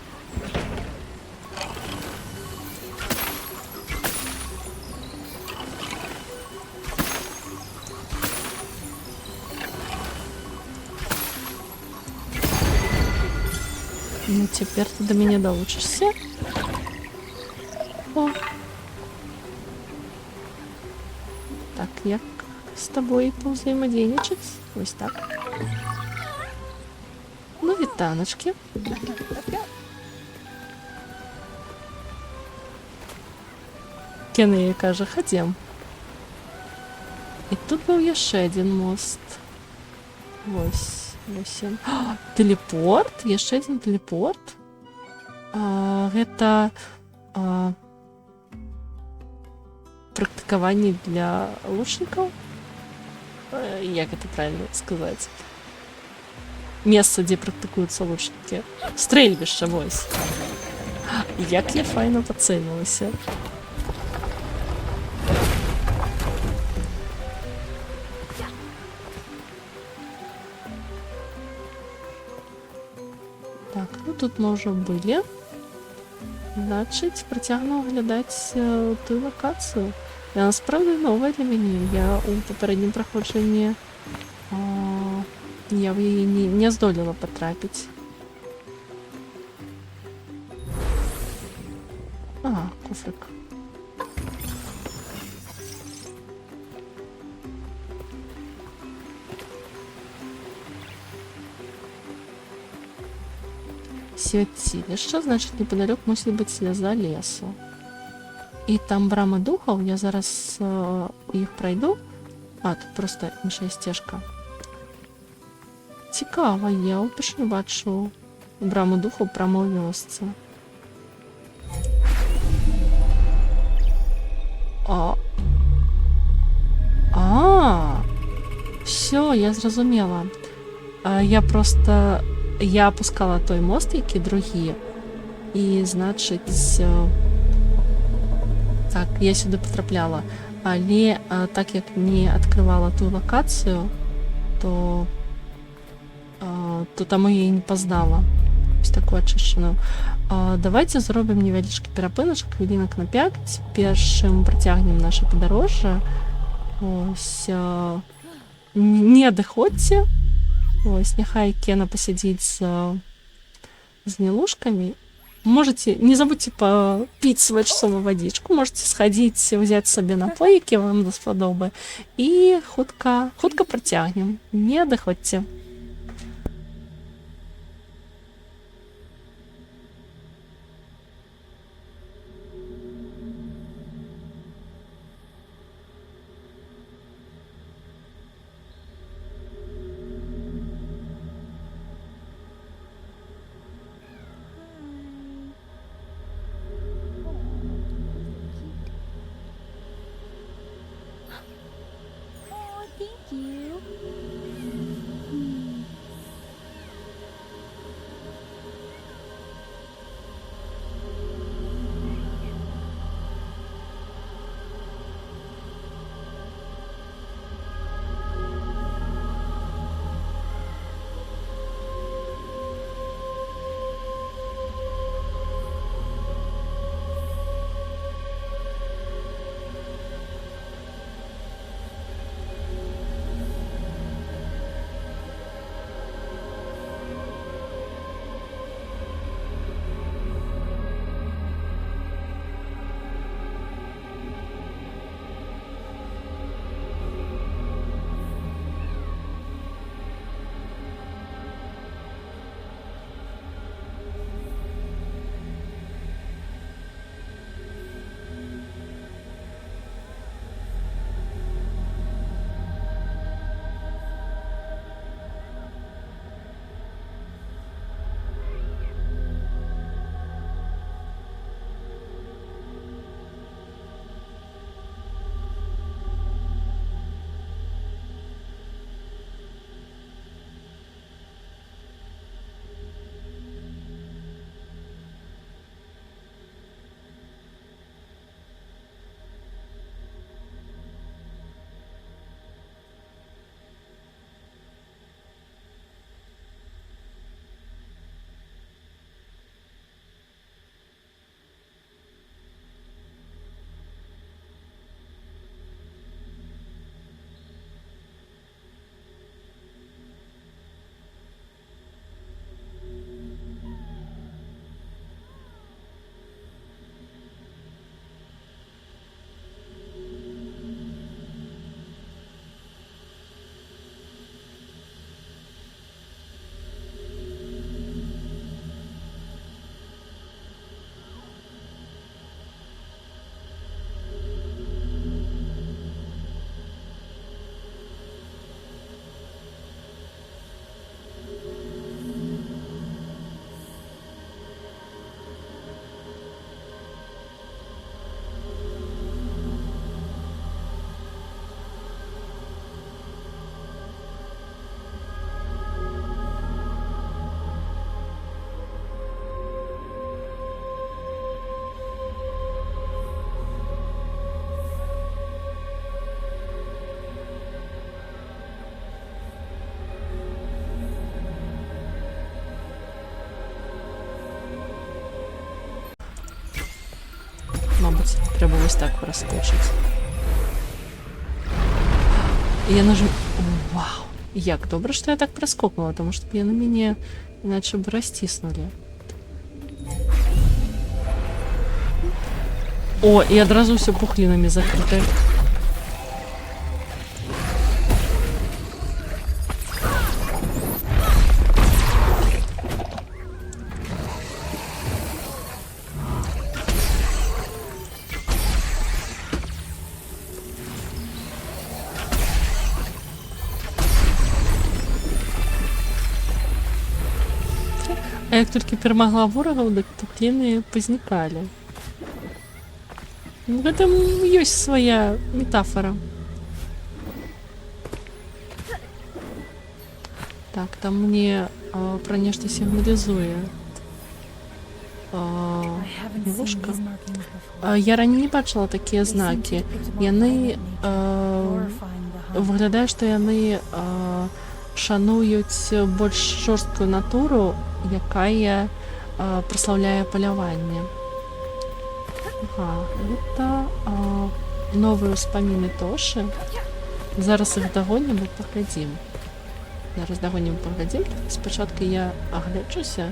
Ну, теперь ты до меня доучишься. О. Так, як з тобою повзаємодійничать? Ось так. Ну, вітаночки. Let's go. Кенея каже, ходім. І тут був ще один мост. Ось. Ось він. А, телепорт? Є ще один телепорт? Гэта практикування для лучників? Як це правильно сказати? Место, де практикуються лучники. Стрельбище, ось. Як я файно поцілилася. Так, ну тут мы уже были. Значить, притягну оглядати ту локацію. Вона насправді нова для мене. Я у попередньому проходженні я в її не здоліла потрапити. Ага, куфрик. Святилище, значить, неподалеку мусить бути сльоза лесу. І там брами духов, я зараз їх пройду. А, тут просто інша стежка. Цікаво, я вперше бачу браму духов прямо у вёсці. все, я зрозуміла. Я просто. Я опускала той мост, як і другі. І, значить. Так, я сюди потрапляла. Але так як не відкривала ту локацію, то тому я і не познала. Ось таку очищену. Давайте зробимо невеличкий перепиночок, хвилинок на 5. Першим протягнемо наше подорожжя. Ось. Не доходьте. Ось, нехай Кена посидит с гнилушками. Можете, не забудьте попить свою часовую водичку, можете сходить, взять себе напой, які вам до сподоби, і хутка протягнем. Не доходьте. Oh, thank you. Мабуть, треба ось так розкочити. Я нажму... Вау! Як добре, що я так проскокнула, тому що я на мене іначе б розтиснули. О, і одразу все пухлинами закрите. А як тільки перемогла ворога, так пухлини позникали. В этом есть своя метафора. Так, там мені про нешта сігналізує. Ігрушка. Я раней не бачила такія знакі. Яны выглядае, што яны шануюць больш жорсткую натуру, якая праслаўляе паляванне. Ага, гэта новыя ўспаміны Тошы. Зараз іх дагонім і паглядзім. Зараз дагонім і паглядзім. Спачатку я агляджуся.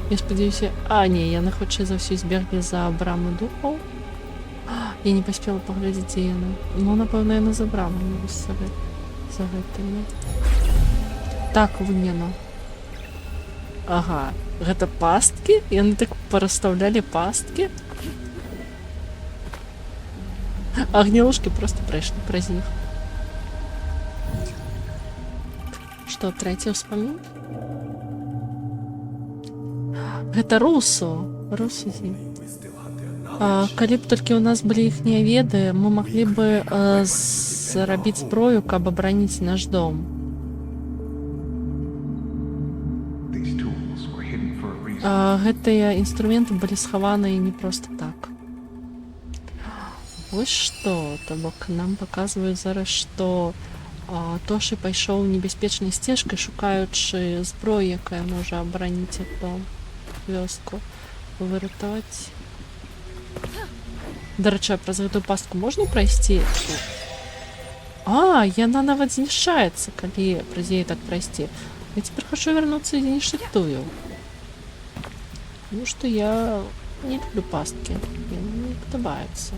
Я спадзяюся... не, яны хутчэй за ўсё збеглі за брамы духаў. Я не паспела паглядзець, дзе яны. Ну, напэўна, яны за брамамі за гэтымі. Так, вымену. Ага, гэта пасткі? Яны так парастаўлялі пасткі? А гнілушкі проста прайшлі праз іх. Што, трэці ўспамін? Гэта русу. Русузі. Калі б толькі ў нас былі іхнія веды, мы маглі бы зарабіць зброю, каб абараніць наш дом. Гэтыя інструменты былі схаваныя не проста так. Вось што, то бок нам паказваюць зараз, што Тошы пайшоў небяспечнай сцежкай, шукаючы зброю, якая можа абараніць іх дом, вёску, выратаваць. Дарэчы, праз гэтую пастку можна прайсці? Яна нават знішчаецца, калі праз яе так прайсці. Я цяпер хачу вярнуцца і знішчыць тую. Тому што я не люблю пасткі. Яны мне падабаюцца.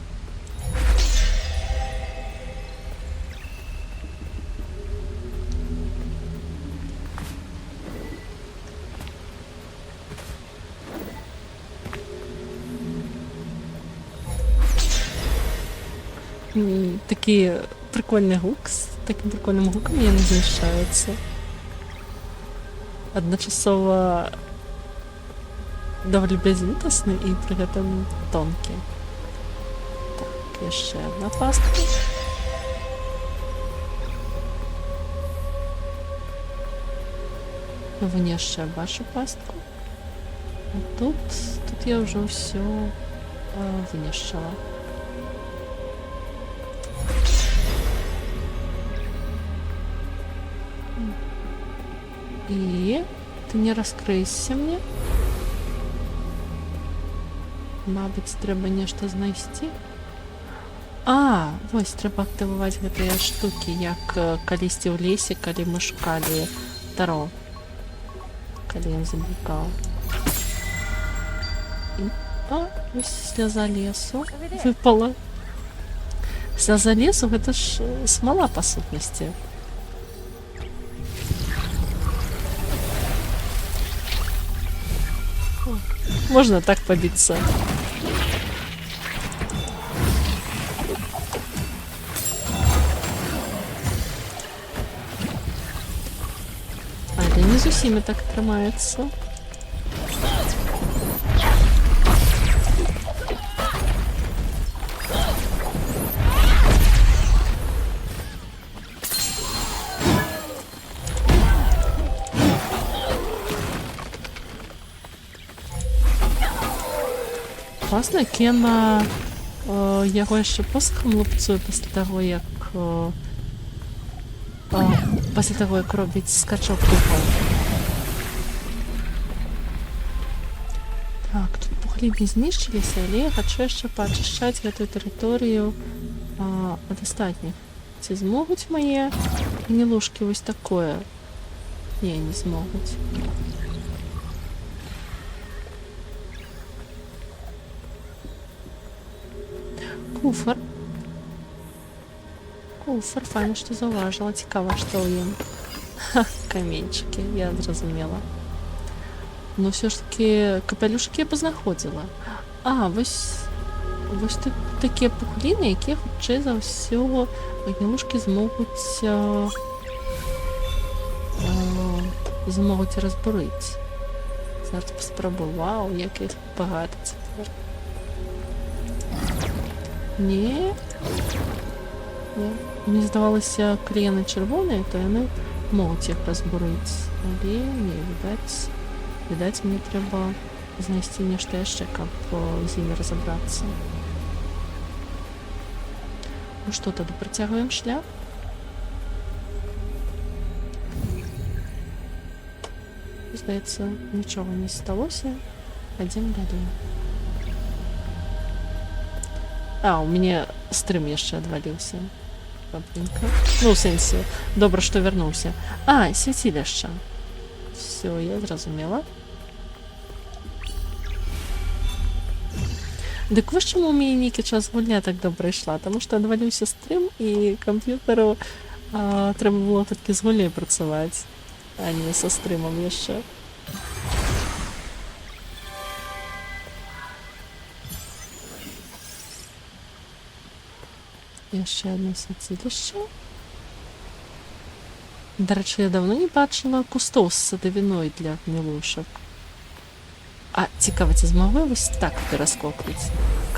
Такі прикольны гук, з таким прикольным гуком яны знішчаюцца. Адначасова даволі бязлітасны і пры гэтым тонкі. Так, яшчэ адна пастка. Вон яшчэ бачу пастку. А тут я ўжо ўсё вынішчала. І ты не раскрыйся мне. Мабыць, трэба нешта знайсці. Вось, трэба актываваць гэтыя штукі, як калісьці ў лесе, калі мы шукалі таро. Калі ён заблукаў. Вось сляза лесу выпала. Сляза лесу, гэта ж смала па сутнасці. Можно так побиться. Але не з усімі так трымаецца. Класна, Кена яго яшчэ посохам лупцуе пасля таго, як робіць скачок духаў. Так, тут пухліны знішчыліся, але я хачу яшчэ паачышчаць гэтую тэрыторыю ад астатніх. Ці змогуць мае гнілушкі вось такое? Не, не змогуць. Куфар. Куфар, файна, што заўважыла. Цікава, што ў ім. Каменьчыкі, я зразумела. Но ўсё ж такі капелюшкі я пазнаходзіла. Вось тут такія пухліны, якія хутчэй за ўсё гнілушкі змогуць разбурыць. Зараз паспрабую. Вау, як іх багата цяпер. Не. Ні. Мені здавалося, клієни червоні, то вони можуть їх розбурити. Але ні, видать, мені треба знайти нечто ще, щоб з ними розібратися. Ну що, тоді протягуємо шлях? Здається, нічого не сталося. Пойдем далі. А, у меня стрим еще отвалился. Бабинка. Ну, в сенсі, добре, що вернувся. А, святилище. Все, я зрозуміла. Дик ви чому мені ніки час гульня так добре йшла? Тому що відвалився стрім і комп'ютеру треба було таки з гульнею працювати, а не со стримом ще. І ще одне святилище. До речі, я давно не бачила кустов з садовиною для гнилушок. А, цікаво, ці змогли ось так перескокнути?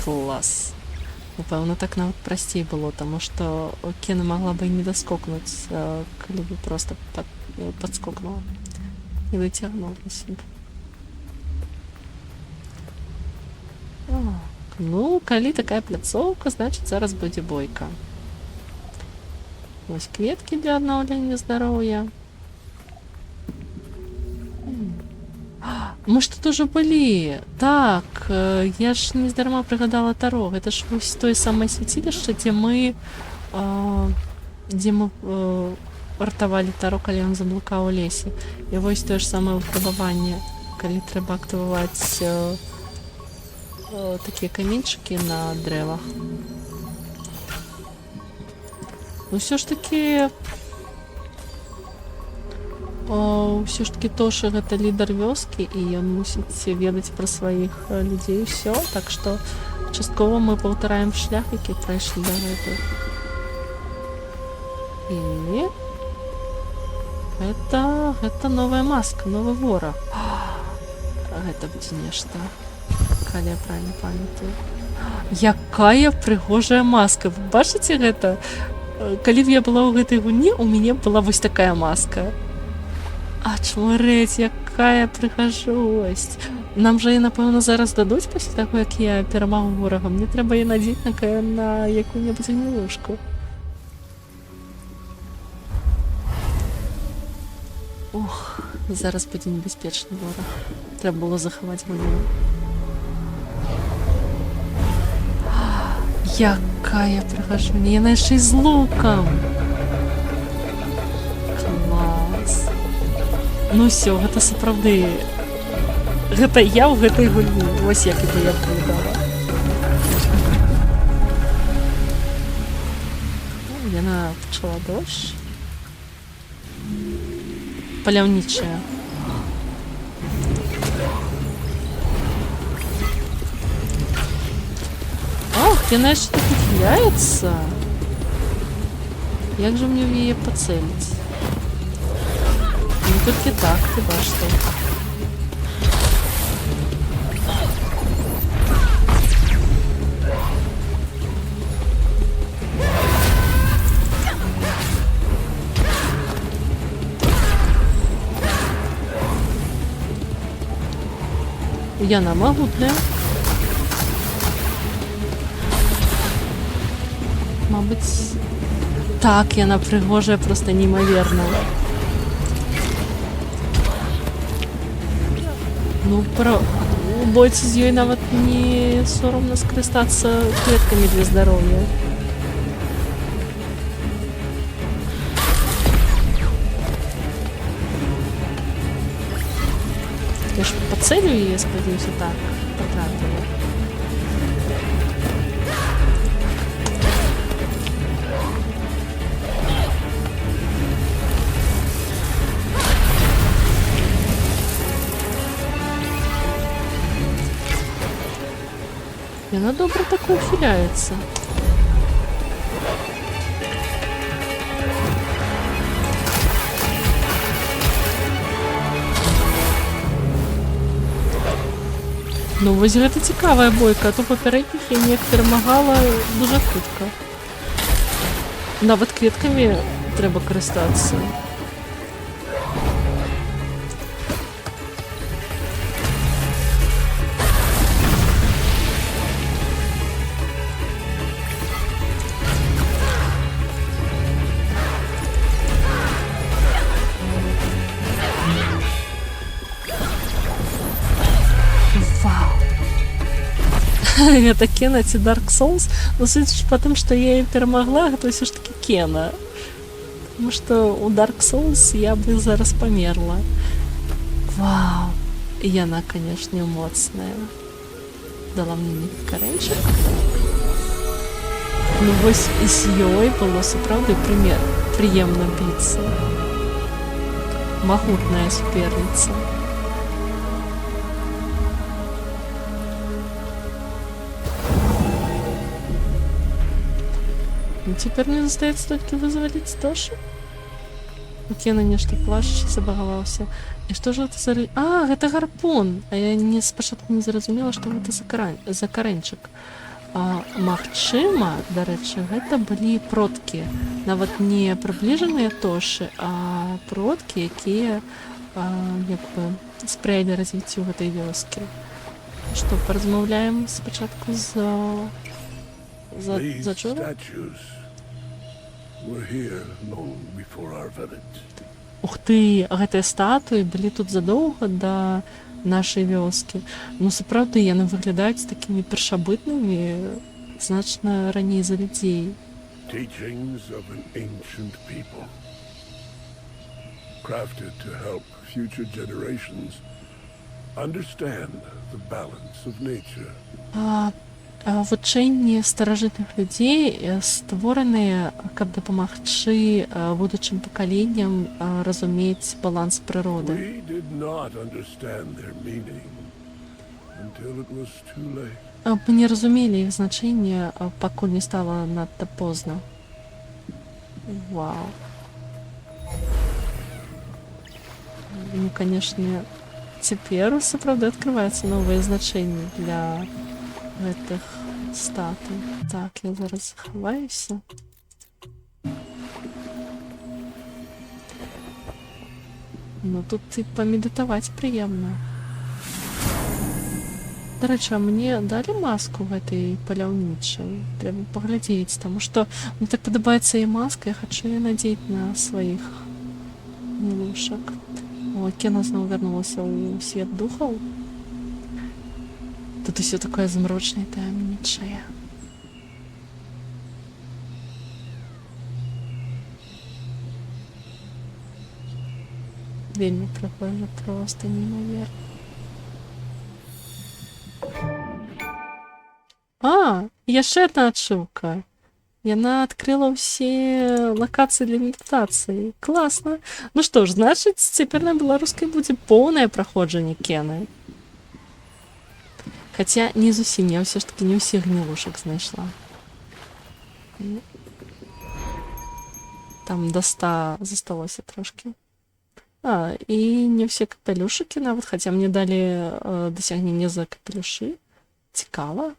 Клас. Напевно, так навіть простій було, тому що Кена могла би і не доскокнути, коли б просто підскокнула. І витягнула себе. Ну, коли така пляцовка, значить зараз буде бойка. Ось кветки для обновлення здоров'я. Мы ж тут уже были. Так, я ж не здарма пригадала Таро. Это ж ось той самое святилище, где мы вартовали Таро, коли он заблукав у лесі. І ось те ж саме випробування, коли треба активувати такі камінчики на древах. Ну все ж таки... Все ж таки Тоша это лидер вёски, и он мусит ведать про своих людей, все. Так что частково мы повторяем шлях, який пройшли до этого. И это новая маска, новый ворог. Это буде нечто. Коли я правильно пам'ятаю. Якая пригожая маска. Ви бачите гэта? Коли я была у гэтай гульні, у мяне была вось такая маска. А чмореть, якая прихожость. Нам же її, напевно, зараз дадуть після того, як я перемагу ворога. Мені треба її надіти на яку-небудь гнилушку. Ох, зараз буде небезпечний ворог. Треба було заховати гульню. Якая прихожуня, я ще й з луком. Клас. Ну все, гэта сапраўды. Гэта я ў гэтай гульні. Вось як это я прыгала. Яна пчала дождь. Паляўнічая. Ох, яна яшчэ так ухіляецца. Як же мне в яе пацэліць? Не тільки так, хіба що. Яна могутная. Мабуть... Так, яна пригожая просто неймовірно. Ну, у бойцу з ёй нават не соромно скарыстацца клеткамі для здароўя. Я ж пацэлю яе, спадзяюся, так, патрапіла. Яна добра так ухиляется. Ну, вось гэта цікавая бойка, а то папярэдніх я неяк перамагала дуже хутка. Нават кветкамі трэба карыстацца. Это Кена ці Dark Souls, но судячи по тому, что я ее перемогла, то все ж таки Кена. Потому что у Dark Souls я бы зараз померла. Вау! И она, конечно, моцная. Дала мне каренчик. Ну вось і з ёй было сапраўды приемно биться. Могутная соперница. Ну, теперь мне остается только вызволить Тошу. У Кена нешта плачучи забагаваўся. І што ж гэта за... А, гэта гарпун! А я не спачатку не зразумела, што гэта за карэнчык. Магчыма, дарэчы, гэта былі продкі. Нават не прыбліжаныя Тошы, а продкі, якія як бы спрыялі развіццю гэтай вёскі. Што, паразмаўляем спачатку за чула? Ух ты, гэтыя статуі былі тут задоўга да нашай вёскі. Ну, сапраўды, яны выглядаюць такімі першабытнымі значна раней за людзей. Teachings of an ancient people, crafted to help future generations understand the balance of nature. Вучэнні старажытных людзей створаныя, каб дапамагчы будучым пакаленням разумець баланс прыроды. We did not understand their meaning until it was too late. Мы не разумелі іх значэнне, пакуль не стала надта позна. Вау. Ну, конечно, цяпер сапраўды адкрываюцца новыя значэнні для гэтых статуй. Так, я зараз захаваюся. Ну, тут і памедытаваць прыемна. Дарэчы, а мне далі маску гэтай паляўнічай? Трэба паглядзець, таму што мне так падабаецца і маска, я хачу яе надзець на сваіх мілушак. О, Кена зноў вярнулася ў свет духаў. Тут усё такое змрочнае і таямнічае. Вельмі прикольна, просто неймаверна. Яшчэ адна ачыўка. Яна адкрыла ўсе лакацыі для медытацыі. Класна. Ну што ж, значыць, цяпер на беларускай будзе поўнае праходжанне Кены. Хаця не зусім, я ўсё ж такі не ўсіх гнілушак знайшла. Там да 100 засталося трошкі. І не ўсе капелюшыкі нават, хаця мне далі дасягненне за капелюшы. Цікава.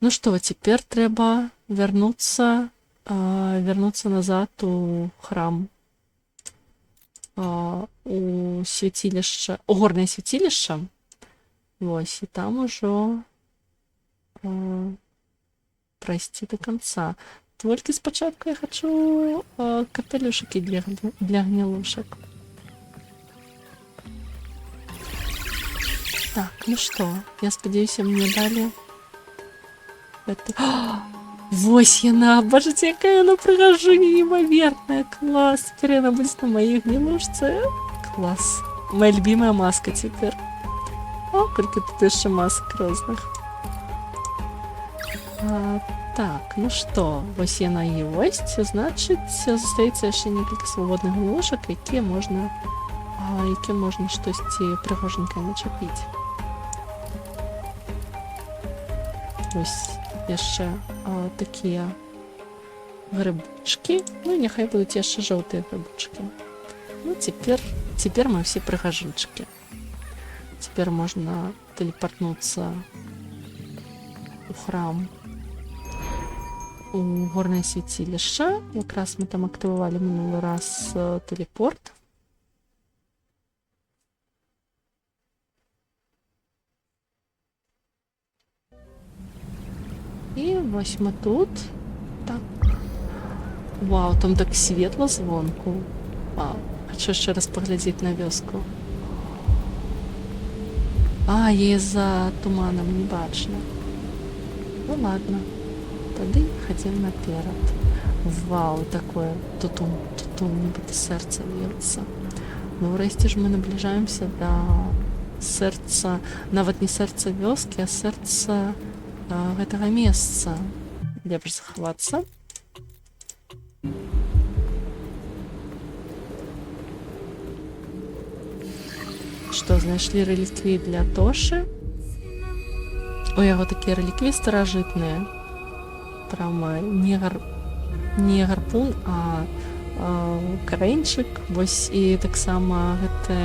Ну што, цяпер трэба вярнуцца назад у храм. У свяцілішча, у горнае свяцілішча. Вось, і там ужо прайсці до канца. Толькі спачатку я хачу капелюшыкі для гнілушак. Так, ну што, я спадзяюся, мне далі вось яна, бачыце, якая яна прыгажуня неймаверная, клас, цяпер яна будзе на маёй гнілушцы, клас, моя любимая маска цяпер. О, колькі тут яшчэ масак розных. Так, ну што, вось яна ёсць, значыць, застаецца яшчэ некалькі свабодных гнілушак, якія можна штосьці прыгожанькае начапіць. Вось яшчэ такія грыбочки. Ну і няхай будуць яшчэ жоўтыя грыбочки. Ну, цяпер мы ўсе прыгажынчыкі. Цяпер можна тэлепартнуцца у храм у горне святилище. Якраз ми там активували минулий раз телепорт. І ось ми тут. Так. Вау, там так світло звонку. Вау. Хочу ще раз поглядіти на вёску. А, її за туманом не бачно. Ну ладно. Тоді ходім наперед. Вау, такое. Тутум, нібито серце б'ється. Ну, врешті ж ми наближаємося до серця, навіть не серця вёски, а серця гэтага месца. Лепш заховацца. Што, знайшлі реліквіі для Тошы? У яго такія реліквіі старажытныя. Прямо не гарпун, а карэньчык. Вось і таксама гэты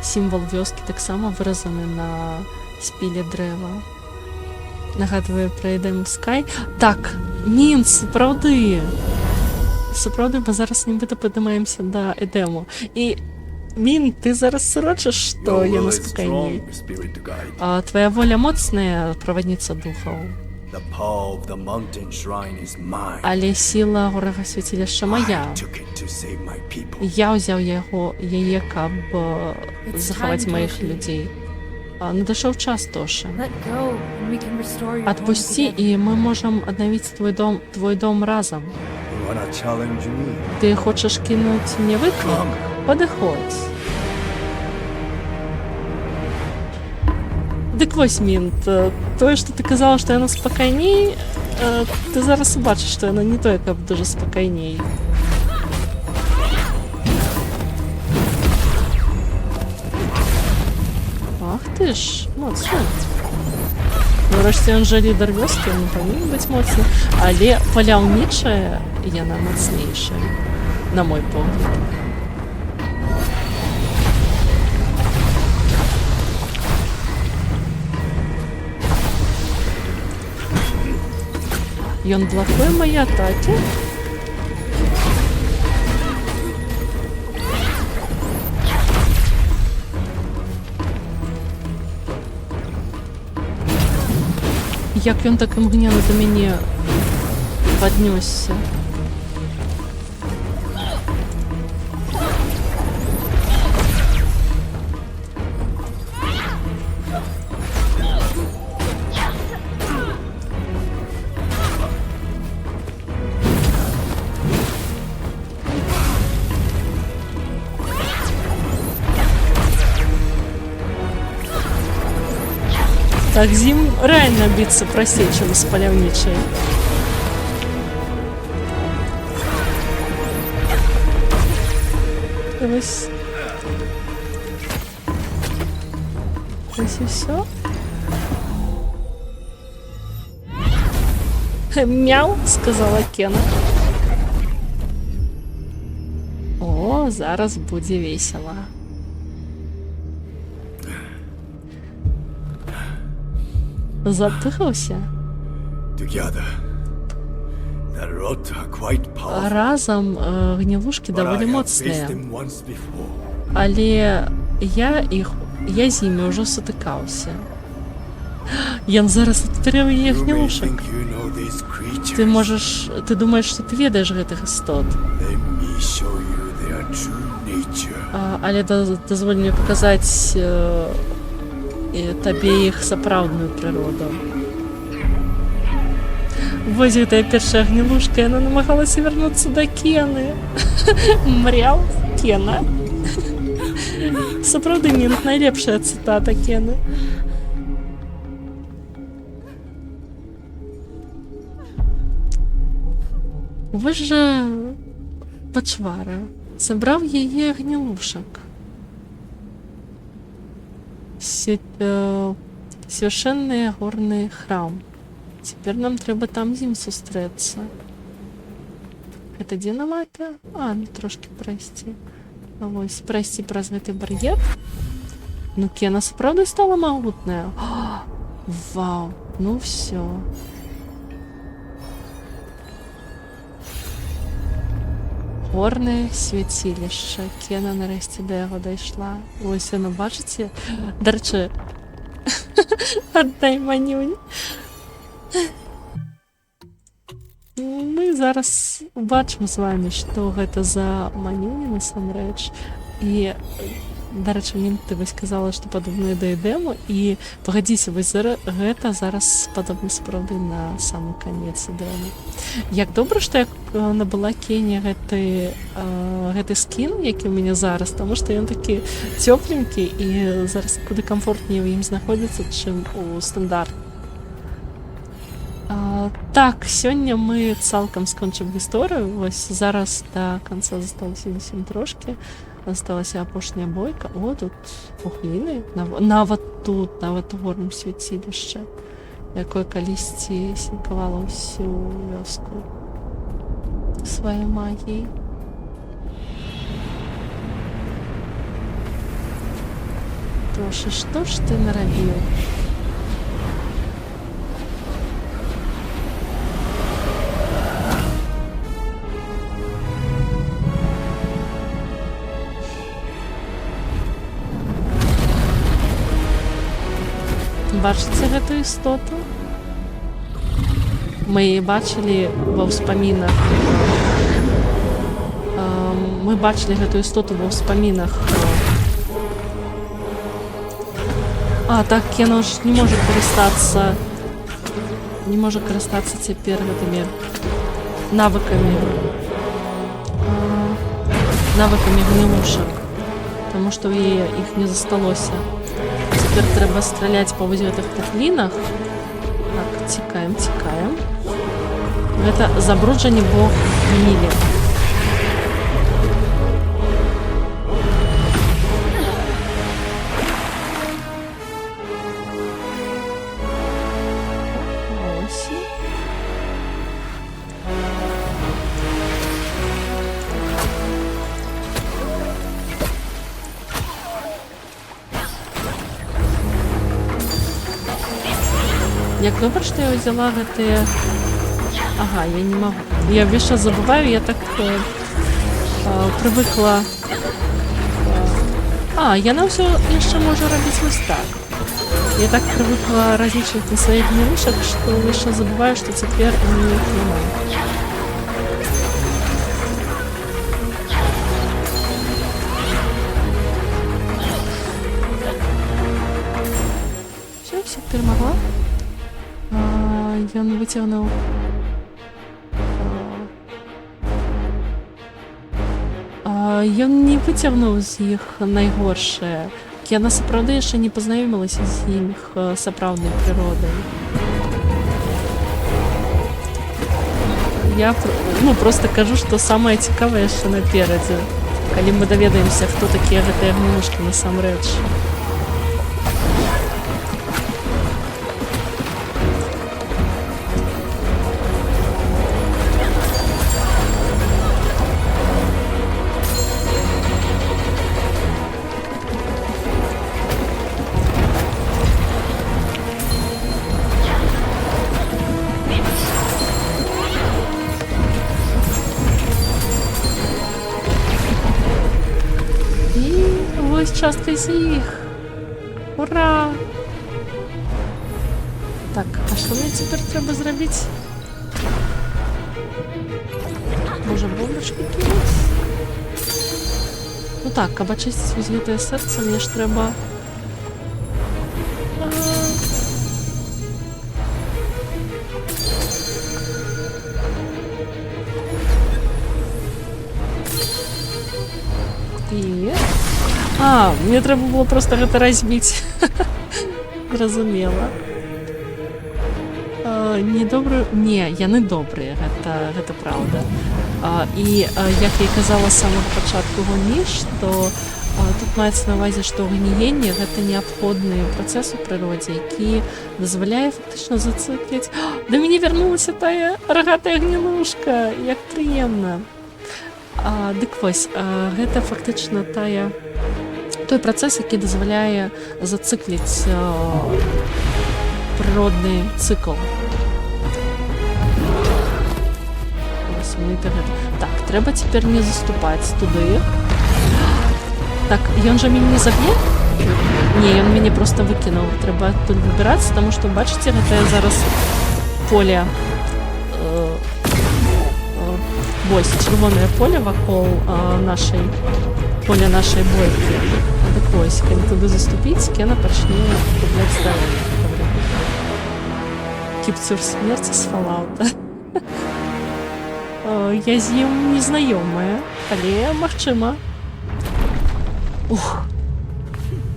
сімвал вёскі таксама выразаны на спіле дрэва. Нагадвае пра Эдем Скай. Так, Мін, сапраўды. Сапраўды, мы зараз нібыта падымаемся да Эдему. І Мін, ты зараз срочыш, што яна спакайней. А твоя воля моцная, правадніца духаў. Але сіла горнага свяцілішча мая. Я ўзяў яе, каб захаваць маіх людзей. Надышоў час, Тоша. Адпусці, і мы можам аднавіць твой дом разам. Ты хочаш кінуць мне выклік? Падыходзь. Дык вось, Мінт, тое, што ты казала, што яна спакайней, ты зараз убачыш, што яна не тое, каб дужа спакайней. Ах ты ж, моцны. Нарэшце, ён жа лідар вёскі, ён не павінен быць моцны, але паляўнічая яна мацнейшая, на мой погляд. Ён блокуе мае атакі? Як ён так імгненна да мяне паднёсся? Так, з ім рэальна біцца прасцей, чым з паляўнічай. Вось. Вось і ўсё. Мяу, сказала Кена. О, зараз будзе весела. Запыхаўся? Разам гнілушкі даволі моцныя. Але я з імі ўжо сутыкаўся. Ён зараз адтрэў яе гнілушак. Ты думаеш, што ты ведаеш гэтых істот. Але дазволь мне паказаць табе іх сапраўдную прыроду. Вось гэтая першая гнілушка, яна намагалася вярнуцца да Кены. Мряў Кена. Сапраўды, Мінт, найлепшая цытата Кены. Вось жа пачвара забраў яе гнілушак. Свяшчэнны горны храм. Цяпер нам трэба там з ім сустрэцца. Гэта дзе на мапе? Ну трошки прайсці. Вось, прайсці праз гэты бар'ер. Ну, Кена сапраўды стала магутная. Вау, ну ўсё. Горне свяцілішча. Кена нарешті до його дійшла. Ось воно, бачите? До речі, отдай манюнь. Ми зараз бачимо з вами, що гэта за манюні насамрэч. І, да речі, мені тебе сказала, що падобна да ідемо, і пагадзіся, вось гэта зараз падобна сапраўды на самы канец ідэмы. Як добра, што я набыла Кені гэты скін, які ў мяне зараз, таму што ён такі цёпленькі і зараз куды камфортней у ім знаходзіцца, чым у стандарт. Так, сёння мы цалкам скончым гісторыю. Вось зараз да канца засталося зусім трошкі. Засталася апошняя бойка. О, тут пухліны. Нават тут, нават у горным свяцілішчы, якое калісьці сілкавала ўсю вёску сваёй магіяй. Тоша, што ж ты нарабіў? Бачыце гэтую істоту? Мы яе бачылі ва ўспамінах. Мы бачылі гэтую істоту ва ўспамінах. Так, яно ж не можа карыстацца. Не можа карыстацца цяпер гэтымі навыкамі. Навыкамі гнілушак. Таму што ў яе іх не засталося. Цяпер трэба страляць па вось гэтых пухлінах. Так, цікаем. Гэта забруджанне бог гнілі. Як добра, што я взяла гэтыя... Ага, я не магу. Я ўвесь час забываю, я так прывыкла... яна ўсё яшчэ можа рабіць вось так. Я так прывыкла разлічваць на сваіх гнілушак, што ўвесь час забываю, што цяпер іх няма. Всё перамагла. Ён выцягнуў... Ён не выцягнуў з іх найгоршае. Яна сапраўды яшчэ не пазнаёмілася з іх сапраўднай прыродай. Я просто кажу, што самае цікавае яшчэ наперадзе, калі мы даведаемся, хто такія гэтыя гнілушкі насамрэч. Частка з іх. Ура! Так, а што мне цяпер трэба зрабіць? Можа, бомбачку кінуць? Ну так, каб ачысціць вось гэтае сэрца, мне ж трэба... Мне трэба было проста гэта разбіць. Зразумела. Недобрую... Не, яны добрыя, гэта праўда. І, як я казала з самага пачатку гульні, што тут маецца на ўвазе, што гніенне — гэта неабходны працэс у прыродзе, які дазваляе фактычна зацыкліць... Да мяне вярнулася тая рагатая гнілушка! Як прыемна! Дык вось, гэта фактычна той працэс, які дазваляе зацыкліць прыродны цыкл. Так, треба тепер не заступати туди. Так, ён же мяне не заб'є? Не, ён мяне просто выкінуў. Трэба тут выбірацца, таму што, бачыце, гэта я зараз поле... Вось, чырвонае поле вакол нашай... Поле нашай бойкі. Так вось, калі туды заступіць, Кена пачне губляць здароўе. Кіпцюр смерці з Fallout. Я з ім незнаёмая, але магчыма. Ух,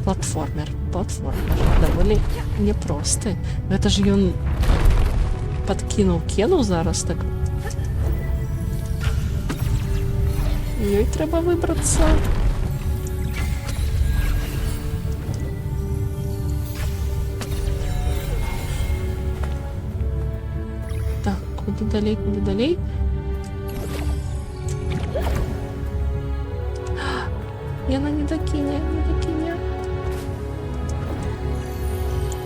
платформер. Даволі непросты. Гэта ж ён падкінуў Кену зараз, так. Ёй трэба выбрацца. Так, куды далей? Яна не дакіне.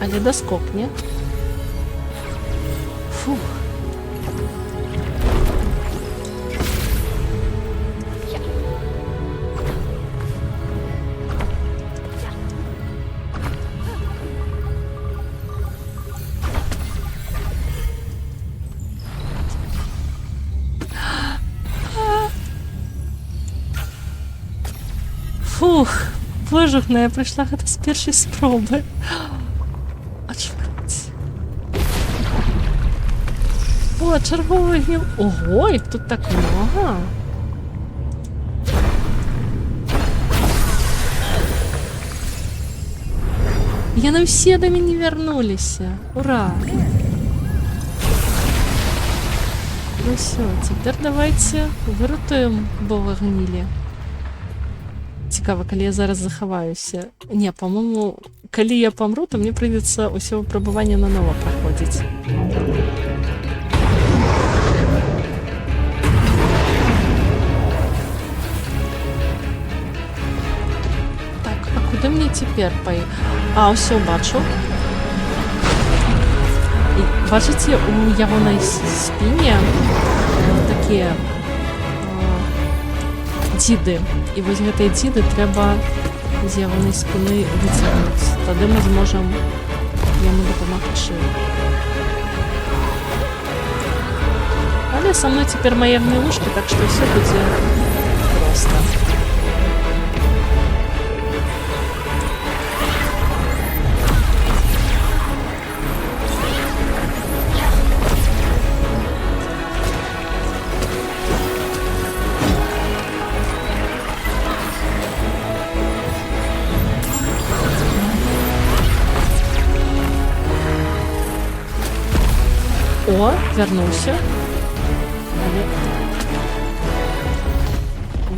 Але даскокне. Фух. Фух, божухна, я пройшла гэта з першай спробы. Ачваць. О, чарговы гніл. Ого, іх тут так много. Яны ўсе да мяне вярнуліся. Ура! Ну все, цяпер давайте выратуем бога гнілі. Цікава, калі я зараз захаваюся. Не, по-моему, калі я памру, то мне прыйдецца ўсё выпрабаванне нанова праходзіць. Так, а куды мне цяпер А, ўсё, бачу. І, бачыце, у ягонай спіне такія дзіды. І вось гэтыя дзіды трэба з ягонай спіны выцягнуць. Тады мы зможам яму дапамагчы. Але са мной цяпер мае гнілушкі, так што ўсё будзе проста. О, вярнуўся. Але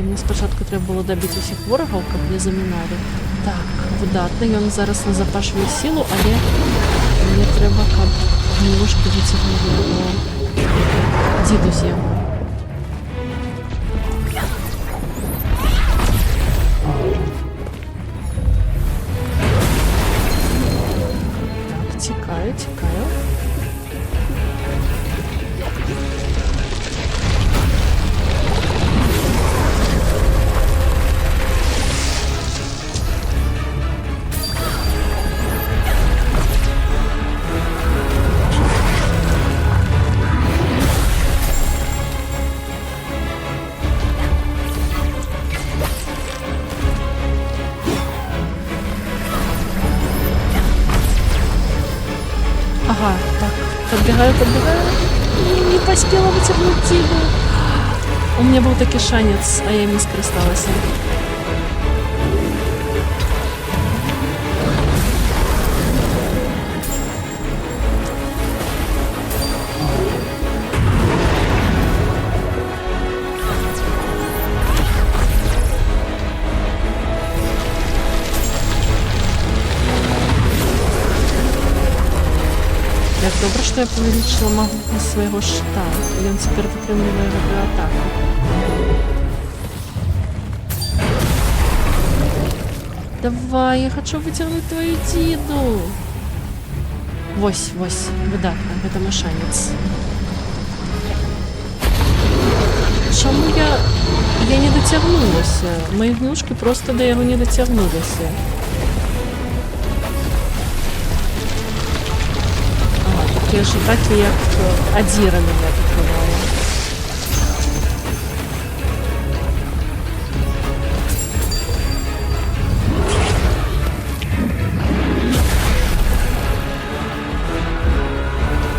мне спачатку трэба было дабіць усіх ворагаў, каб не заміналі. Так, выдатна, ён зараз назапашвае сілу, але мне трэба, каб гнілушкі выцягнулі дзіду з яго. Так, цікаю. Ага, так, подбегаю. Не поспела вытянуть дзіду. У меня был таки шанец, а я им не скористалась. Як добре, що я повеличила могутність свого щита, і він тепер витримує його атаку. Давай, я хочу вытянуть твою дзіду. Вось, выдатно, гэта мой шанец. чому я не дотягнулася? Мої гнушки просто до його не дотягнулися. Ага, такі ж атаки, як Адіра мене атакувала.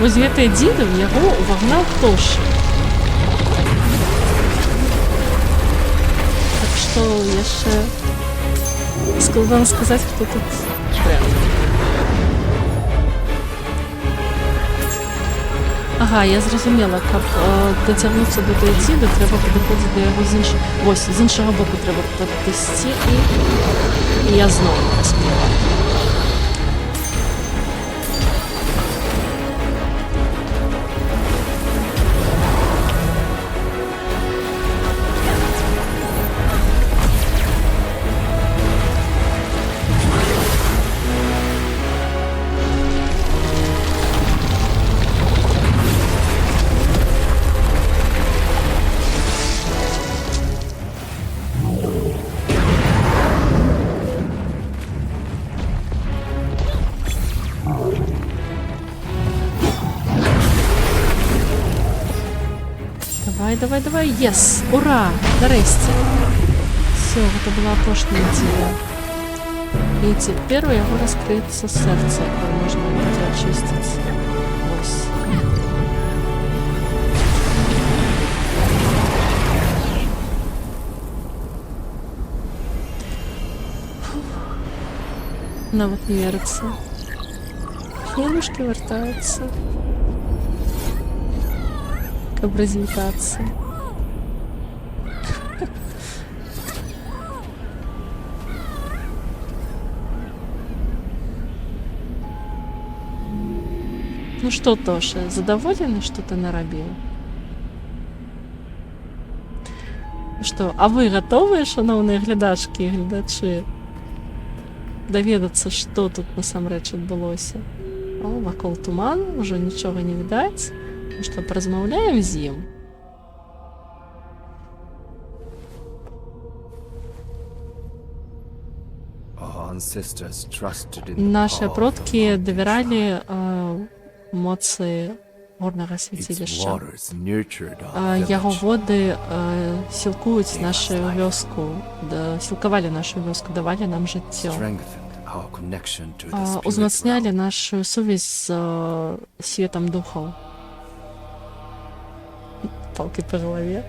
Вось гэты дзідаў яго вагнаў Тошы. Так што яшчэ складана сказаць, хто тут прям. Ага, я зразумела, каб дацягнуцца до той дзіду, трэба падыходзіць да яго з іншага. Вось, з іншага боку трэба падысці і я зноў паспела. Давай, єс! Ура! Нарешті! Все, гэта была апошняя дзіда. І цяпер у яго раскрыецца сэрца, якое можна будзе ачысціць. Вось. Нават не верыцца. Хелушкі вяртаюцца. Каб развітацца. Ну что, Тоша, задоволены, что ты нарабіў? Што, а вы гатовыя, шаноўныя глядачкі і глядачы, даведацца, што тут насамрэч адбылося? О, вакол туман, ужо нічога не відаць. Ну што, паразмаўляем з ім? Наши продкі давяралі моцы горнага свяцілішча. Яго воды сілкуюць нашу вёску, сілкавалі нашу вёску, давалі нам жыццё. Узмацнялі нашу сувязь з светом духаў. Палки по голове.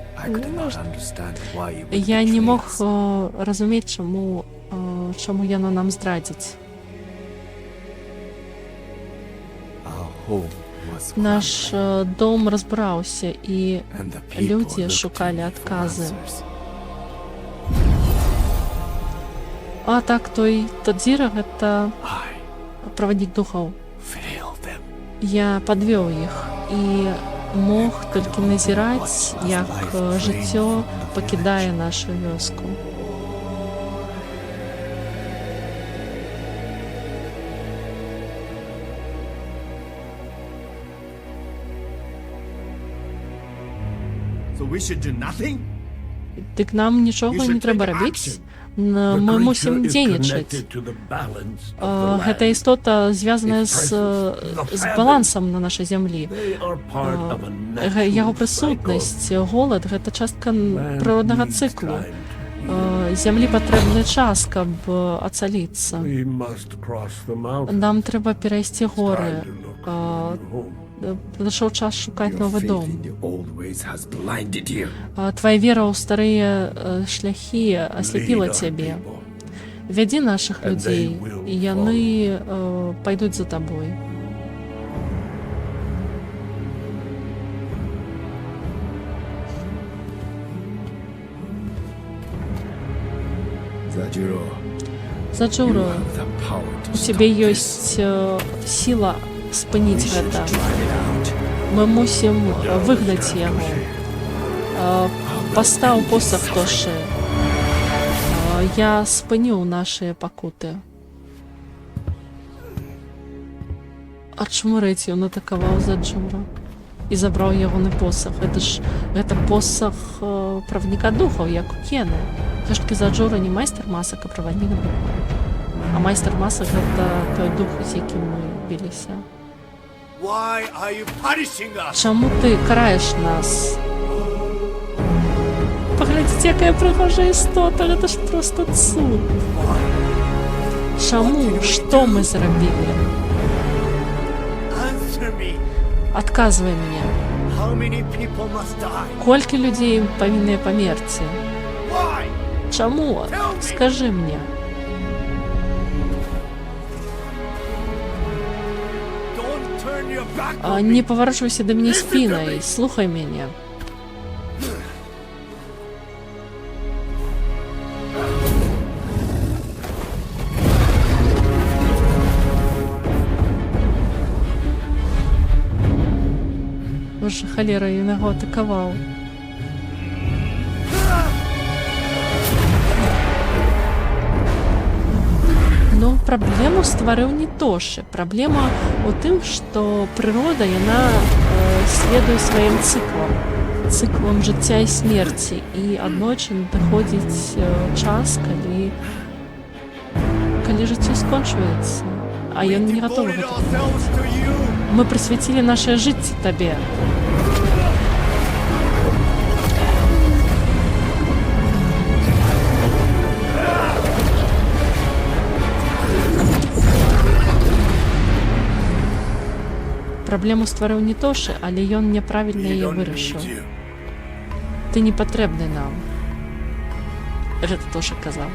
Я не мог разумець, чому яно нам здрадзіць. Наш дом разбраўся, і людзі шукалі адказы. А так, той Тадзіра — гэта праваднік духаў. Я падвёў іх і мог толькі назіраць, як жыццё пакідае нашу вёску. Дык нам нічога не трэба рабіць. Мы мусім дзейнічаць. Гэта істота звязаная з балансам на нашай зямлі. Яго прысутнасць, голад — гэта частка прыроднага цыклу. Зямлі патрэбны час, каб ацаліцца. Нам трэба перайсці горы. Падышоў час шукаць новы дом. Твая вера ў старыя шляхі асляпіла цябе. Вядзі нашых людзей, і яны пайдуць за табой. Заджуро, у цябе ёсць сіла спыніць гэта. Мы мусім выгнаць яго. Пастаў посах Тошы. Я спыніў нашыя пакуты. Ачмурэць ён атакаваў Заджура. і забраў ягоны посах. Гэта посах правадніка духаў, як у Кены. Все ж таки Заджура не майстар масак, а праваднік духаў. А майстар масак гэта той дух, з якім мы біліся. Why are you punishing us? Чаму ты караеш нас? Паглядзіце, якая прыгожая істота, гэта ж проста цуд. Чаму? Што мы зрабілі? Answer me. Адказвай мне. How many people must die? Колькі людзей павінныя памерці? Why? Чаму? Скажы мне. Don't turn your back on Не me. паварочвайся да мяне спінай, слухай мяне. Боже, халера, ён яго атакаваў. Ну, праблему стварыў не Тоши. Праблема ў тым, што прырода, яна следуе сваім цыклам жыцця і смерці. І аднойчы надыходзіць час, калі жыццё скончваецца, а ён не гатовы Devoted гэта ourselves прыняць. to you. Мы прысвяцілі нашае жыццё табе. Праблему стварыў не Тоши, але ён няправільна We яе don't вырашыў. need you. Ты не патрэбны нам. Гэта Тоша казаў.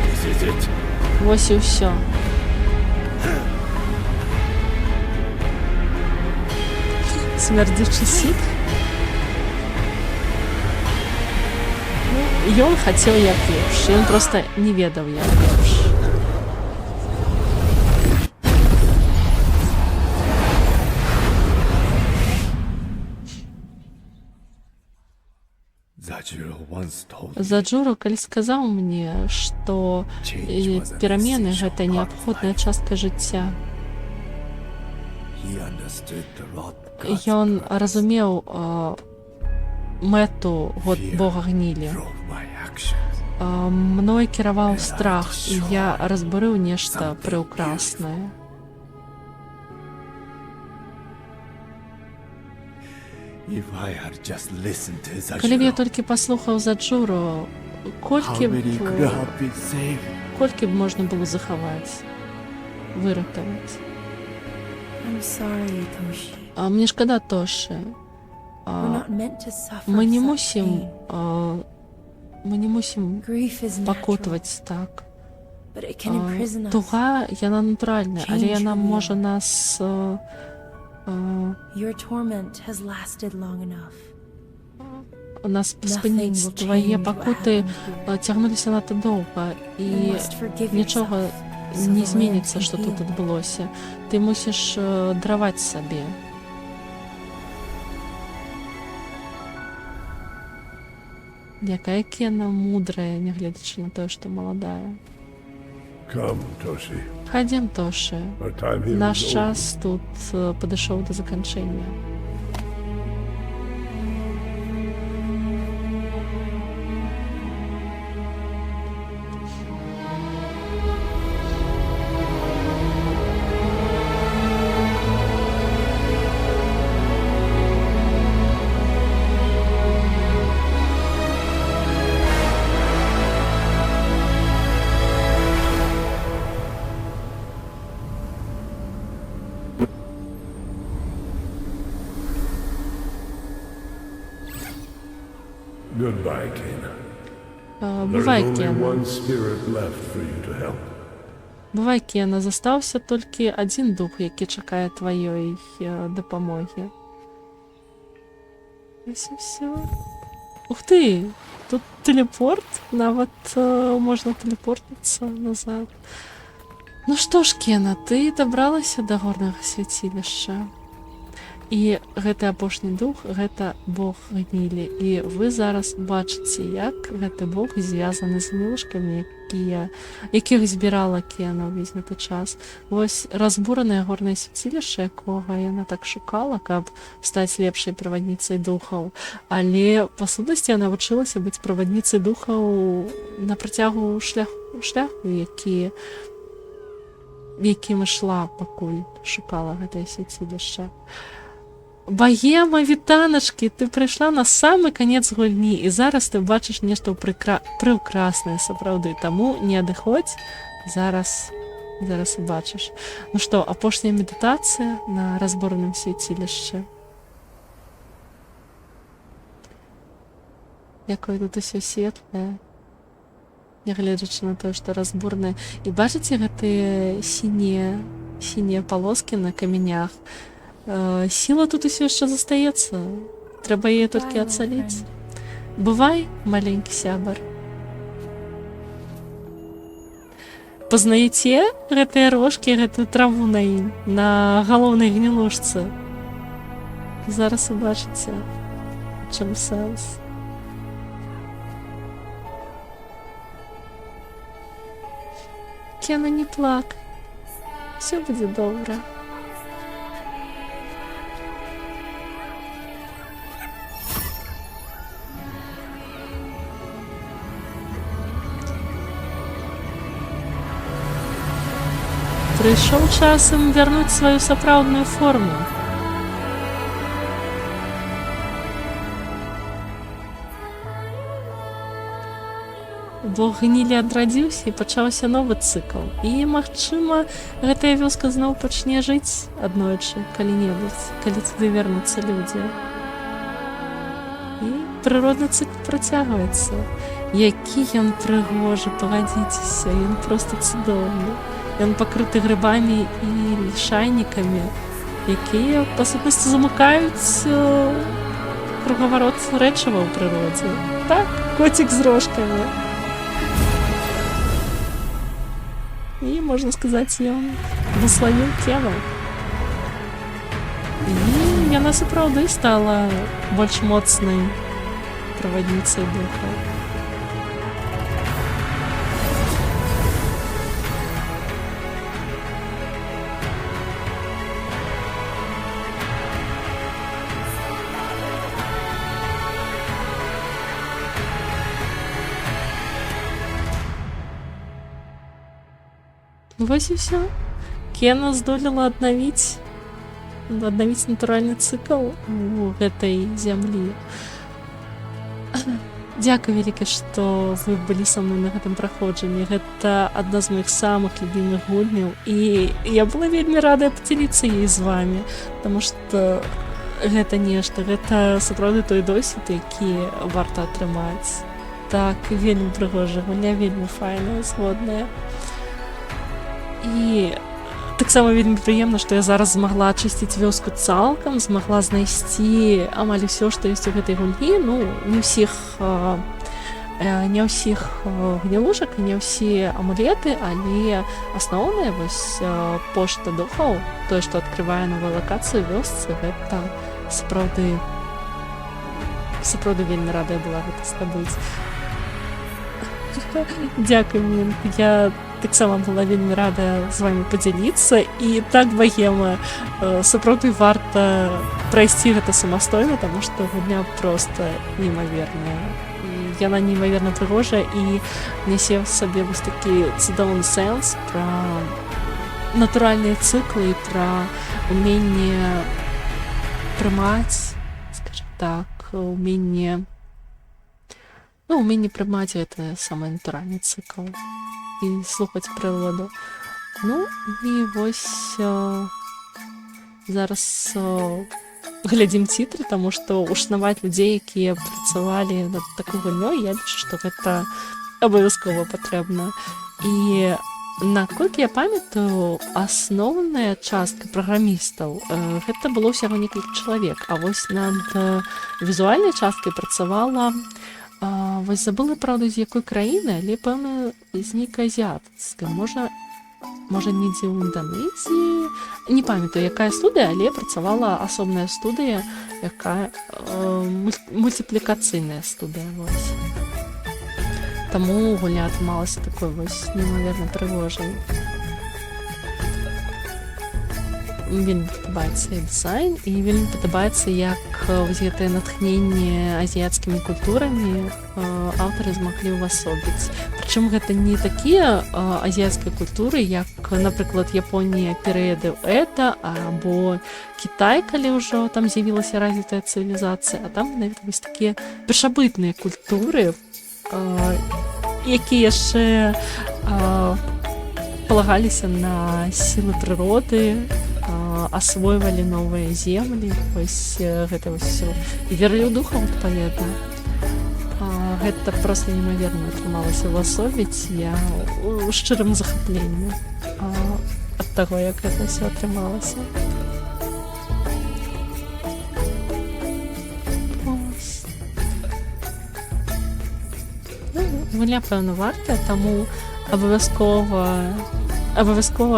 This is it. Вось і ўсё. Смярдзючы сітх. Ну, ён хацеў як лепш. Ён проста не ведаў як лепш. Zajuro once told me Заджуру калі сказаў мне, што перамены гэта неабходная частка жыцця. he understood the rot Ён разумеў мэту Бога гнілі. drove my actions. Мной кіраваў страх, і я разбурыў нешта прыўкраснае. If I had just listened to Калі б я Zajuro, толькі паслухаў Заджуру, how колькі many could б have been saved? колькі б можна было захаваць, выратаваць. I'm sorry, Toshi. Мне шкада Тоши. We're not meant to suffer Мы не such мусім pain. мы не мусім Grief is natural, пакутаваць так. but it can imprison us. Туга, яна натуральная, але Change яна who we можа are. нас Your torment has lasted long enough. спыніць. will Твае change what пакуты happened цягнуліся надта доўга, You і must forgive нічога yourself so не the land зменіцца, can што тут heal. адбылося. Ты мусіш дараваць сабе. Якая Кена мудрая, нягледзячы на тое, што маладая. Come, Toshi. Хадзем, Тоши. Our time here Наш is over. час тут падышоў да заканчэння. Goodbye, Kena. There's Бывай, only Кена. one spirit left for you to help. Бывай, Кена, застаўся толькі адзін дух, які чакае тваёй дапамогі. Вось і ўсё. Ух ты! Тут тэлепорт, нават можна тэлепортнуцца назад. Ну што ж, Кена, ты дабралася да горнага свяцілішча. І гэты апошні дух, гэта бог гнілі. І вы зараз бачыце, як гэты бог звязаны з гнілушкамі, якіх збірала Кена ўвесь гэты час. Вось разбуранае горнае свяцілішча, якога яна так шукала, каб стаць лепшай правадніцай духаў. Але, па сутнасці, яна вучылася быць правадніцай духаў на працягу шляху, якім ішла, пакуль шукала гэтае свяцілішча. Багема, вітаначкі, ты прыйшла на самы канец гульні, і зараз ты бачыш нешта прыўкраснае сапраўды, таму не адыходзь, зараз убачыш. Ну што, апошняя медытацыя на разбораным свяцілішчы. Якое тут усё светлае, нягледзячы на тое, што разборнае. І бачыце гэтыя сінія палоскі на камянях? Сіла тут усё яшчэ застаецца. Трэба яе толькі ацаліць. Бывай, маленькі сябар. Пазнаеце гэтыя рожкі, гэтую траву на ім, на галоўнай гнілушцы? Зараз убачыце, чым сэнс. Кена, не плакай. Все будзе добра. Прыйшоў час ім вярнуць сваю сапраўдную форму. Бог гнілі адрадзіўся і пачаўся новы цыкл. І, магчыма, гэтая вёска зноў пачне жыць аднойчы, калі-небудзь, калі туды вярнуцца людзі. І прыродны цыкл працягваецца. Які ён прыгожы, пагадзіцеся, ён проста цудоўны. Ён пакрыты грыбамі і лішайнікамі, якія, па сутнасці, замыкаюць кругаварот рэчыва ў прыродзе. Так, коцік з рожкамі. І, можна сказаць, ён выславіў Кену. І яна сапраўды стала больш моцнай правадніцай духаў. Вось і ўсё. Кена здолела аднавіць натуральны цыкл у гэтай зямлі. Дзякуй вялікі, што вы былі са мной на гэтым праходжанні. Гэта адна з моих самых любімых гульняў. І я была вельмі радая падзяліцца ёй з вамі, таму што гэта нешта, гэта сапраўды той досвед, які варта атрымаць. Так, вельмі прыгожая гульня, вельмі файная, згодная. І таксама вельмі прыемна, што я зараз змагла ачысціць вёску цалкам, змагла знайсці амаль усё, што ёсць у гэтай гульні. Ну, не ўсіх гнілушак і не ўсе амулеты, але асноўныя, вось пошта духаў, тое, што адкрывае новую лакацыю вёсцы, гэта сапраўды вельмі радая была гэта здабыць. Дзякуй, Мін. Я таксама была вельмі рада з вами падзяліцца. І так, Багема, сапраўды варта прайсці гэта самастойна, таму што гульня проста неймаверная. І яна неймаверна прыгожая і нясе ў сабе вось такі цудоўны сэнс пра натуральныя цыклы і пра уменне прымаць, скажем так, уменне прымаць гэта самы натуральны цыкл і слухаць прыроду. Ну, і вось зараз глядзім цітры, таму што ушанаваць людзей, якія працавалі над такой гульнёй, я лічу, што гэта абавязкова патрэбна. І наколькі я памятаю, асноўная частка праграмістаў гэта было ўсяго некалькі чалавек, а вось над візуальнай часткай працавала вось забыла, правда, з якой краіны, але, пэўна, з нейкай азіяцкай. Можа, можа, недзе ў Інданезіі. Не памятаю, якая студыя, але працавала асобная студыя, якая мультиплікацыйная студыя. Вось. Таму гульня атрымалася такой вось неймаверна прыгожай. Вельмі падабаецца і дызайн, і вельмі падабаецца, як вось гэтае натхненне азіяцкімі культурамі аўтары змаглі ўвасобіць. Прычым гэта не такія азіяцкія культуры, як, напрыклад, Японія перыяду Эда або Кітай, калі ўжо там з'явілася развітая цывілізацыя, а там нават вось такія першабытныя культуры, якія яшчэ палагаліся на сілы прыроды, асвойвалі новыя землі, вось гэта вось усё. І верылі ў духаў адпаведна. Гэта проста неймаверна атрымалася ўвасобіць. Я ў шчырым захапленні ад таго, як гэта ўсё атрымалася. Гульня, пэўна, вартая, таму абавязкова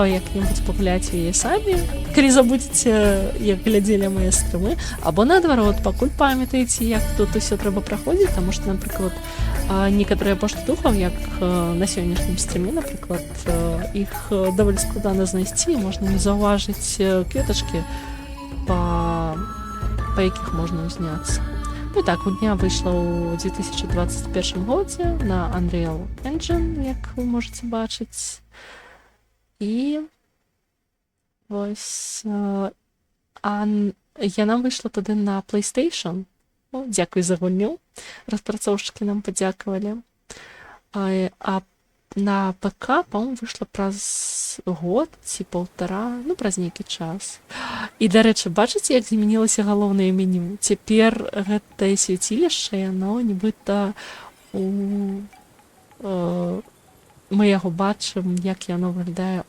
як-небудзь пагуляць яе самі, калі забудзеце, як глядзелі мае стрымы, або наадварот, пакуль памятаеце, як тут усё трэба праходзіць, таму што, напрыклад, некаторыя пошты духаў, як на сённяшнім стрыме, напрыклад, іх даволі складана знайсці, можна не заўважыць кветачкі, па якіх можна ўзняцца. Ну так, гульня выйшла ў 2021 годзе на Unreal Engine, як вы можаце бачыць. І вось яна выйшла тады на PlayStation. Дзякуй за гульню. Распрацоўшчыкі нам падзякавалі. А на ПК, по-моему, выйшла праз год ці паўтара, ну, праз нейкі час. І, дарэчы, бачыце, як змянілася галоўнае меню? Цяпер гэтае свяцілішча, яно нібыта мы яго бачым, як яно выглядае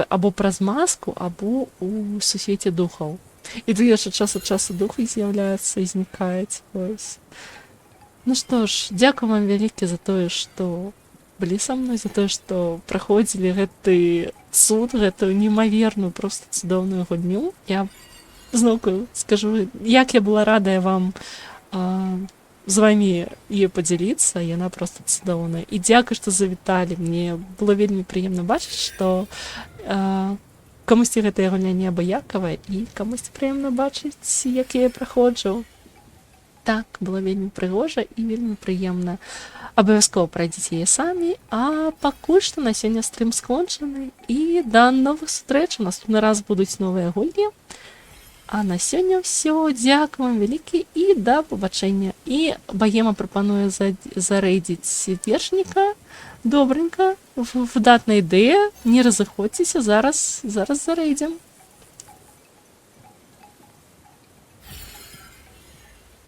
або праз маску, або ў сусвеце духаў. І тут яшчэ час ад часу духі з'яўляюцца і знікаюць. Вось. Ну што ж, дзякую вам вялікі за тое, што былі са мной, за тое, што праходзілі гэты цуд, гэтую неймаверную, проста цудоўную гульню. Я зноўку скажу, як я была радая вам з вамі яе падзяліцца, яна проста цудоўная. І дзякуй, што завіталі. Мне было вельмі прыемна бачыць, што камусьці гэтая гульня неабыякавая, і камусьці прыемна бачыць, як я праходжу. Так, было вельмі прыгожа і вельмі прыемна. Абавязкова прайдзіце яе самі, а пакуль што на сёння стрым скончаны, і да новых сустрэч. У наступны раз будуць новыя гульні. А на сёння ўсё. Дзякуй вам вялікі і да пабачэння. І Багема прапануе зарэйдзіць вершніка. Добренька, выдатная ідэя. Не разыходзьцеся, зараз зарэйдзем.